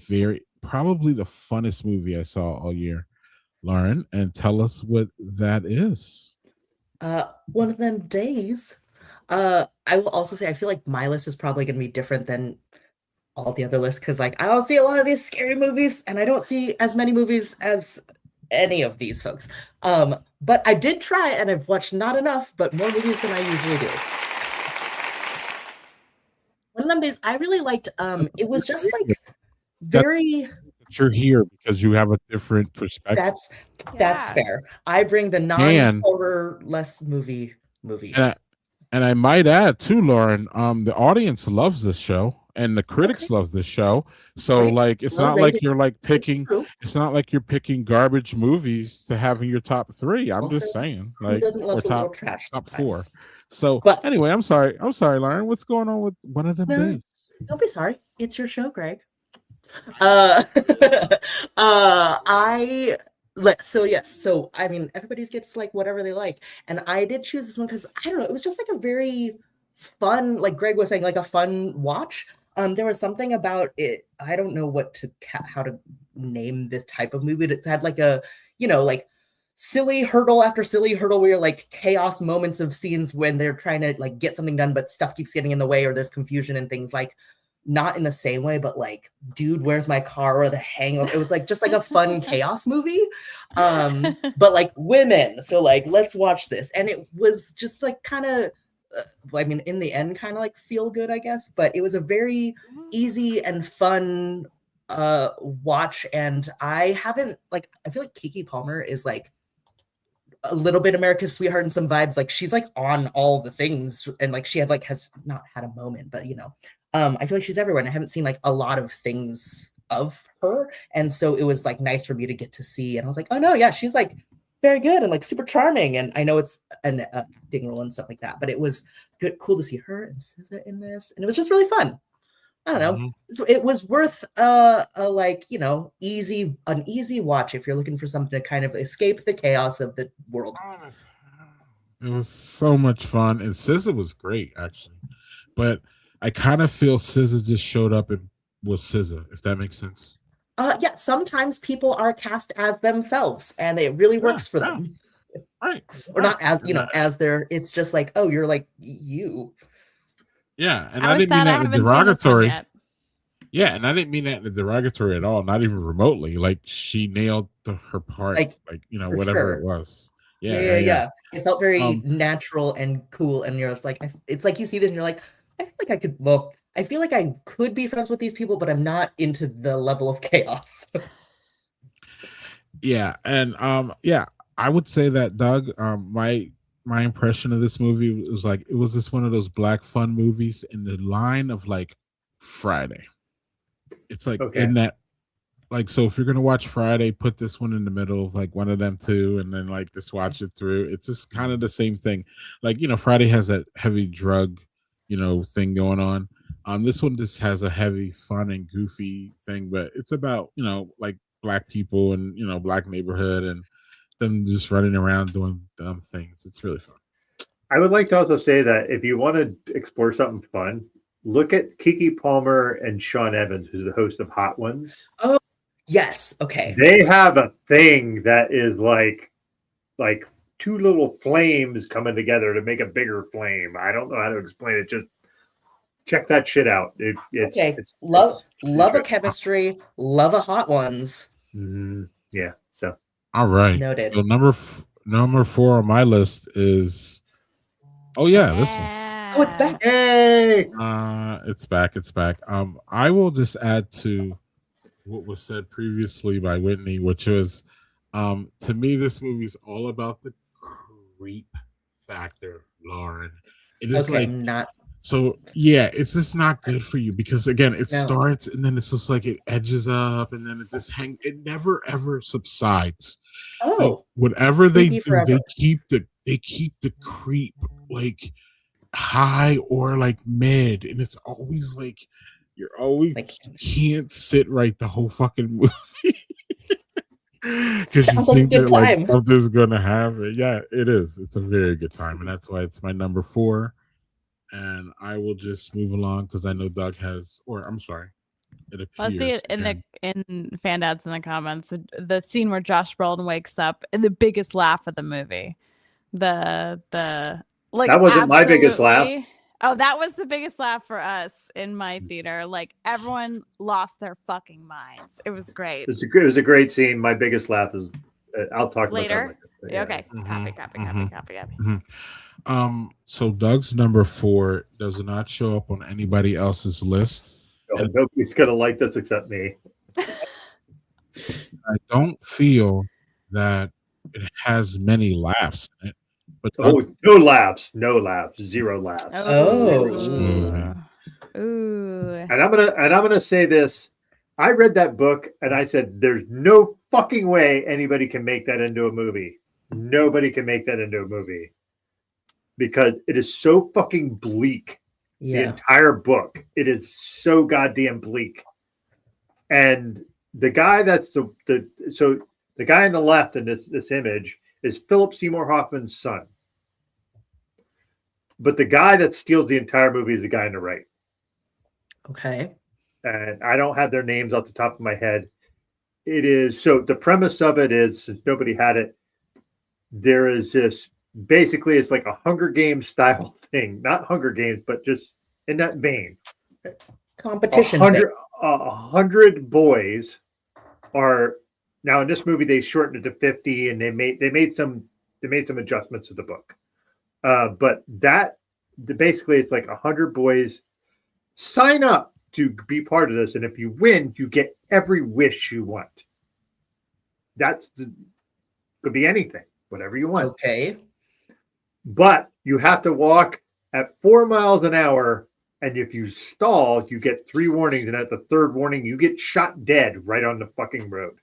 very probably the funnest movie I saw all year. Lauren, and tell us what that is. one of them days. I will also say I feel like my list is probably going to be different than all the other lists, because I don't see a lot of these scary movies, and I don't see as many movies as any of these folks. But I did try, and I've watched not enough, but more movies than I usually do. One of them days I really liked. It was just very. You're here because you have a different perspective. That's fair. I bring the non-horror less movies. And I might add too, Lauren, the audience loves this show, and the critics love this show. So Right. it's Well not like rated. you're picking. True. It's not like you're picking garbage movies to have in your top 3. I'm Also, just saying, Who doesn't love or some little trash? top sometimes? 4. So But- anyway, I'm sorry, Lauren. What's going on with one of them No. days? Don't be sorry. It's your show, Greg. So I mean, everybody gets whatever they like, and I did choose this one because I don't know, it was just a very fun, like Greg was saying, a fun watch. There was something about it. I don't know how to name this type of movie. It had a silly hurdle after silly hurdle, where you're chaos moments of scenes when they're trying to get something done, but stuff keeps getting in the way, or there's confusion and things not in the same way, but dude, where's my car, or The Hangover. It was just a fun chaos movie, but women. So let's watch this, and it was just kind of, I mean, in the end, kind of feel good, I guess. But it was a very easy and fun watch, and I haven't like I feel like Kiki Palmer is like a little bit America's Sweetheart in some vibes. Like she's like on all the things, and like she has not had a moment, but I feel like she's everywhere, and I haven't seen like a lot of things of her, and so it was like nice for me to get to see. And I was like, oh no, yeah, she's like very good and like super charming. And I know it's an acting role and stuff like that, but it was cool to see her and SZA in this, and it was just really fun. I don't know. So it was worth a like, an easy watch if you're looking for something to kind of escape the chaos of the world. It was so much fun, and SZA was great actually. But I kind of feel SZA just showed up and was SZA, if that makes sense. Yeah, sometimes people are cast as themselves and it really works for them. Right. Or not as, as they're, it's just like, oh, you're like you. Yeah, and I didn't mean that in a derogatory. Yeah, and I didn't mean that in a derogatory at all, not even remotely. Like she nailed her part, like whatever it was. Yeah. It felt very natural and cool, and you're just like, it's like you see this and you're like, I feel like I could be friends with these people, but I'm not into the level of chaos. Yeah, and I would say that, Doug, my impression of this movie was like it was just one of those black fun movies in the line of like Friday. It's like in that, like, so if you're gonna watch Friday, put this one in the middle of like one of them two, and then like just watch it through. It's just kind of the same thing. Like, Friday has that heavy drug, thing going on. This one just has a heavy, fun and goofy thing, but it's about, like black people and black neighborhood and them just running around doing dumb things. It's really fun. I would like to also say that if you want to explore something fun, look at Kiki Palmer and Sean Evans, who's the host of Hot Ones. Oh, yes. Okay. They have a thing that is like two little flames coming together to make a bigger flame. I don't know how to explain it. Just check that shit out. Love a chemistry, love a Hot Ones. Yeah. So all right. Noted. So number 4 on my list is this one. Oh, it's back. Hey. It's back. I will just add to what was said previously by Whitney, which was to me this movie is all about the creep factor, Lauren. It is it's just not good for you because again it starts and then it's just like it edges up and then it never ever subsides. Like, whatever they do, they keep the creep like high or like mid, and it's always like you're always like can't sit right the whole fucking movie because you think that like something's gonna happen. Yeah, it is. It's a very good time, and that's why it's my number 4. And I will just move along because I know Doug has, or I'm sorry, it appears. Let's see it in fan ads in the comments. The scene where Josh Brolin wakes up and the biggest laugh of the movie. The like that wasn't my biggest laugh. Oh, that was the biggest laugh for us in my theater. Like everyone lost their fucking minds. It was great. It was a great scene. My biggest laugh is I'll talk later. About that Okay. Copy. So Doug's number 4 does not show up on anybody else's list. Nobody's gonna like this except me. I don't feel that it has many laughs in it. But no laughs, 0 laughs. Ooh. And I'm gonna say this. I read that book and I said, "There's no fucking way anybody can make that into a movie. Nobody can make that into a movie because it is so fucking bleak." The entire book, it is so goddamn bleak. And the guy that's the guy on the left in this image is Philip Seymour Hoffman's son. But the guy that steals the entire movie is the guy on the right. Okay. And I don't have their names off the top of my head. It is so the premise of it is, since nobody had it, there is this basically it's like a Hunger Games style thing, not Hunger Games, but just in that vein. Competition. 100 boys are now in this movie. They shortened it to 50, and they made some adjustments to the book. But basically it's like 100 boys sign up to be part of this, and if you win, you get every wish you want. Could be anything, whatever you want. Okay. But you have to walk at 4 miles an hour, and if you stall, you get 3 warnings, and at the 3rd warning, you get shot dead right on the fucking road.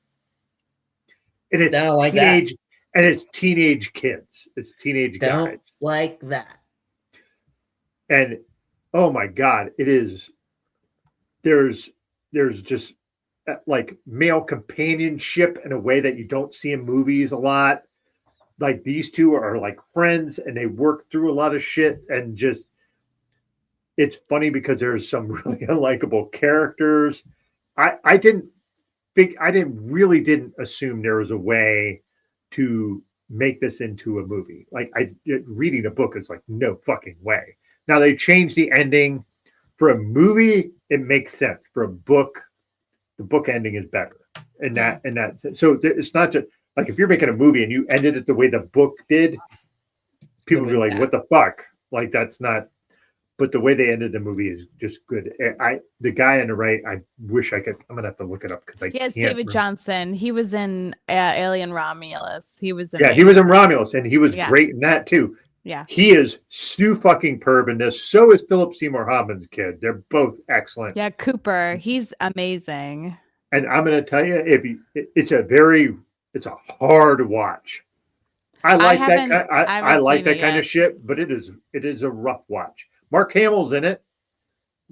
And it's Don't like teenage, and it's teenage kids. It's teenage Don't guys. like that. And oh my God, it is. There's just like male companionship in a way that you don't see in movies a lot. Like these two are like friends and they work through a lot of shit, and just it's funny because there's some really unlikable characters. I didn't assume there was a way to make this into a movie. Like reading the book is like, no fucking way. Now they changed the ending. For a movie, it makes sense. For a book, the book ending is better. And that so it's not just like if you're making a movie and you ended it the way the book did, people would be like, what the fuck? Like that's not. But the way they ended the movie is just good. The guy on the right, I wish I could. I'm gonna have to look it up because I can't. Yes, David Johnson. He was in Alien Romulus. He was in he was in Romulus, and he was great in that too. Yeah, he is Stu fucking Perb in this. So is Philip Seymour Hoffman's kid. They're both excellent. Yeah, Cooper. He's amazing. And I'm gonna tell you, it's a hard watch. I like that kind of shit, but it is a rough watch. Mark Hamill's in it.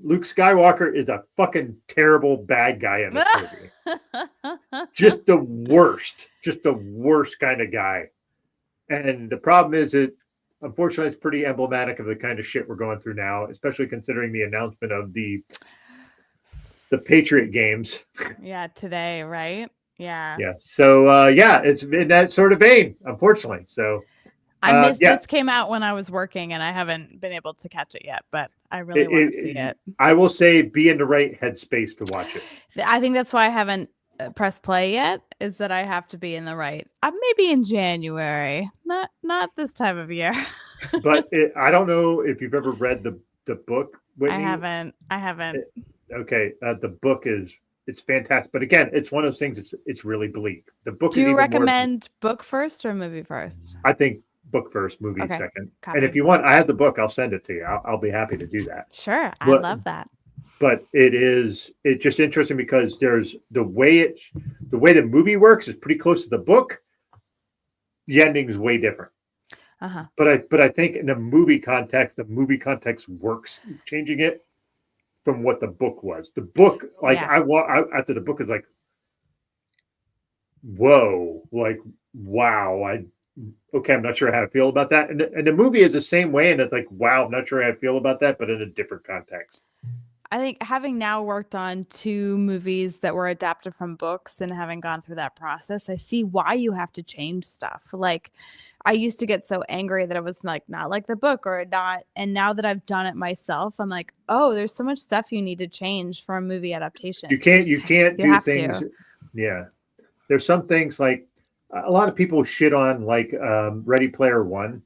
Luke Skywalker is a fucking terrible bad guy in this movie. Just the worst kind of guy. And the problem is that, unfortunately, it's pretty emblematic of the kind of shit we're going through now, especially considering the announcement of the Patriot games. Yeah, today, right? Yeah. Yeah. So, it's in that sort of vein, unfortunately. So, I missed this came out when I was working, and I haven't been able to catch it yet, but I really want to see it. I will say be in the right headspace to watch it. I think that's why I haven't pressed play yet, is that I have to be in the right. Maybe in January, not this time of year. But I don't know if you've ever read the book, Whitney. I haven't. Okay, the book it's fantastic, but again, it's one of those things. It's really bleak. The book. Do you recommend book first or movie first? I think book first, movie second. Copy. And if you want, I have the book. I'll send it to you. I'll be happy to do that. Sure, I love that. But it's just interesting because there's the way the movie works is pretty close to the book. The ending is way different. But I think in the movie context works, changing it from what the book was. The book, after the book is like, whoa, like wow, I'm not sure how to feel about that. And the movie is the same way, and it's like, wow, I'm not sure how I feel about that, but in a different context. I think having now worked on 2 movies that were adapted from books and having gone through that process, I see why you have to change stuff. Like I used to get so angry that it was like not like the book or not. And now that I've done it myself, I'm like, oh, there's so much stuff you need to change for a movie adaptation. You can't do things. Yeah. There's some things like a lot of people shit on like Ready Player One.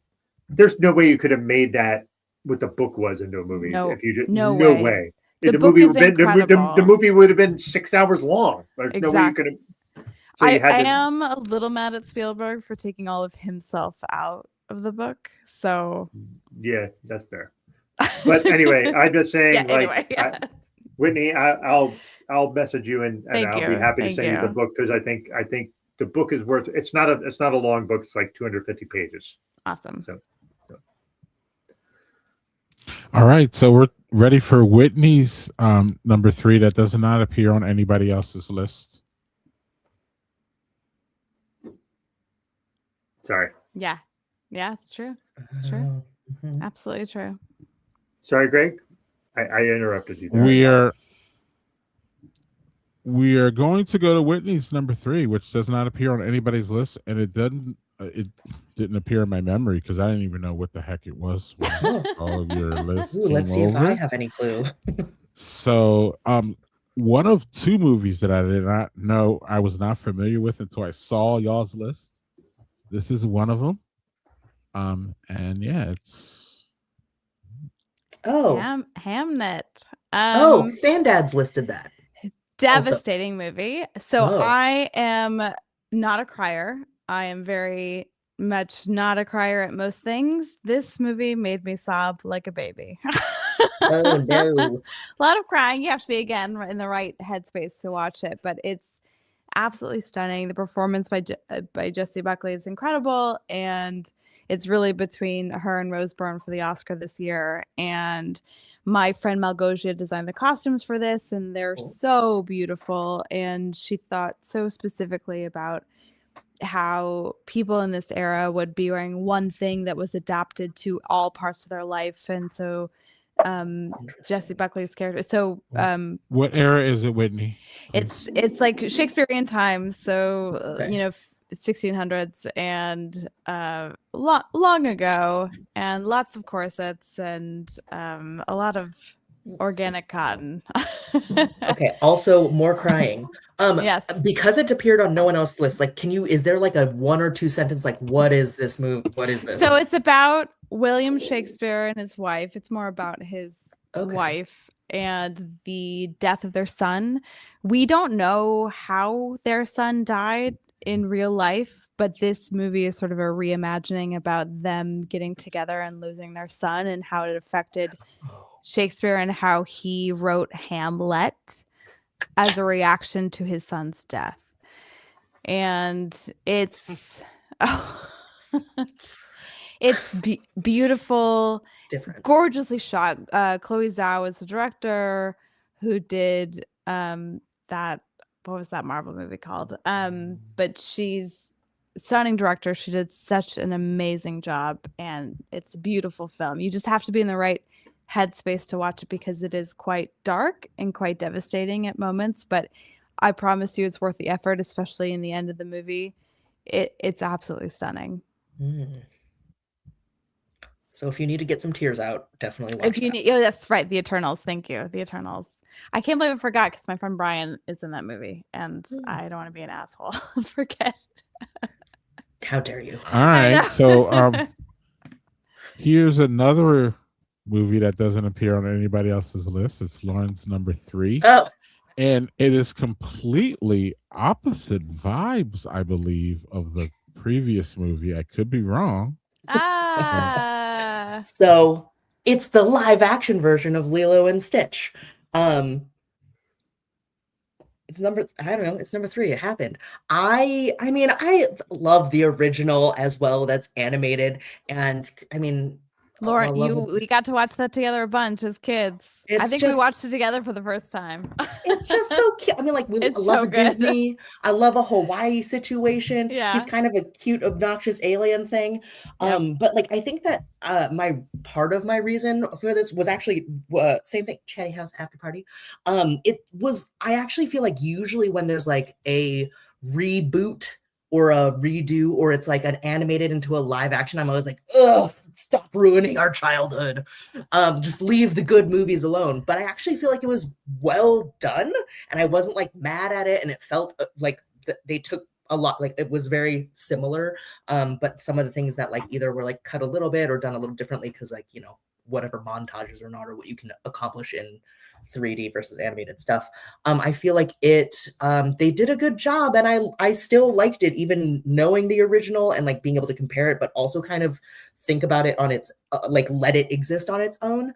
There's no way you could have made that what the book was into a movie. No, if you did, no way. The movie is the movie would have been 6 hours long. There's exactly. no way you could have. So I am a little mad at Spielberg for taking all of himself out of the book. So yeah, that's fair. But anyway, I'm just saying, Whitney, I'll message you and I'll be happy to send you the book because I think the book is worth. It's not a long book. It's like 250 pages. Awesome. So. All right, so we're ready for Whitney's number 3 that does not appear on anybody else's list. Sorry. Yeah, it's true. It's true. Absolutely true. Sorry, Greg. I interrupted you there. We are going to go to Whitney's number 3, which does not appear on anybody's list, and it didn't appear in my memory because I didn't even know what the heck it was. All of your lists. Let's see if I have any clue. So, one of 2 movies that I did not know, I was not familiar with until I saw y'all's list. This is one of them. And yeah, it's Hamnet. Hamnet. Fandad's listed that. Devastating movie. So Oh. I am not a crier. I am very much not a crier at most things. This movie made me sob like a baby. Oh no. A lot of crying. You have to be again in the right headspace to watch it, but it's absolutely stunning. The performance by Jessie Buckley is incredible, and it's really between her and Rose Byrne for the Oscar this year. And my friend Malgosia designed the costumes for this, and they're Cool. so beautiful. And she thought so specifically about how people in this era would be wearing one thing that was adapted to all parts of their life. And so Jessie Buckley's character. So What era is it, Whitney? it's like Shakespearean times. So Okay. 1600s and long ago, and lots of corsets and a lot of organic cotton. Okay. Also, more crying. Yes. Because it appeared on no one else's list. Like, is there like a 1 or 2 sentence? Like, what is this movie? What is this? So it's about William Shakespeare and his wife. It's more about his wife and the death of their son. We don't know how their son died in real life, but this movie is sort of a reimagining about them getting together and losing their son and how it affected Shakespeare and how he wrote Hamlet as a reaction to his son's death. And it's it's beautiful, different, gorgeously shot. Chloe Zhao is the director who did that. What was that Marvel movie called? But she's a stunning director. She did such an amazing job, and it's a beautiful film. You just have to be in the right headspace to watch it because it is quite dark and quite devastating at moments. But I promise you, it's worth the effort, especially in the end of the movie. It's absolutely stunning. So if you need to get some tears out, definitely watch that. Oh, that's right. The Eternals. Thank you. The Eternals. I can't believe I forgot because my friend Brian is in that movie, and I don't want to be an asshole. Forget. How dare you? All right. So here's another movie that doesn't appear on anybody else's list. It's Lauren's number 3. Oh. And it is completely opposite vibes, I believe, of the previous movie. I could be wrong. So it's the live action version of Lilo and Stitch. It's number 3. It happened. I mean, I love the original as well. That's animated. And I mean, Lauren, we got to watch that together a bunch as kids. I think we watched it together for the first time. It's just so cute. I mean, like, I love Disney. I love a Hawaii situation. Yeah. He's kind of a cute, obnoxious alien thing. But like, I think that part of my reason for this was actually same thing, Chatty House After Party. I actually feel like usually when there's like a reboot or a redo, or it's like an animated into a live action, I'm always like, ugh, stop ruining our childhood. Just leave the good movies alone. But I actually feel like it was well done, and I wasn't like mad at it, and it felt like they took a lot, like it was very similar. But some of the things that like either were like cut a little bit or done a little differently because like, whatever montages or not, or what you can accomplish in 3D versus animated stuff. I feel like they did a good job, and I still liked it, even knowing the original and like being able to compare it, but also kind of think about it on its like let it exist on its own.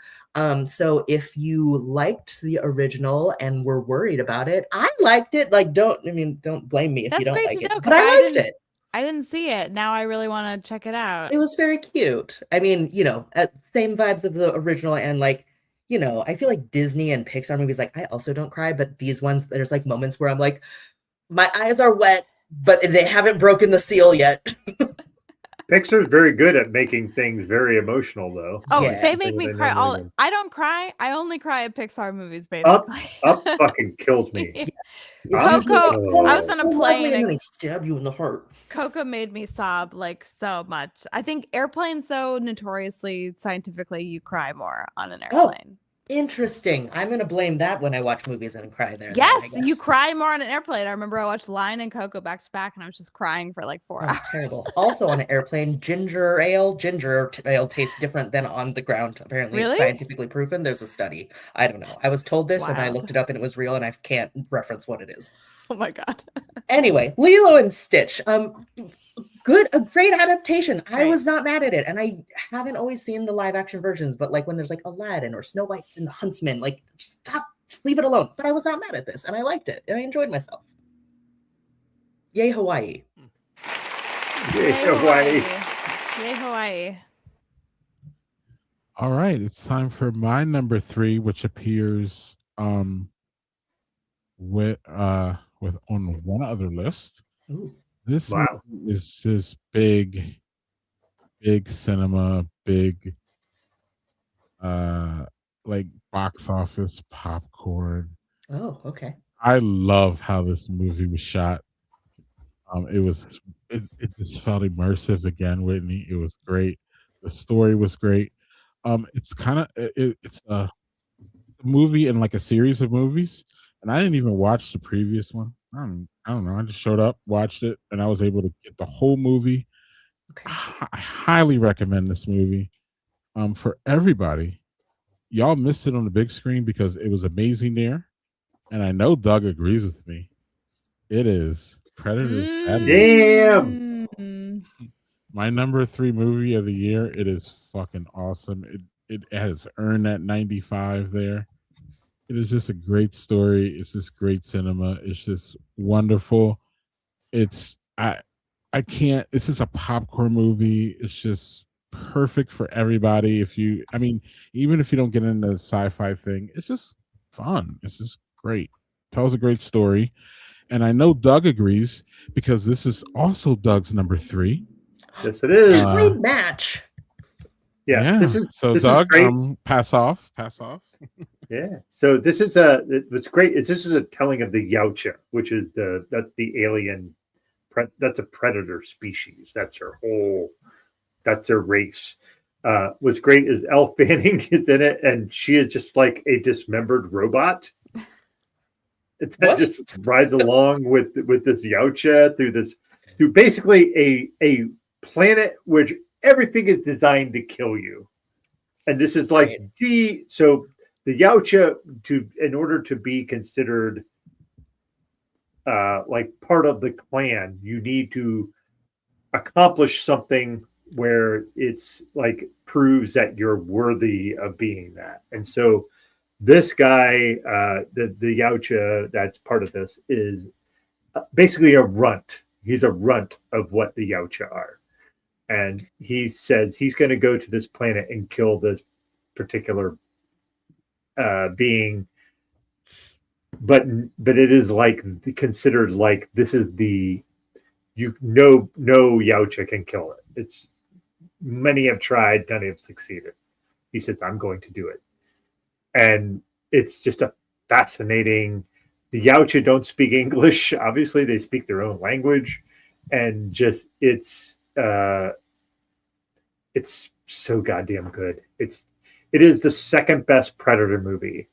So if you liked the original and were worried about it, I liked it. Like, don't blame me if you don't like it. But I liked it. I didn't see it. Now I really want to check it out. It was very cute. I mean, same vibes of the original, and like, I feel like Disney and Pixar movies, like, I also don't cry, but these ones, there's like moments where I'm like, my eyes are wet, but they haven't broken the seal yet. Pixar's very good at making things very emotional, though. Oh, yeah. They make me cry. I don't cry. I only cry at Pixar movies, basically. Up fucking killed me. Yeah. Coco, I was on a plane and they stab you in the heart. Coco made me sob like so much. I think airplanes, though, notoriously, scientifically, you cry more on an airplane. Interesting. I'm gonna blame that when I watch movies and cry there. Yes, then, I you guess. cry more on an airplane. I remember I watched Lion and Coco back to back, and I was just crying for like 4 Oh, hours. terrible. Also on an airplane, ginger ale tastes different than on the ground. Apparently, it's Really? scientifically proven. There's a study. I don't know. I was told this and I Wild. looked it up and it was real and I can't reference what it is. Oh my god. Anyway, Lilo and Stitch. A great adaptation. I Right. was not mad at it, and I haven't always seen the live action versions, but like when there's like Aladdin or Snow White and the Huntsman, like stop, just leave it alone. But I was not mad at this, and I liked it, and I enjoyed myself. Yay, Hawaii! Yay, Hawaii. Yay, Hawaii. All right, it's time for my number 3, which appears with on one other list. Ooh. This Wow. movie is this big cinema, big like box office popcorn. Oh, okay. I love how this movie was shot. It just felt immersive again, Whitney. It was great. The story was great. It's kind of it's a movie and like a series of movies, and I didn't even watch the previous one. I don't know. I just showed up, watched it, and I was able to get the whole movie. Okay. I highly recommend this movie for everybody. Y'all missed it on the big screen because it was amazing there, and I know Doug agrees with me. It is Predator's Daddy. Damn. My number 3 movie of the year. It is fucking awesome. It has earned that 95 there. It is just a great story. It's just great cinema. It's just wonderful. I can't. It's just a popcorn movie. It's just perfect for everybody. Even if you don't get into the sci-fi thing, it's just fun. It's just great. Tells a great story. And I know Doug agrees because this is also Doug's number 3. Yes, it is. Great match. Yeah. This is Doug. great. Pass off. Yeah. So this is what's great is this is a telling of the Yautja, which is that's the alien. That's a predator species. That's their race. What's great is Elle Fanning is in it, and she is just like a dismembered robot. That just rides along with this Yautja through basically a planet which everything is designed to kill you. And this is like the Yautja, in order to be considered like part of the clan, you need to accomplish something where it's like proves that you're worthy of being that. And so this guy, the Yautja that's part of this, is basically a runt. He's a runt of what the Yautja are. And he says he's going to go to this planet and kill this particular being. But it is like considered like this is no Yautja can kill it. It's many have tried, none have succeeded. He says, I'm going to do it. And it's just a fascinating. The Yautja don't speak English. Obviously, they speak their own language, and just it's so goddamn good. It is the second best Predator movie.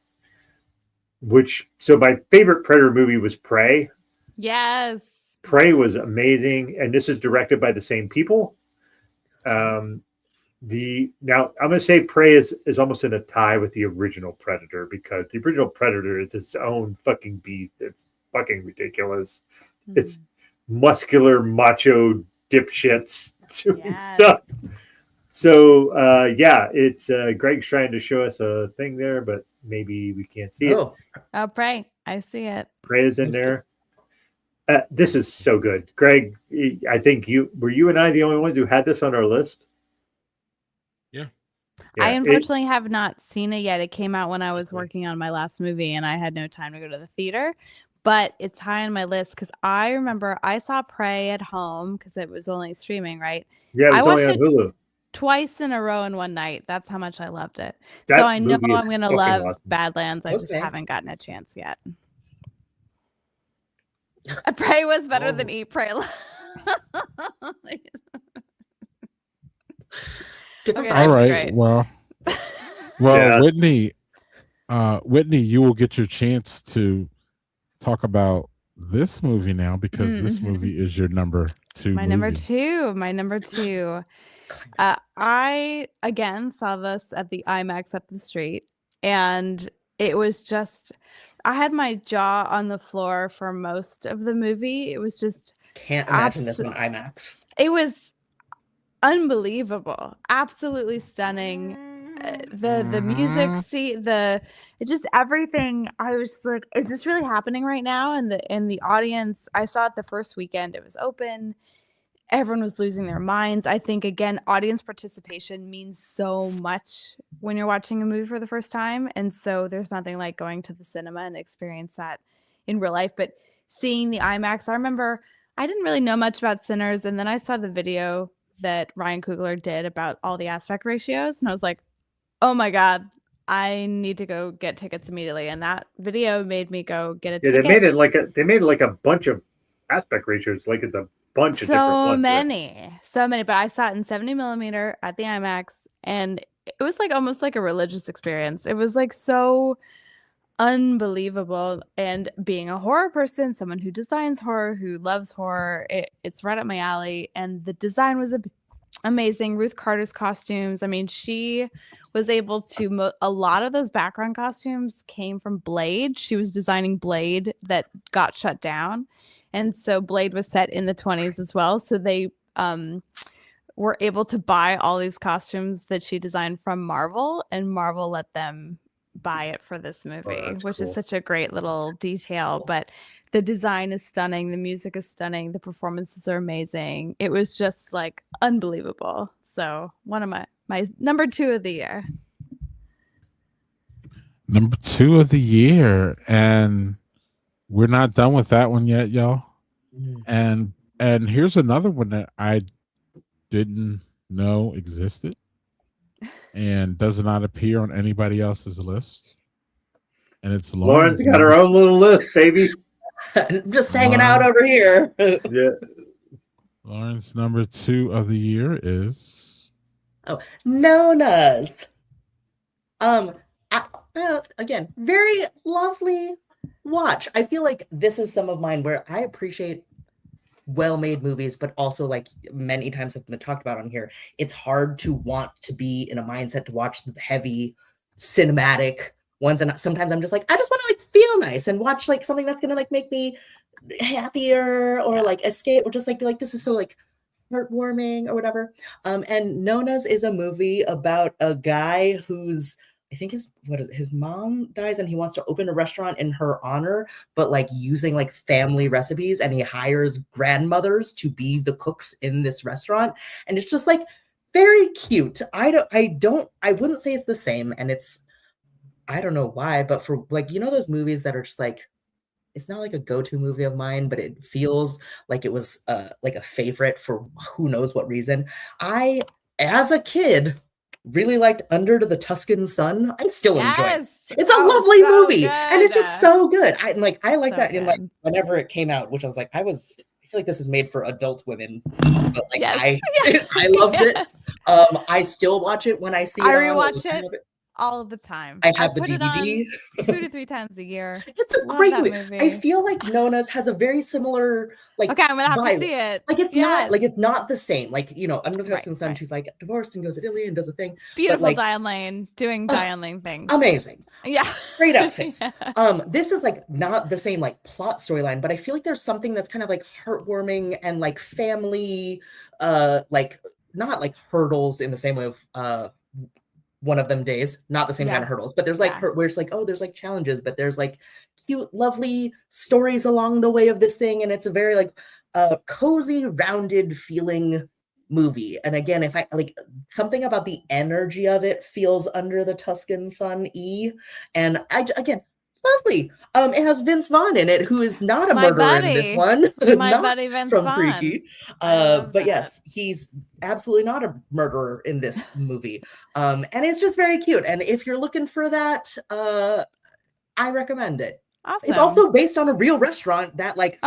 So my favorite Predator movie was Prey. Yes. Prey was amazing, and this is directed by the same people. Now I'm going to say Prey is almost in a tie with the original Predator, because the original Predator is its own fucking beast. It's fucking ridiculous. Mm-hmm. It's muscular, macho dipshits doing stuff. So it's Greg's trying to show us a thing there, but maybe we can't see it. Oh, Prey. I see it. Prey is in there. This is so good. Greg, I think you and I the only ones who had this on our list? Yeah. I unfortunately have not seen it yet. It came out when I was working on my last movie and I had no time to go to the theater, but it's high on my list because I remember I saw Prey at home because it was only streaming, right? Yeah, it was only on Hulu. Twice in a row in one night. That's how much I loved it. So I know I'm going to love awesome. Badlands. I just haven't gotten a chance yet. Prey was better than Eat, Pray, Love. Different all right. Well, yeah. Whitney, Whitney, you will get your chance to talk about this movie now because this movie is your number 2 My movie. number two. I again saw this at the IMAX up the street, and it was just I had my jaw on the floor for most of the movie. It was just Can't imagine this on IMAX. it was unbelievable, absolutely stunning. The music, it just everything. I was like, is this really happening right now? And the audience, I saw it the first weekend. It was open. Everyone was losing their minds. I think again, audience participation means so much when you're watching a movie for the first time, and so there's nothing like going to the cinema and experience that in real life. But seeing the IMAX, I remember I didn't really know much about Sinners, and then I saw the video that Ryan Coogler did about all the aspect ratios, and I was like, oh my God, I need to go get tickets immediately. And that video made me go get a ticket. They made it like a bunch of aspect ratios, like it's a bunch of different ones. So many. But I saw it in 70 millimeter at the IMAX, and it was like almost like a religious experience. It was like so unbelievable. And being a horror person, someone who designs horror, who loves horror, it's right up my alley. And the design was amazing. Ruth Carter's costumes. I mean, she was able to a lot of those background costumes came from Blade. She was designing Blade that got shut down. And so Blade was set in the 20s as well. So they were able to buy all these costumes that she designed from Marvel, and Marvel let them buy it for this movie, which is such a great little detail. But the design is stunning. The music is stunning. The performances are amazing. It was just like unbelievable. So one of my number 2 of the year. Number 2 of the year. And we're not done with that one yet, y'all. And here's another one that I didn't know existed and does not appear on anybody else's list. And it's Lauren's got her own little list, baby. I'm just hanging out over here. Yeah. Lauren's number 2 of the year is Nona's. Again, very lovely watch. I feel like this is some of mine where I appreciate well-made movies, but also, like many times have been talked about on here, it's hard to want to be in a mindset to watch the heavy cinematic ones, and sometimes I'm just like, I just want to like feel nice and watch like something that's gonna like make me happier or like escape or just like be like, this is so like heartwarming or whatever. And Nona's is a movie about a guy who's, I think his mom dies and he wants to open a restaurant in her honor, but like using like family recipes, and he hires grandmothers to be the cooks in this restaurant. And it's just like very cute. I wouldn't say it's the same. And I don't know why, but for like, you know, those movies that are just like, it's not like a go-to movie of mine, but it feels like it was like a favorite for who knows what reason. I, as a kid, really liked Under the Tuscan Sun. I still enjoy it. It's a lovely movie, good. And it's just so good. I like that good. In like whenever it came out, which I was like, I feel like this was made for adult women, but like I loved it. I still watch it when I see it. I rewatch it all the time. I have the DVD 2 to 3 times a year. It's a great movie. I feel like Nona's has a very similar like. Okay, I'm gonna have to see it. Like it's not the same. Like, you know, Under the Tuscan Sun, she's like divorced and goes to Italy and does a thing. Beautiful like, Diane Lane doing Diane Lane things. Amazing. Yeah. Great outfits. This is like not the same like plot storyline, but I feel like there's something that's kind of like heartwarming and like family, like not like hurdles in the same way of One of Them Days, not the same kind of hurdles, but there's like where it's like, oh, there's like challenges, but there's like cute, lovely stories along the way of this thing. And it's a very like cozy, rounded feeling movie. And again, if I like something about the energy of it feels Under the Tuscan Sun and again, lovely. It has Vince Vaughn in it, who is not a murderer in this one. My buddy Vince from Vaughn. Freaky. But yes, he's absolutely not a murderer in this movie. And it's just very cute. And if you're looking for that, I recommend it. Awesome. It's also based on a real restaurant that like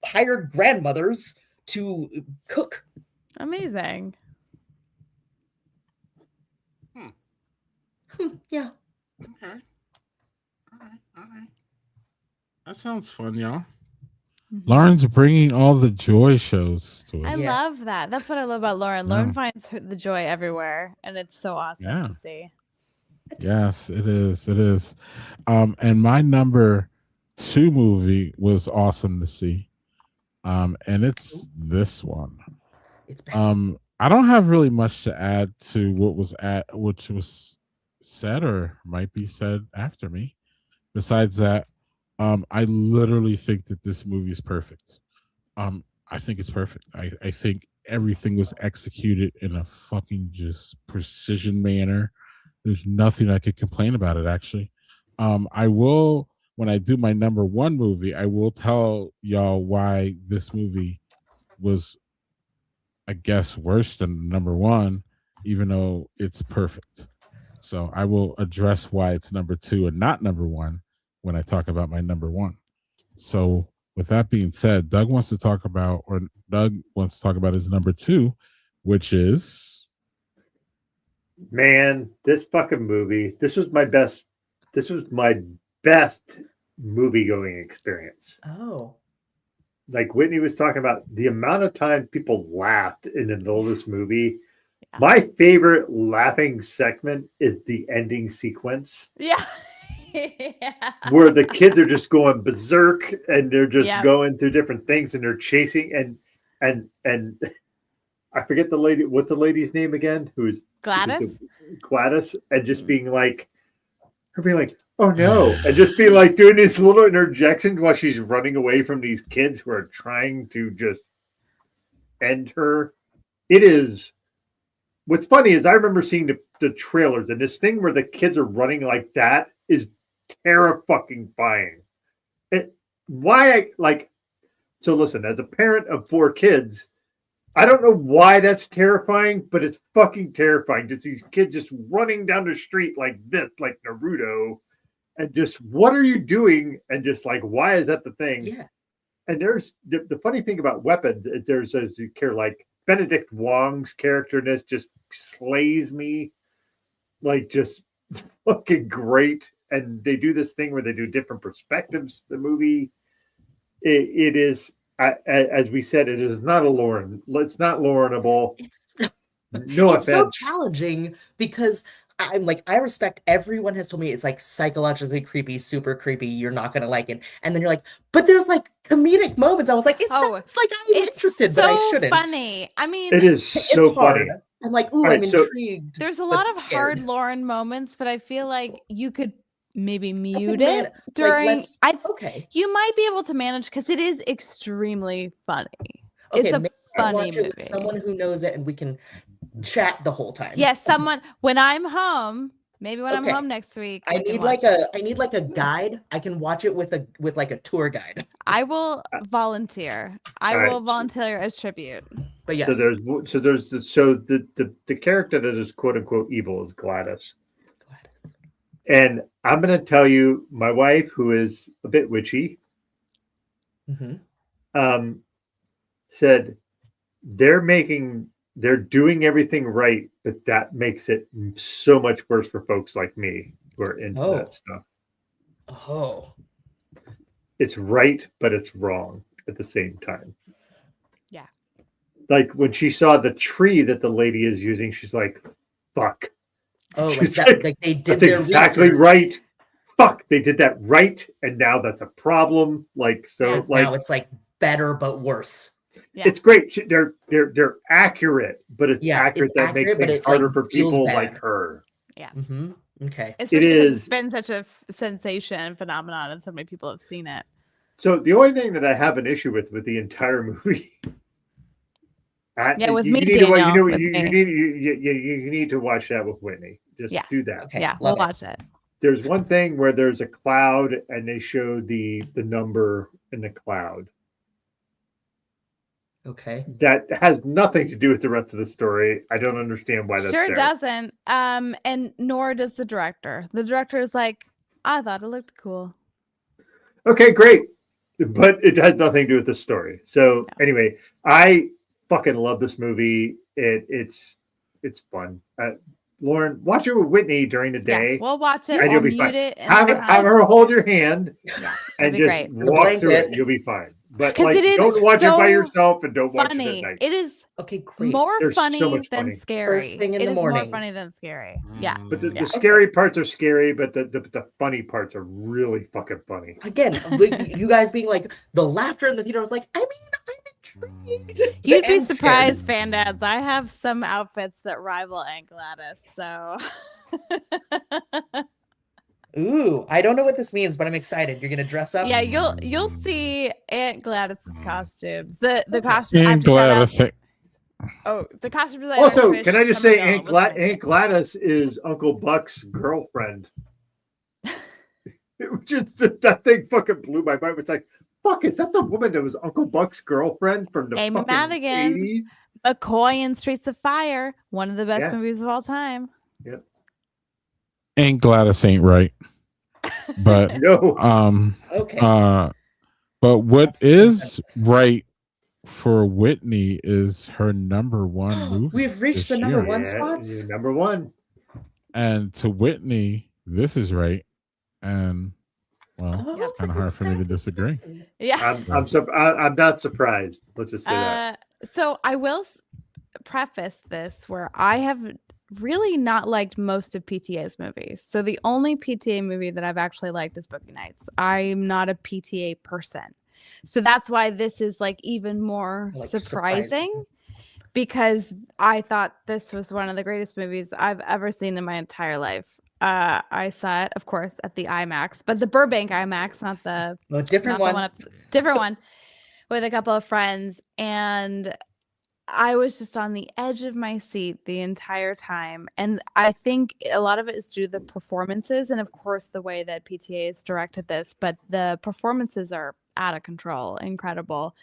hired grandmothers to cook. Amazing. Yeah. Okay. All right. That sounds fun, y'all. Mhm. Lauren's bringing all the joy shows to I us. Yeah. love that. That's what I love about Lauren. Yeah. Lauren finds the joy everywhere, and it's so awesome Yeah. to see. Yes, it is. It is. And my number 2 movie was awesome to see. And it's this one. It's back. I don't have really much to add to which was said or might be said after me. Besides that, I literally think that this movie is perfect. I think it's perfect. I think everything was executed in a fucking just precision manner. There's nothing I could complain about it actually. I will when I do my number 1 movie, I will tell y'all why this movie was, I guess, worse than number 1, even though it's perfect. So I will address why it's number 2 and not number 1 when I talk about my number 1. So with that being said, Doug wants to talk about his number 2, which is Man, this fucking movie. This was my best movie going experience. Oh. Like Whitney was talking about, the amount of time people laughed in the middle of this movie. Yeah. My favorite laughing segment is the ending sequence Yeah. Yeah. where the kids are just going berserk and they're just Yep. going through different things and they're chasing and I forget the lady's name again, who's Gladys? Gladys, and just being like, oh no, and just being like doing these little interjections while she's running away from these kids who are trying to just end her. It is. What's funny is I remember seeing the trailers, and this thing where the kids are running like that is terrifying. So listen, as a parent of 4 kids, I don't know why that's terrifying, but it's fucking terrifying. Just these kids just running down the street like this, like Naruto, and just, what are you doing? And just like, why is that the thing? Yeah. And there's the funny thing about weapons is there's as you care, like Benedict Wong's character in this just slays me, like just fucking great. And they do this thing where they do different perspectives. The movie, it is. As we said, it is not a Lauren. It's not Laurenable. No It's so offense. challenging because I'm like, I respect everyone has told me it's like psychologically creepy, super creepy. You're not gonna like it, and then you're like, but there's like comedic moments. I was like, it sounds like I'm interested, but I shouldn't. Funny. I mean, it is so it's hard. funny. I'm like, ooh, All I'm right, so intrigued. there's a but lot of scared. hard Lauren moments, but I feel like you could maybe mute man- it during. Okay. You might be able to manage because it is extremely funny. Okay, It's a maybe I funny watch it movie. with someone who knows it, and we can chat the whole time. Yes, someone when I'm home. Maybe when I'm Okay. home next week. I we can need watch like a guide. I can watch it with like a tour guide. I will volunteer. I All right. will volunteer as tribute. But yes, So the character that is quote unquote evil is Gladys. Gladys. And I'm going to tell you, my wife, who is a bit witchy, said they're doing everything right, but that makes it so much worse for folks like me who are into that stuff. Oh, It's right, but it's wrong at the same time. Yeah. Like when she saw the tree that the lady is using, she's like, fuck. oh, like She's that. Like they did That's their exactly research. right. Fuck, they did that right, and now that's a problem. Like so, Yeah, like Now it's like better but worse. Yeah. it's great. They're accurate, but it's Yeah, accurate it's that makes accurate, but things it, like, harder for feels people bad. like her. Mm-hmm. Okay. Especially 'cause is- it's been such a sensation phenomenon and so many people have seen it. So the only thing that I have an issue with the entire movie. Yeah, with you me, need to, you Daniel, know, with you me. you need to watch that with Whitney. Just Yeah. do that. Okay. Yeah, we'll love it. watch it. There's one thing where there's a cloud and they show the number in the cloud. Okay. That has nothing to do with the rest of the story. I don't understand why that's Sure there. doesn't. And nor does the director. The director is like, I thought it looked cool. Okay, great. But it has nothing to do with the story. So anyway, I fucking love this movie. It's fun. Lauren, watch it with Whitney during the Yeah, day. we'll watch it. and I'll you'll be mute fine. it. And Have then have her hold your hand Yeah, and that'd be just great. walk through it. blanket. You'll be fine. But 'Cause like, it is don't watch it by so yourself and don't watch it funny. at night. It is Okay, great. more There's so funny much than funny. scary. First thing in It the is more morning. funny than scary. Yeah. But the Yeah. scary parts are scary, but the funny parts are really fucking funny. Again, you guys being like the laughter in the theater. I was like, I mean, I'm intrigued. You'd be And scared. surprised, fan dads. I have some outfits that rival Aunt Gladys. So Ooh, I don't know what this means, but I'm excited. You're gonna dress up. yeah, you'll see Aunt Gladys's costumes. The costume. I have Aunt to shout out- Gladys. the costume designer. Also, Trish can I just say Somerville was amazing. Aunt Gladys is Uncle Buck's girlfriend? It was just that thing fucking blew my mind. It's like, fuck, is that the woman that was Uncle Buck's girlfriend from the Amy fucking Madigan. 80s? McCoy in Streets of Fire, one of the best Yeah. movies of all time. Aunt Gladys ain't right. But No. Okay. but what That's the is consensus. right for Whitney is her number one movie. We've reached this the number year. one Yeah, spots. you're number one. And to Whitney, this is right. And well, Oh, it's kind of hard for me to disagree. Yeah. I'm not surprised. Let's just say that. So I will preface this where I have really not liked most of PTA's movies. So the only PTA movie that I've actually liked is Boogie Nights. I'm not a PTA person. So that's why this is like even more Like, surprising because I thought this was one of the greatest movies I've ever seen in my entire life. I saw it, of course, at the IMAX, but the Burbank IMAX, not the A different not the one. up, different one, with a couple of friends, and I was just on the edge of my seat the entire time. And I think a lot of it is due to the performances and, of course, the way that PTA has directed this. But the performances are out of control, incredible.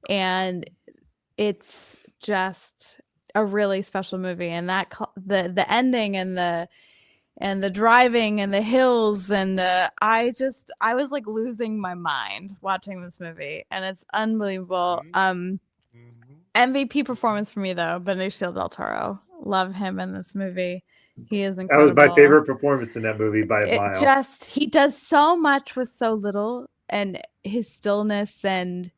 And it's just a really special movie. And that the ending and the driving and the hills and I was like losing my mind watching this movie, and it's unbelievable. MVP performance for me though, Benicio del Toro. Love him in this movie. He is That incredible. was my favorite performance in that movie by a mile. He does so much with so little, and his stillness and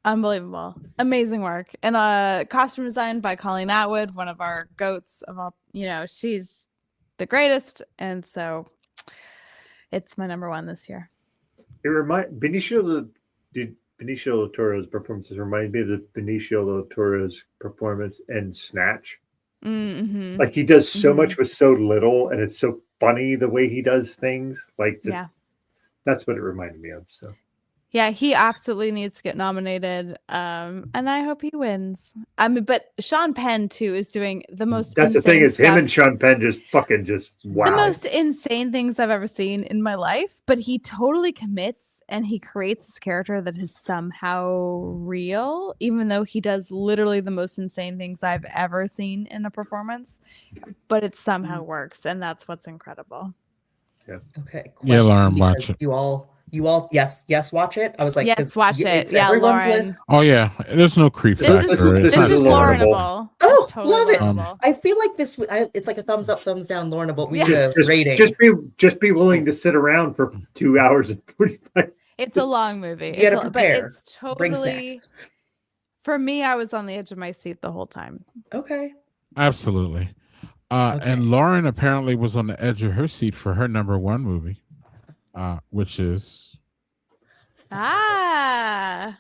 unbelievable, amazing work. And costume design by Colleen Atwood, one of our goats of all. She's the greatest, and so it's my number one this year. It Benicio del Toro's performances remind me of the Benicio del Toro's performance in Snatch. Mm-hmm. Like he does so much with so little, and it's so funny the way he does things. Like, that's what it reminded me of. So, yeah, he absolutely needs to get nominated, and I hope he wins. I mean, but Sean Penn too is doing the most. That's the thing, is stuff. him and Sean Penn just wow. The most insane things I've ever seen in my life, but he totally commits. And he creates this character that is somehow real, even though he does literally the most insane things I've ever seen in a performance. But it somehow works, and that's what's incredible. Yeah. Okay. Yeah, Lauren, because watch it. You all, yes, watch it. I was like, yes, watch it. It's Yeah, everyone's Lauren. list. Oh yeah, there's no creep This factor. is This is Laurenable. Laurenable. Oh, Totally love it. Laurenable. I feel like this. It's like a thumbs up, thumbs down, Laurenable. We Yeah. need a rating. Just be willing to sit around for 2 hours and 45. It's a long movie. You gotta But prepare. it's Bring totally. snacks. For me, I was on the edge of my seat the whole time. Okay. Absolutely. Okay. And Lauren apparently was on the edge of her seat for her number one movie, which is Ah.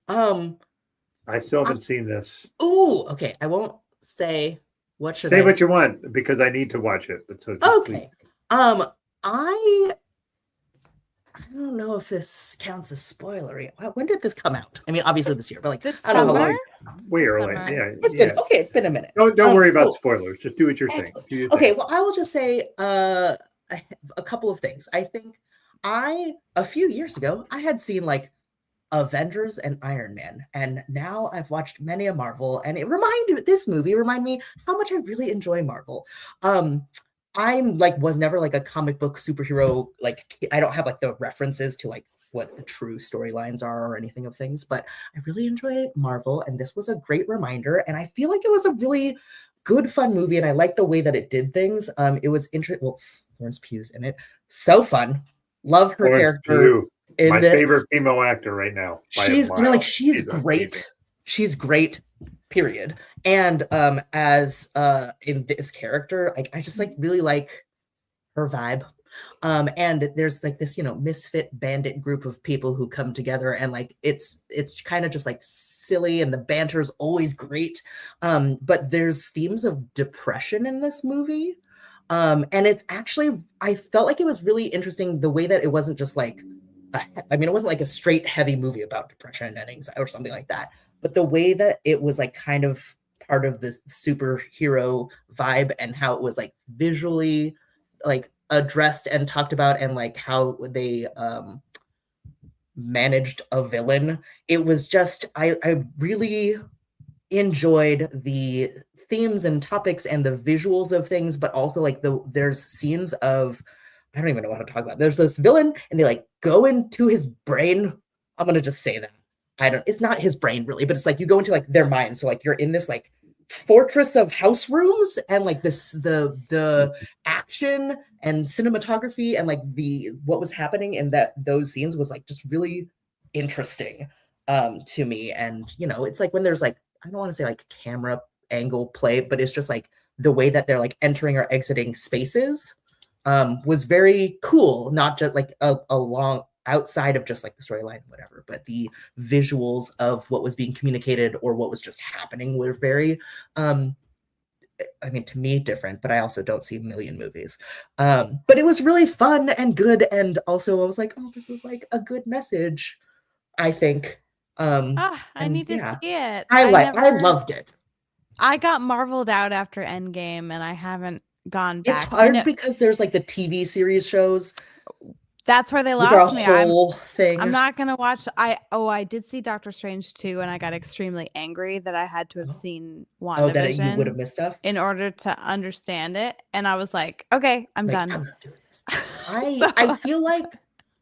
I still haven't seen this. Ooh. Okay. I won't say what should Say I what you want because I need to watch it. But so Okay. I don't know if this counts as spoilery. When did this come out? I mean, obviously this year, but like This I don't know how summer? long. way early. Summer. Yeah, It's been a minute. Don't Um, worry so- about spoilers. Just do what you're saying. Excellent. Do your Okay, thing. well, I will just say a couple of things. I think a few years ago I had seen like Avengers and Iron Man, and now I've watched many a Marvel, and this movie reminded me how much I really enjoy Marvel. I'm like was never like a comic book superhero, like I don't have like the references to like what the true storylines are or anything of things, but I really enjoy Marvel, and this was a great reminder, and I feel like it was a really good fun movie, and I like the way that it did things. It was interesting. Well, Florence Pugh's in it, so fun. Love her Florence character Pugh, in my this. favorite female actor right now. By a She's mile. like she's amazing. great. She's great. Period. And as in this character, I just like really like her vibe. And there's like this, misfit bandit group of people who come together, and like it's kind of just like silly, and the banter's always great. But there's themes of depression in this movie. And it's actually, I felt like it was really interesting the way that it wasn't just like it wasn't like a straight heavy movie about depression and anxiety or something like that, but the way that it was like kind of part of this superhero vibe, and how it was like visually like addressed and talked about, and like how they managed a villain. It was just, I really enjoyed the themes and topics and the visuals of things, but also like there's scenes of, I don't even know what to talk about. There's this villain, and they like go into his brain. I'm gonna just say that. It's not his brain really, but it's like you go into like their mind. So like you're in this like fortress of house rooms, and like the action and cinematography and like what was happening in those scenes was like just really interesting to me. And it's like when there's like, I don't want to say like camera angle play, but it's just like the way that they're like entering or exiting spaces was very cool. Not just like a long outside of just like the storyline, whatever, but the visuals of what was being communicated or what was just happening were very, to me, different, but I also don't see a million movies. But it was really fun and good. And also I was like, oh, this is like a good message, I think. I need to see it. I loved it. I got marveled out after Endgame, and I haven't gone back. It's hard because there's like the TV series shows. That's where they lost me. I'm not gonna watch. I did see Doctor Strange 2, and I got extremely angry that I had to have seen WandaVision. That you would have missed stuff in order to understand it. And I was like, okay, I'm done. I'm not doing this. I feel like,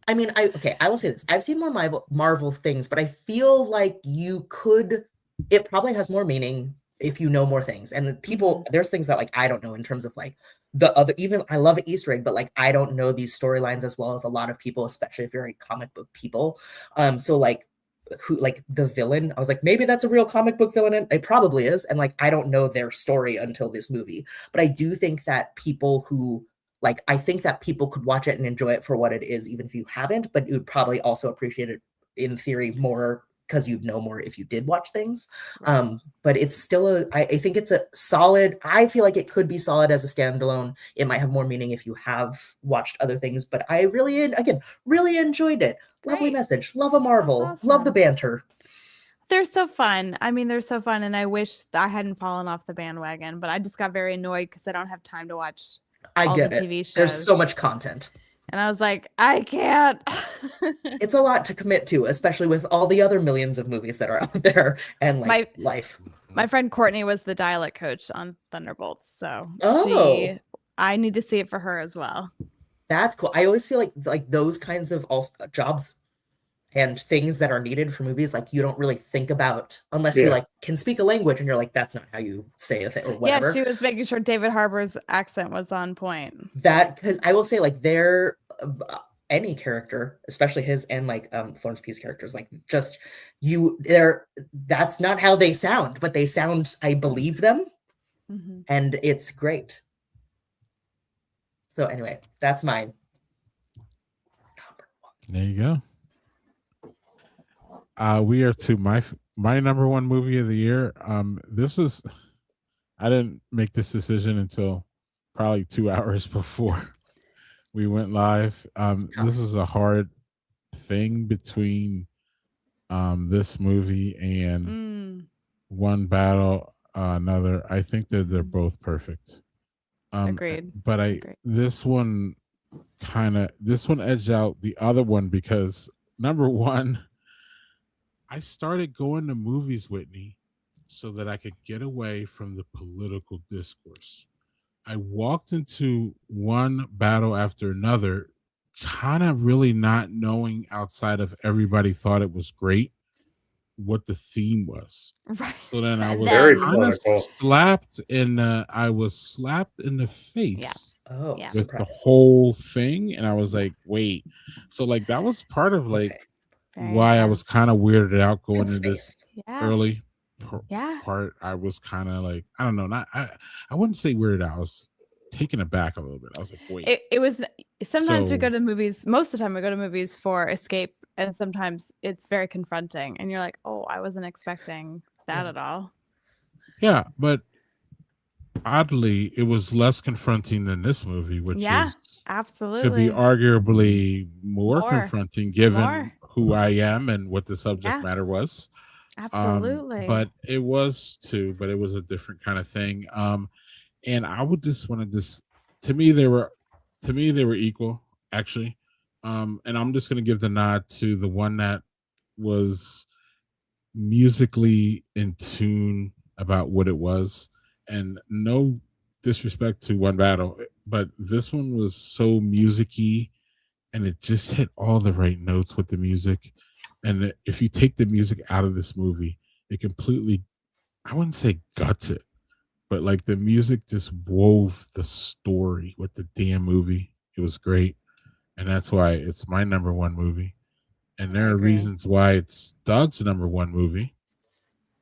I will say this. I've seen more Marvel things, but I feel like it probably has more meaning if you know more things. And there's things that like I don't know in terms of like the other, even I love an Easter egg, but like I don't know these storylines as well as a lot of people, especially if you're like comic book people. So like who like the villain, I was like, maybe that's a real comic book villain, and it probably is. And like I don't know their story until this movie. But I do think that people could watch it and enjoy it for what it is, even if you haven't, but you would probably also appreciate it in theory more because you'd know more if you did watch things. But it's still I think it's a solid, I feel like it could be solid as a standalone. It might have more meaning if you have watched other things, but I really enjoyed it. Lovely message. Love a Marvel. Awesome. Love the banter. They're so fun. They're so fun. And I wish I hadn't fallen off the bandwagon, but I just got very annoyed because I don't have time to watch all the TV shows. There's so much content. And I was like, I can't. It's a lot to commit to, especially with all the other millions of movies that are out there and like life. My friend Courtney was the dialect coach on Thunderbolts. So I need to see it for her as well. That's cool. I always feel like those kinds of jobs and things that are needed for movies, like you don't really think about unless you like can speak a language and you're like, that's not how you say a thing or whatever. Yeah, she was making sure David Harbour's accent was on point. That, because I will say like any character, especially his and like Florence Pugh's characters, like just that's not how they sound, but they sound, I believe them. Mm-hmm. And it's great. So anyway, that's mine. There you go. We are to my number one movie of the year. I didn't make this decision until probably 2 hours before we went live. This is a hard thing between this movie and One Battle Another. I think that they're both perfect. Agreed. But this one edged out the other one because number one, I started going to movies, Whitney, so that I could get away from the political discourse. I walked into One Battle After Another, kind of really not knowing outside of everybody thought it was great. what the theme was. Right. So then I And was Very then- kind of political. slapped in I was slapped in the face Oh, Yeah. with the surprise. whole thing, and I was like, wait. So like that was part of like Okay. Very why I was intense. kind of weirded out going into this Headspace. Yeah. early Yeah. part. I was kind of like, I don't know, not I wouldn't say weirded out. I was taken aback a little bit. I was like, wait. It was sometimes we So- go to movies, most of the time we go to movies for escape, and sometimes it's very confronting and you're like, oh, I wasn't expecting that Yeah. at all. Yeah, but oddly, it was less confronting than this movie, which Yeah, is absolutely. could be arguably more More. confronting given More. who I am and what the subject Yeah. matter was. Absolutely. But it was too, but it was a different kind of thing. And I would just want to just to me they were equal, actually. And I'm just gonna give the nod to the one that was musically in tune about what it was. And no disrespect to One Battle, but this one was so musicy and it just hit all the right notes with the music. And if you take the music out of this movie, it completely, I wouldn't say guts it, but like the music just wove the story with the damn movie. It was great. And that's why it's my number one movie. And there I are agree. reasons why it's Doug's number one movie.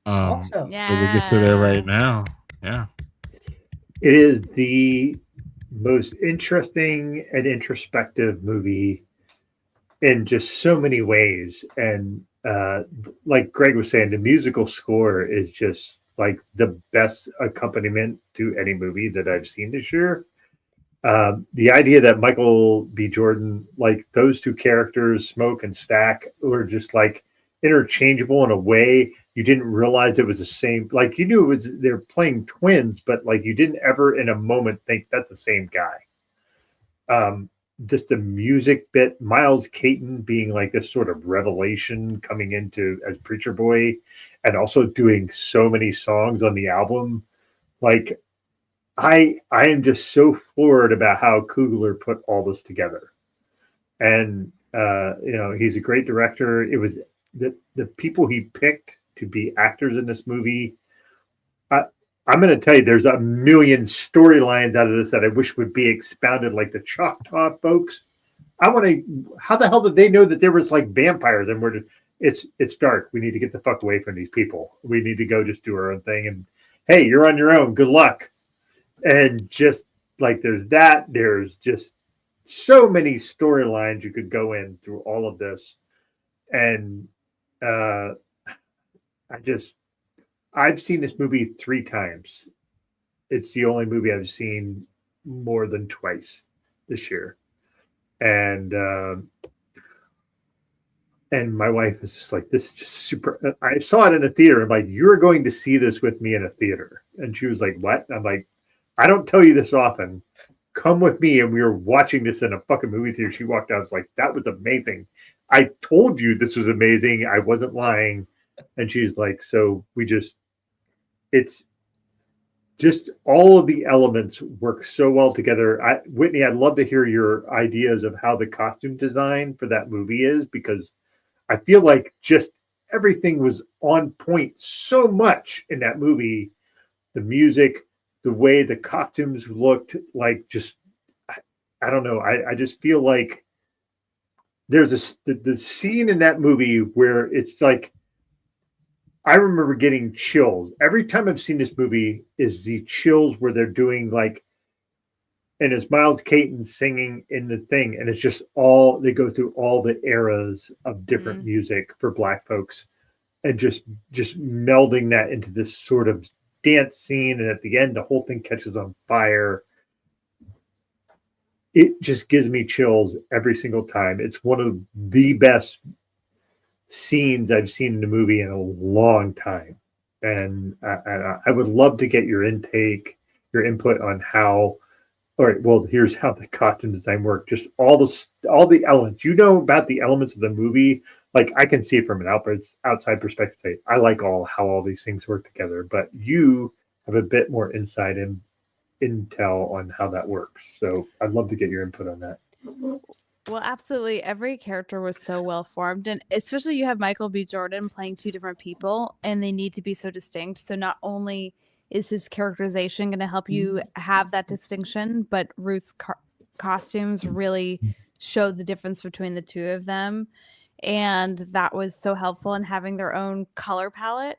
Also, Yeah. So we'll get to there right now. Yeah. It is the most interesting and introspective movie in just so many ways. And like Greg was saying, the musical score is just like the best accompaniment to any movie that I've seen this year. The idea that Michael B. Jordan, like those two characters, Smoke and Stack, were just like interchangeable in a way you didn't realize it was the same. Like you knew it was they're playing twins, but like you didn't ever in a moment think that's the same guy. Just the music bit, Miles Caton being like this sort of revelation coming into as Preacher Boy, and also doing so many songs on the album, like. I am just so floored about how Coogler put all this together, and he's a great director. It was the people he picked to be actors in this movie. I'm going to tell you, there's a million storylines out of this that I wish would be expounded, like the Choctaw folks. I want to. How the hell did they know that there was like vampires and it's dark? We need to get the fuck away from these people. We need to go just do our own thing. And hey, you're on your own. Good luck. And just like there's just so many storylines you could go in through all of this. And I've seen this movie 3 times. It's the only movie I've seen more than twice this year. And my wife is just like, this is just super. I saw it in a theater. I'm like, you're going to see this with me in a theater. And she was like, what? I'm like, I don't tell you this often. Come with me. And we were watching this in a fucking movie theater. She walked out. I was like, that was amazing. I told you this was amazing. I wasn't lying. And she's like, so it's just all of the elements work so well together. Whitney, I'd love to hear your ideas of how the costume design for that movie is, because I feel like just everything was on point so much in that movie. The music, the way the costumes looked, like just, I don't know. I just feel like there's the scene in that movie where it's like, I remember getting chills. Every time I've seen this movie is the chills where they're doing like, and it's Miles Caton singing in the thing. And it's just they go through all the eras of different music for Black folks and just melding that into this sort of dance scene, and at the end the whole thing catches on fire. It just gives me chills every single time. It's one of the best scenes I've seen in a movie in a long time, and I would love to get your input on how. All right, well, here's how the costume design worked. Just all the elements. You know about the elements of the movie. Like I can see it from an outside perspective. Say, I like how all these things work together, but you have a bit more insight and intel on how that works. So I'd love to get your input on that. Well, absolutely. Every character was so well formed. And especially you have Michael B. Jordan playing two different people, and they need to be so distinct. So not only is his characterization going to help you have that distinction, but Ruth's costumes really showed the difference between the two of them. And that was so helpful in having their own color palette.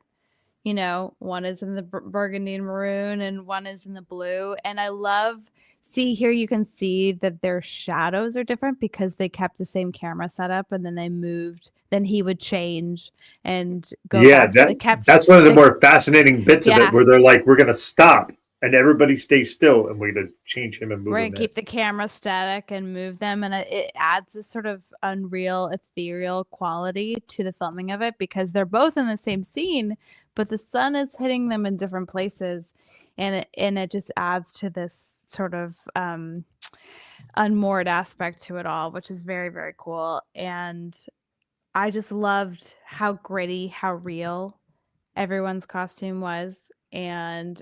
You know, one is in the burgundy and maroon, and one is in the blue. And I love, see here, you can see that their shadows are different because they kept the same camera setup, and then they moved. Then he would change and go Yeah, back. So they kept. that's one of the more fascinating bits of Yeah. it, where they're like, we're gonna stop and everybody stay still, and we're gonna change him and move We're him. gonna keep the camera static and move them, and it adds this sort of unreal, ethereal quality to the filming of it because they're both in the same scene, but the sun is hitting them in different places, and it just adds to this sort of unmoored aspect to it all, which is very, very cool. And I just loved how gritty, how real everyone's costume was, and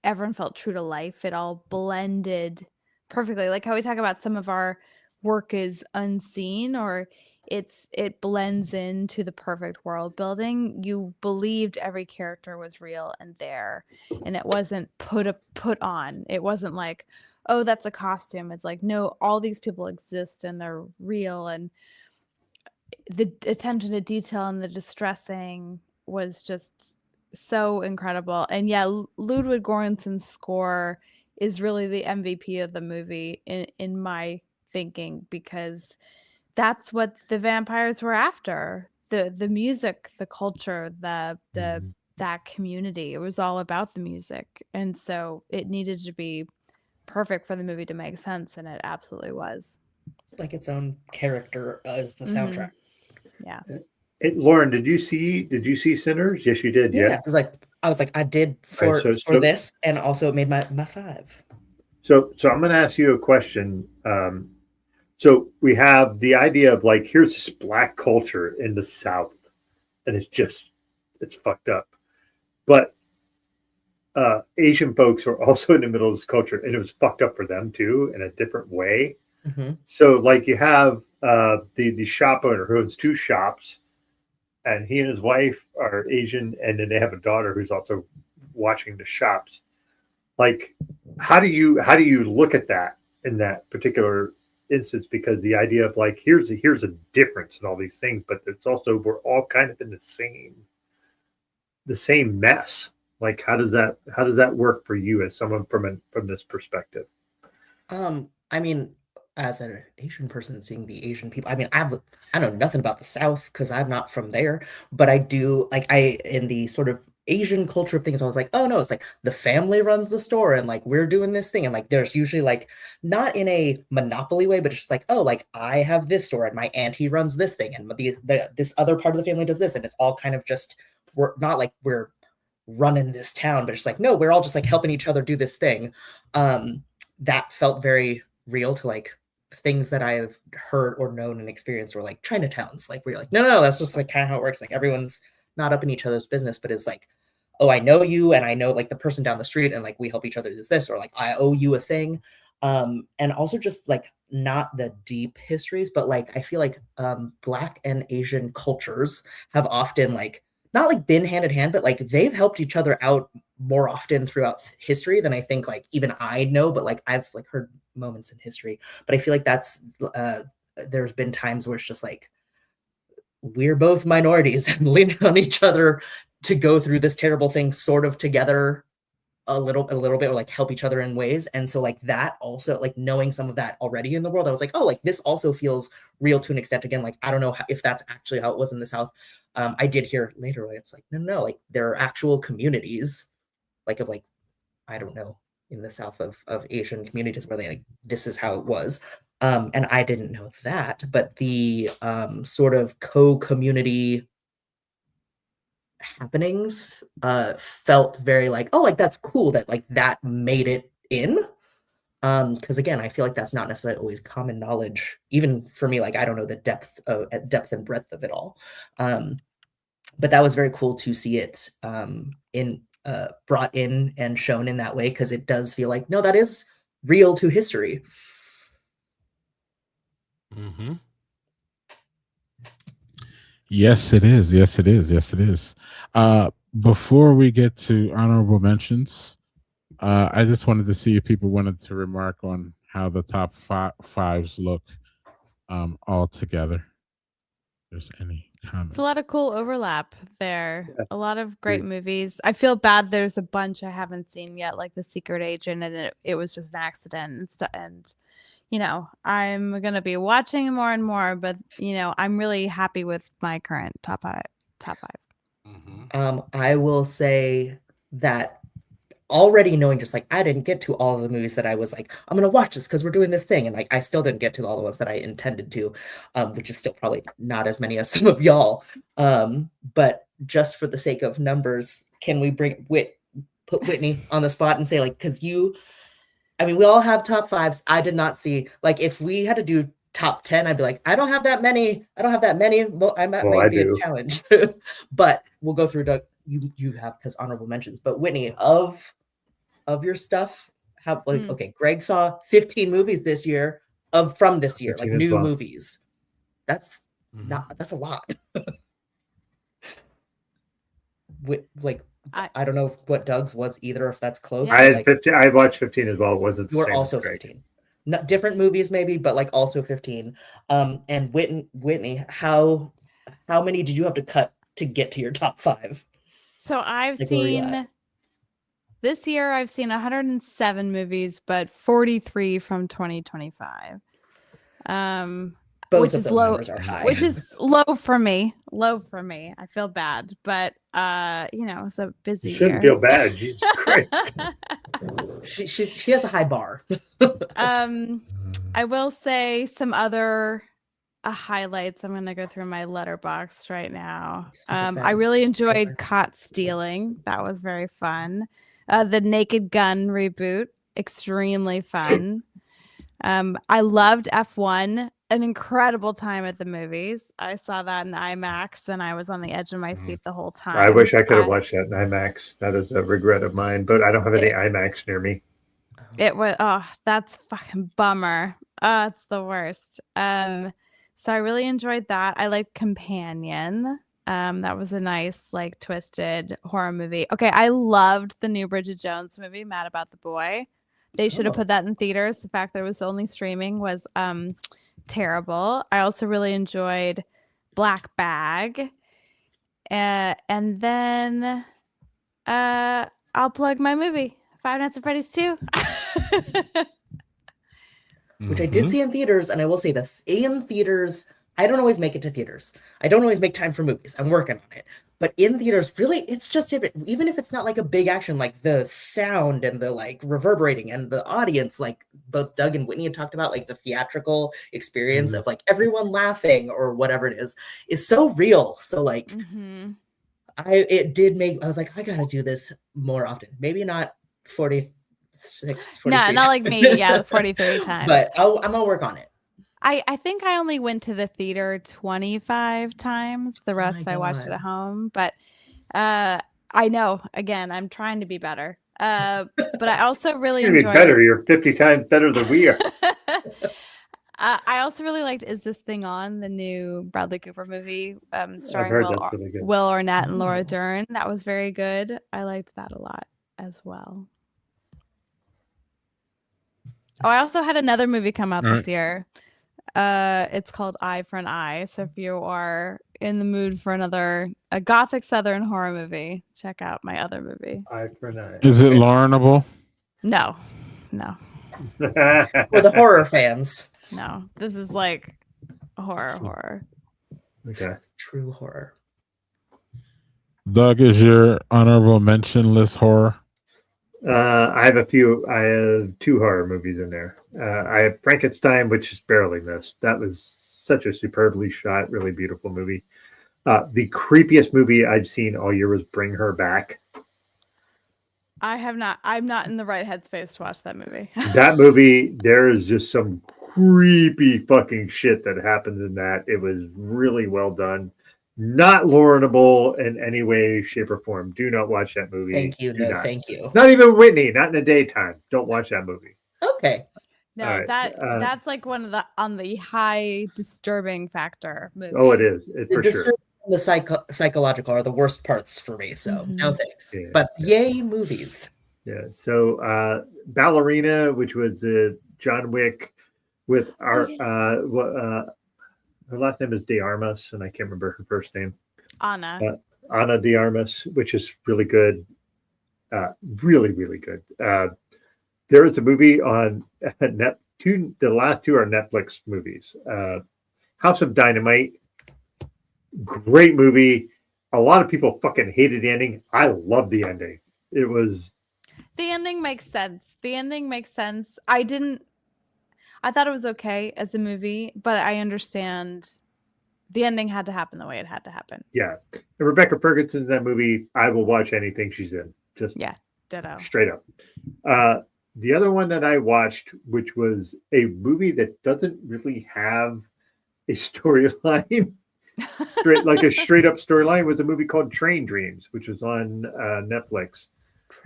everyone felt true to life. It all blended perfectly. Like how we talk about some of our work is unseen, or it blends into the perfect world building. You believed every character was real and there, and it wasn't put on. It wasn't like, oh, that's a costume. It's like, no, all these people exist and they're real, and the attention to detail and the distressing was just so incredible. And yeah, Ludwig Göransson's score is really the MVP of the movie in my thinking, because that's what the vampires were after. The music, the culture, that community. It was all about the music. And so it needed to be perfect for the movie to make sense, and it absolutely was. Like its own character as the soundtrack. Yeah. Lauren, did you see Sinners? Yes, you did. Yeah. I was like, I did for this, and also it made my 5. So I'm going to ask you a question. So we have the idea of like, here's this black culture in the South, and it's fucked up. But Asian folks were also in the middle of this culture, and it was fucked up for them too in a different way. Mm-hmm. So like you have the shop owner who owns 2 shops, and he and his wife are Asian, and then they have a daughter who's also watching the shops. Like, how do you look at that in that particular instance? Because the idea of like, here's a difference in all these things, but it's also, we're all kind of in the same mess. Like, how does that work for you as someone from this perspective? I mean, as an Asian person seeing the Asian people, I mean, I know nothing about the South because I'm not from there, but I do, like, in the sort of Asian culture of things, I was like, oh no, it's like the family runs the store, and like we're doing this thing, and like there's usually like not in a monopoly way, but it's just like, oh, like I have this store and my auntie runs this thing, and this other part of the family does this, and it's all kind of just, we're not like we're running this town, but it's like, no, we're all just like helping each other do this thing. That felt very real to like things that I've heard or known and experienced, were like Chinatowns, like where you're like, no, that's just like kind of how it works. Like everyone's not up in each other's business, but it's like, oh, I know you, and I know like the person down the street, and like we help each other do this, or like I owe you a thing. And also just like not the deep histories, but like I feel like Black and Asian cultures have often like not like been hand in hand, but like they've helped each other out more often throughout history than I think like even I know, but like I've like heard moments in history. But I feel like that's there's been times where it's just like we're both minorities and leaning on each other to go through this terrible thing sort of together a little bit, or like help each other in ways. And so like that also, like knowing some of that already in the world, I was like, oh, like this also feels real to an extent. Again, like I don't know if that's actually how it was in the South. I did hear later, it's like, no, like there are actual communities like of like, I don't know, in the South of Asian communities where they like, this is how it was. And I didn't know that, but the sort of co-community happenings felt very like, oh, like that's cool that like that made it in. Because again, I feel like that's not necessarily always common knowledge, even for me. Like I don't know the depth and breadth of it all. But that was very cool to see it brought in and shown in that way, because it does feel like, no, that is real to history. Mm-hmm. Yes, it is. Yes, it is. Yes, it is. Before we get to honorable mentions, I just wanted to see if people wanted to remark on how the top fives look all together. If there's any comments. It's a lot of cool overlap there. Yeah. A lot of great movies. I feel bad there's a bunch I haven't seen yet, like The Secret Agent, and it was just an accident and stuff. And you know, I'm gonna be watching more and more, but you know, I'm really happy with my current top five. Mm-hmm. I will say that already knowing just like I didn't get to all of the movies that I was like, I'm gonna watch this because we're doing this thing, and like I still didn't get to all the ones that I intended to, which is still probably not as many as some of y'all. But just for the sake of numbers, can we put Whitney on the spot and say like, because I mean, we all have top fives. I did not see, like, if we had to do top 10, I'd be like, I don't have that many. Well, might be a challenge. But we'll go through, Doug. You have, because honorable mentions. But Whitney, of your stuff, how, like, okay, Greg saw 15 movies this year from this year, like new movies. That's that's a lot. I don't know what Doug's was either, if that's close. I had 15. I watched 15 as well. It wasn't the you were same also as Greg. 15. Not different movies maybe, but like also 15. And Whitney, how many did you have to cut to get to your top five? So I've seen this year, I've seen 107 movies, but 43 from 2025. Both which of is those low, numbers are high. which is low for me. I feel bad, but you know, it's a busy You shouldn't year. feel bad. Jesus Christ. she has a high bar. I will say some other highlights. I'm gonna go through my letterbox right now. I really enjoyed Caught Stealing. That was very fun. The Naked Gun reboot, extremely fun. I loved F1. An incredible time at the movies. I saw that in IMAX and I was on the edge of my seat the whole time. I wish I could have watched that in IMAX. That is a regret of mine, but I don't have any IMAX near me. It was, that's fucking bummer. It's the worst. So I really enjoyed that. I liked Companion. That was a nice, like, twisted horror movie. Okay, I loved the new Bridget Jones movie, Mad About the Boy. They should have put that in theaters. The fact that it was only streaming was terrible. I also really enjoyed Black Bag. And then I'll plug my movie, Five Nights at Freddy's 2. Which I did see in theaters, and I will say that in theaters, I don't always make it to theaters. I don't always make time for movies. I'm working on it. But in theaters, really, it's just different. Even if it's not like a big action, like the sound and the like reverberating and the audience, like both Doug and Whitney had talked about, like the theatrical experience of like everyone laughing or whatever it is so real. So like I was like, I gotta do this more often. Maybe not 46, 43 No, not like me. Yeah, 43 times. But I'm gonna work on it. I think I only went to the theater 25 times. The rest I watched at home. But I know, again, I'm trying to be better. But I also really enjoyed. Be better. You're 50 times better than we are. I also really liked Is This Thing On, the new Bradley Cooper movie starring Will Arnett and Laura Dern. That was very good. I liked that a lot as well. Oh, I also had another movie come out this year. It's called Eye for an Eye. So if you are in the mood for a gothic southern horror movie, check out my other movie. Eye for an Eye. Is it Laurenable? No. For the horror fans. No, this is like horror. Okay. True horror. Doug, is your honorable mention list horror? I have two horror movies in there. I have Frankenstein, which is barely missed. That was such a superbly shot, really beautiful movie. The creepiest movie I've seen all year was Bring Her Back. I have not. I'm not in the right headspace to watch that movie. That movie, there is just some creepy fucking shit that happens in that. It was really well done. Not Laurenable in any way, shape, or form. Do not watch that movie. Thank you. Thank you. Not even Whitney. Not in the daytime. Don't watch that movie. Okay. No, All right, that's like one of the on the high disturbing factor movie. Oh, it is. It's The for sure. disturbing and the psychological are the worst parts for me. So no Mhm. thanks. Yeah. But yay, movies. Yeah. So, Ballerina, which was John Wick with our her last name is De Armas, and I can't remember her first name. Anna. Ana de Armas, which is really good. Really, really good. There is a movie on the last two are Netflix movies. House of Dynamite, great movie. A lot of people fucking hated the ending. I love the ending. It was The ending makes sense. I thought it was okay as a movie, but I understand the ending had to happen the way it had to happen. yeah. And Rebecca Ferguson in that movie, I will watch anything she's in. Just Yeah, ditto. straight up. The other one that I watched, which was a movie that doesn't really have a storyline, like a straight up storyline, was a movie called Train Dreams, which was on Netflix.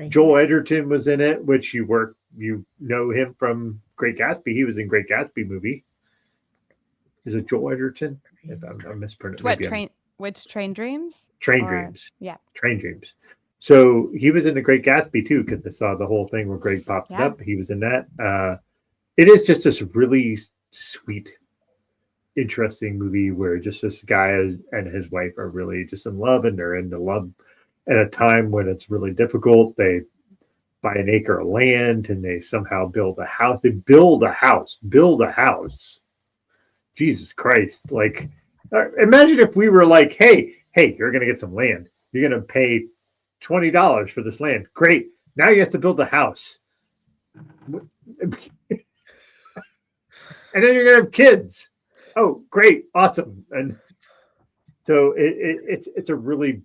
Joel Edgerton was in it, which you know him from Great Gatsby. He was in Great Gatsby movie. Is it Joel Edgerton? If I'm mispronouncing. Which Train Dreams? Train Dreams. Yeah. Train Dreams. So he was in the Great Gatsby too, because I saw the whole thing where Greg popped it up. He was in that. It is just this really sweet, interesting movie where just this guy and his wife are really just in love, and they're into love at a time when it's really difficult. They buy an acre of land and they somehow build a house. They build a house. Jesus Christ. Like, imagine if we were like, hey, you're going to get some land. You're going to pay $20 for this land. Great. Now you have to build a house. And then you're going to have kids. Oh, great. Awesome. And so it's a really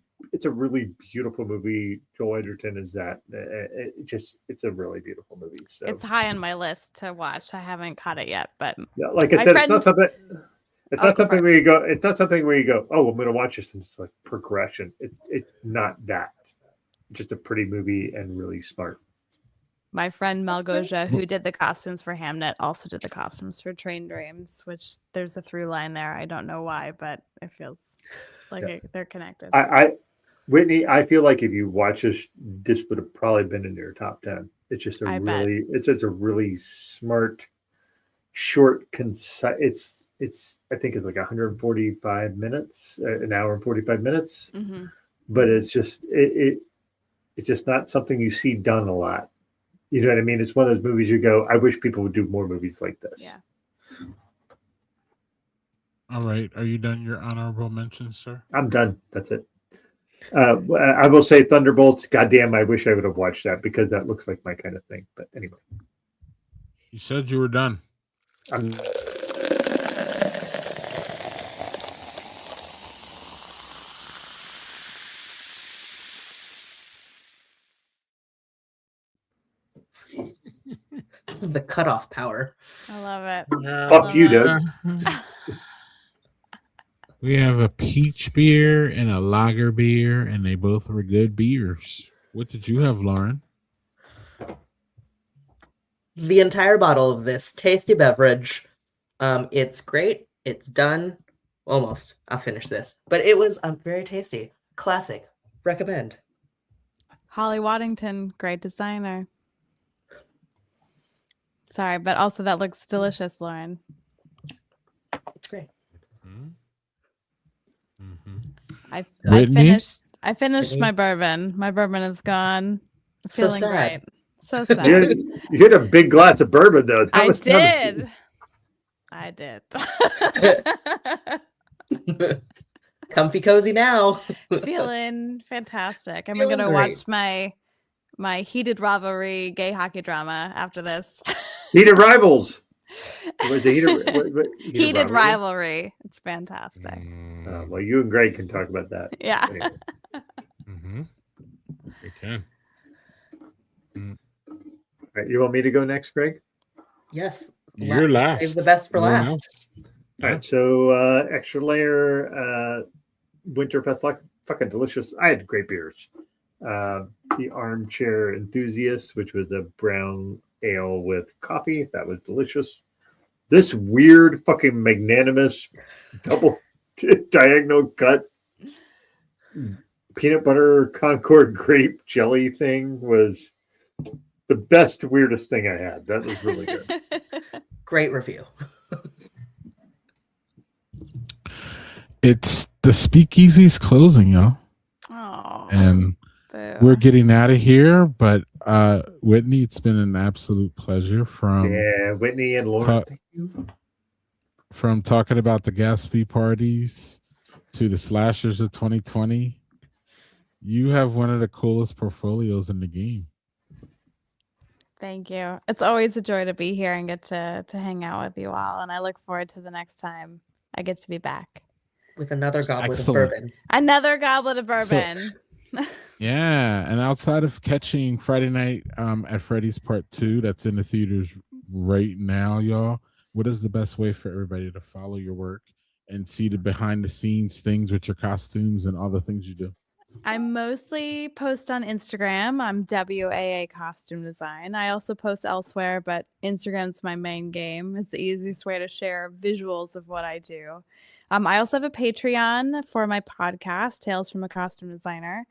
beautiful movie. Joel Edgerton is that. It's a really beautiful movie. So it's high on my list to watch. I haven't caught it yet, but yeah, like I said, it's not something. It's not something where you go. It's not something where you go. Oh, I'm going to watch this, and it's like progression. It's not that. It's just a pretty movie and really smart. My friend Malgosia, who did the costumes for Hamnet, also did the costumes for Train Dreams, which there's a through line there. I don't know why, but it feels like they're connected. Whitney, I feel like if you watch this would have probably been in your top 10. It's just it's a really smart, short, concise. I think it's like 145 minutes, an hour and 45 minutes. Mm-hmm. But it's just it's just not something you see done a lot. You know what I mean? It's one of those movies you go, I wish people would do more movies like this. Yeah. All right. Are you done your honorable mentions, sir? I'm done. That's it. I will say Thunderbolts. Goddamn, I wish I would have watched that because that looks like my kind of thing. But anyway. You said you were done. The cutoff power. I love it. Fuck you, Doug. We have a peach beer and a lager beer, and they both were good beers. What did you have, Lauren? The entire bottle of this tasty beverage. It's great. It's done. Almost. I'll finish this. But it was very tasty. Classic. Recommend. Holly Waddington, great designer. Sorry, but also that looks delicious, Lauren. It's great. Mm-hmm. I Whitney? finished my bourbon. My bourbon is gone. So Feeling sad. great. So sad. You had a big glass of bourbon, though. I did. Comfy cozy now. Feeling fantastic. I'm Feeling gonna great. watch my heated rivalry gay hockey drama after this. Heated Rivals. Was it Heated rivalry. It's fantastic. Well, you and Greg can talk about that. Yeah. Anyway. Mm-hmm. We can. All right, you want me to go next, Greg? Yes. You're last. Save the best for No one last. else. All right, so extra layer winter fest, fucking delicious. I had great beers. The Armchair Enthusiast, which was a brown ale with coffee. That was delicious. This weird fucking magnanimous double diagonal cut peanut butter Concord grape jelly thing was the best, weirdest thing I had. That was really good. Great review. It's the Speakeasy's closing, y'all. Oh, And boo. we're getting out of here, but Whitney, it's been an absolute pleasure Yeah, Whitney and Lauren. Ta- Thank you. from talking about the Gatsby parties to the slashers of 2020. You have one of the coolest portfolios in the game. Thank you. It's always a joy to be here and get to hang out with you all. And I look forward to the next time I get to be back. With another goblet Excellent. of bourbon. Another goblet of bourbon. Yeah, and outside of catching Friday night at Freddy's Part 2, that's in the theaters right now, y'all. What is the best way for everybody to follow your work and see the behind the scenes things with your costumes and all the things you do? I mostly post on Instagram. I'm WAA Costume Design. I also post elsewhere, but Instagram's my main game. It's the easiest way to share visuals of what I do. I also have a Patreon for my podcast, Tales from a Costume Designer.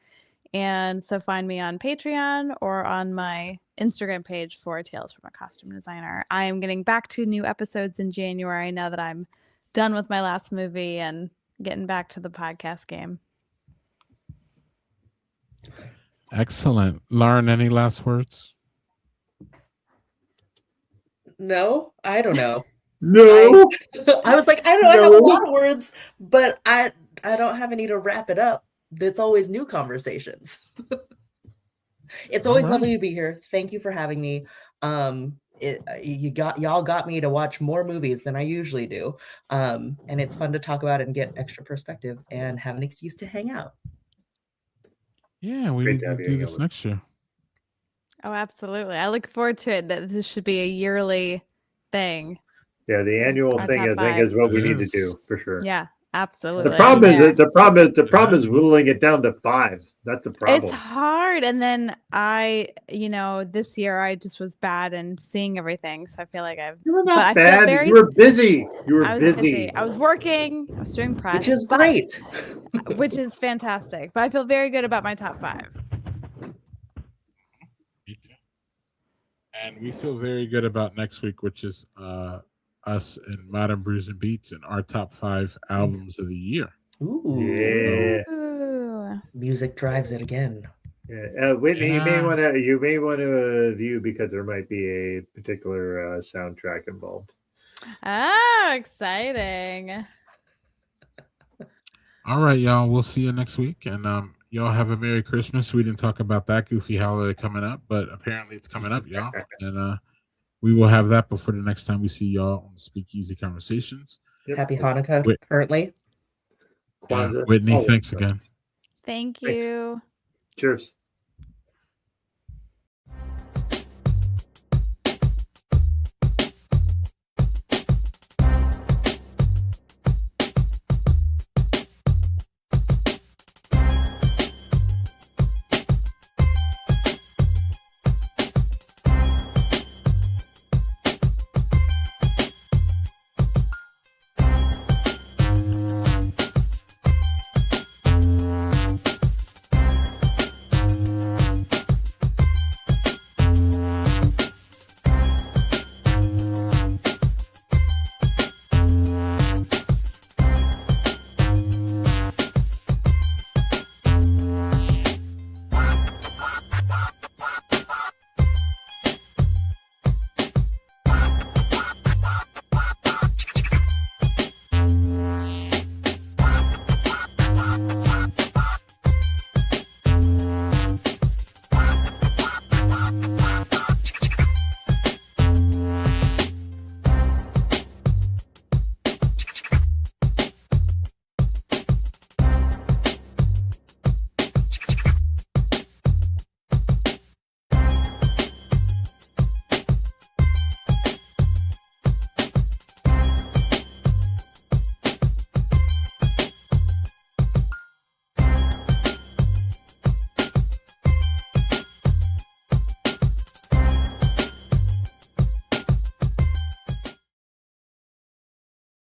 And so find me on Patreon or on my Instagram page for Tales from a Costume Designer. I am getting back to new episodes in January now that I'm done with my last movie and getting back to the podcast game. Excellent. Lauren, any last words? No, I don't know. No. I was like, I don't know. I have a No. lot of words, but I don't have any to wrap it up. It's always new conversations. It's always All right. lovely to be here. Thank you for having me. Y'all got me to watch more movies than I usually do. And it's fun to talk about it and get extra perspective and have an excuse to hang out. Yeah, we Great need to to have you do hang this out. next year. Oh, absolutely. I look forward to it. That this should be a yearly thing. Yeah, the annual Our thing top I think is what It we need to is. do for sure. Yeah, absolutely. The problem Yeah. is the problem is whittling it down to 5. That's the problem. It's hard. And then this year I just was bad in seeing everything. So I feel like You were but I not feel bad. very- You were busy. You were I was busy. I was working. I was doing press. Which is but- great. which is fantastic. But I feel very good about my top 5. Me too. And we feel very good about next week, which is us and Modern Brews and Beats and our top 5 albums of the year. Ooh, Yeah. Ooh. music drives it again. Yeah. Whitney, you may Yeah. want to view because there might be a particular soundtrack involved. Oh, exciting. All right, y'all. We'll see you next week. And y'all have a Merry Christmas. We didn't talk about that goofy holiday coming up, but apparently it's coming up, y'all. And we will have that before the next time we see y'all on Speakeasy Conversations. Yep. Happy Hanukkah Wait. currently. And Kwanzaa, Whitney, all that thanks stuff. again. Thank Thanks. you. Cheers.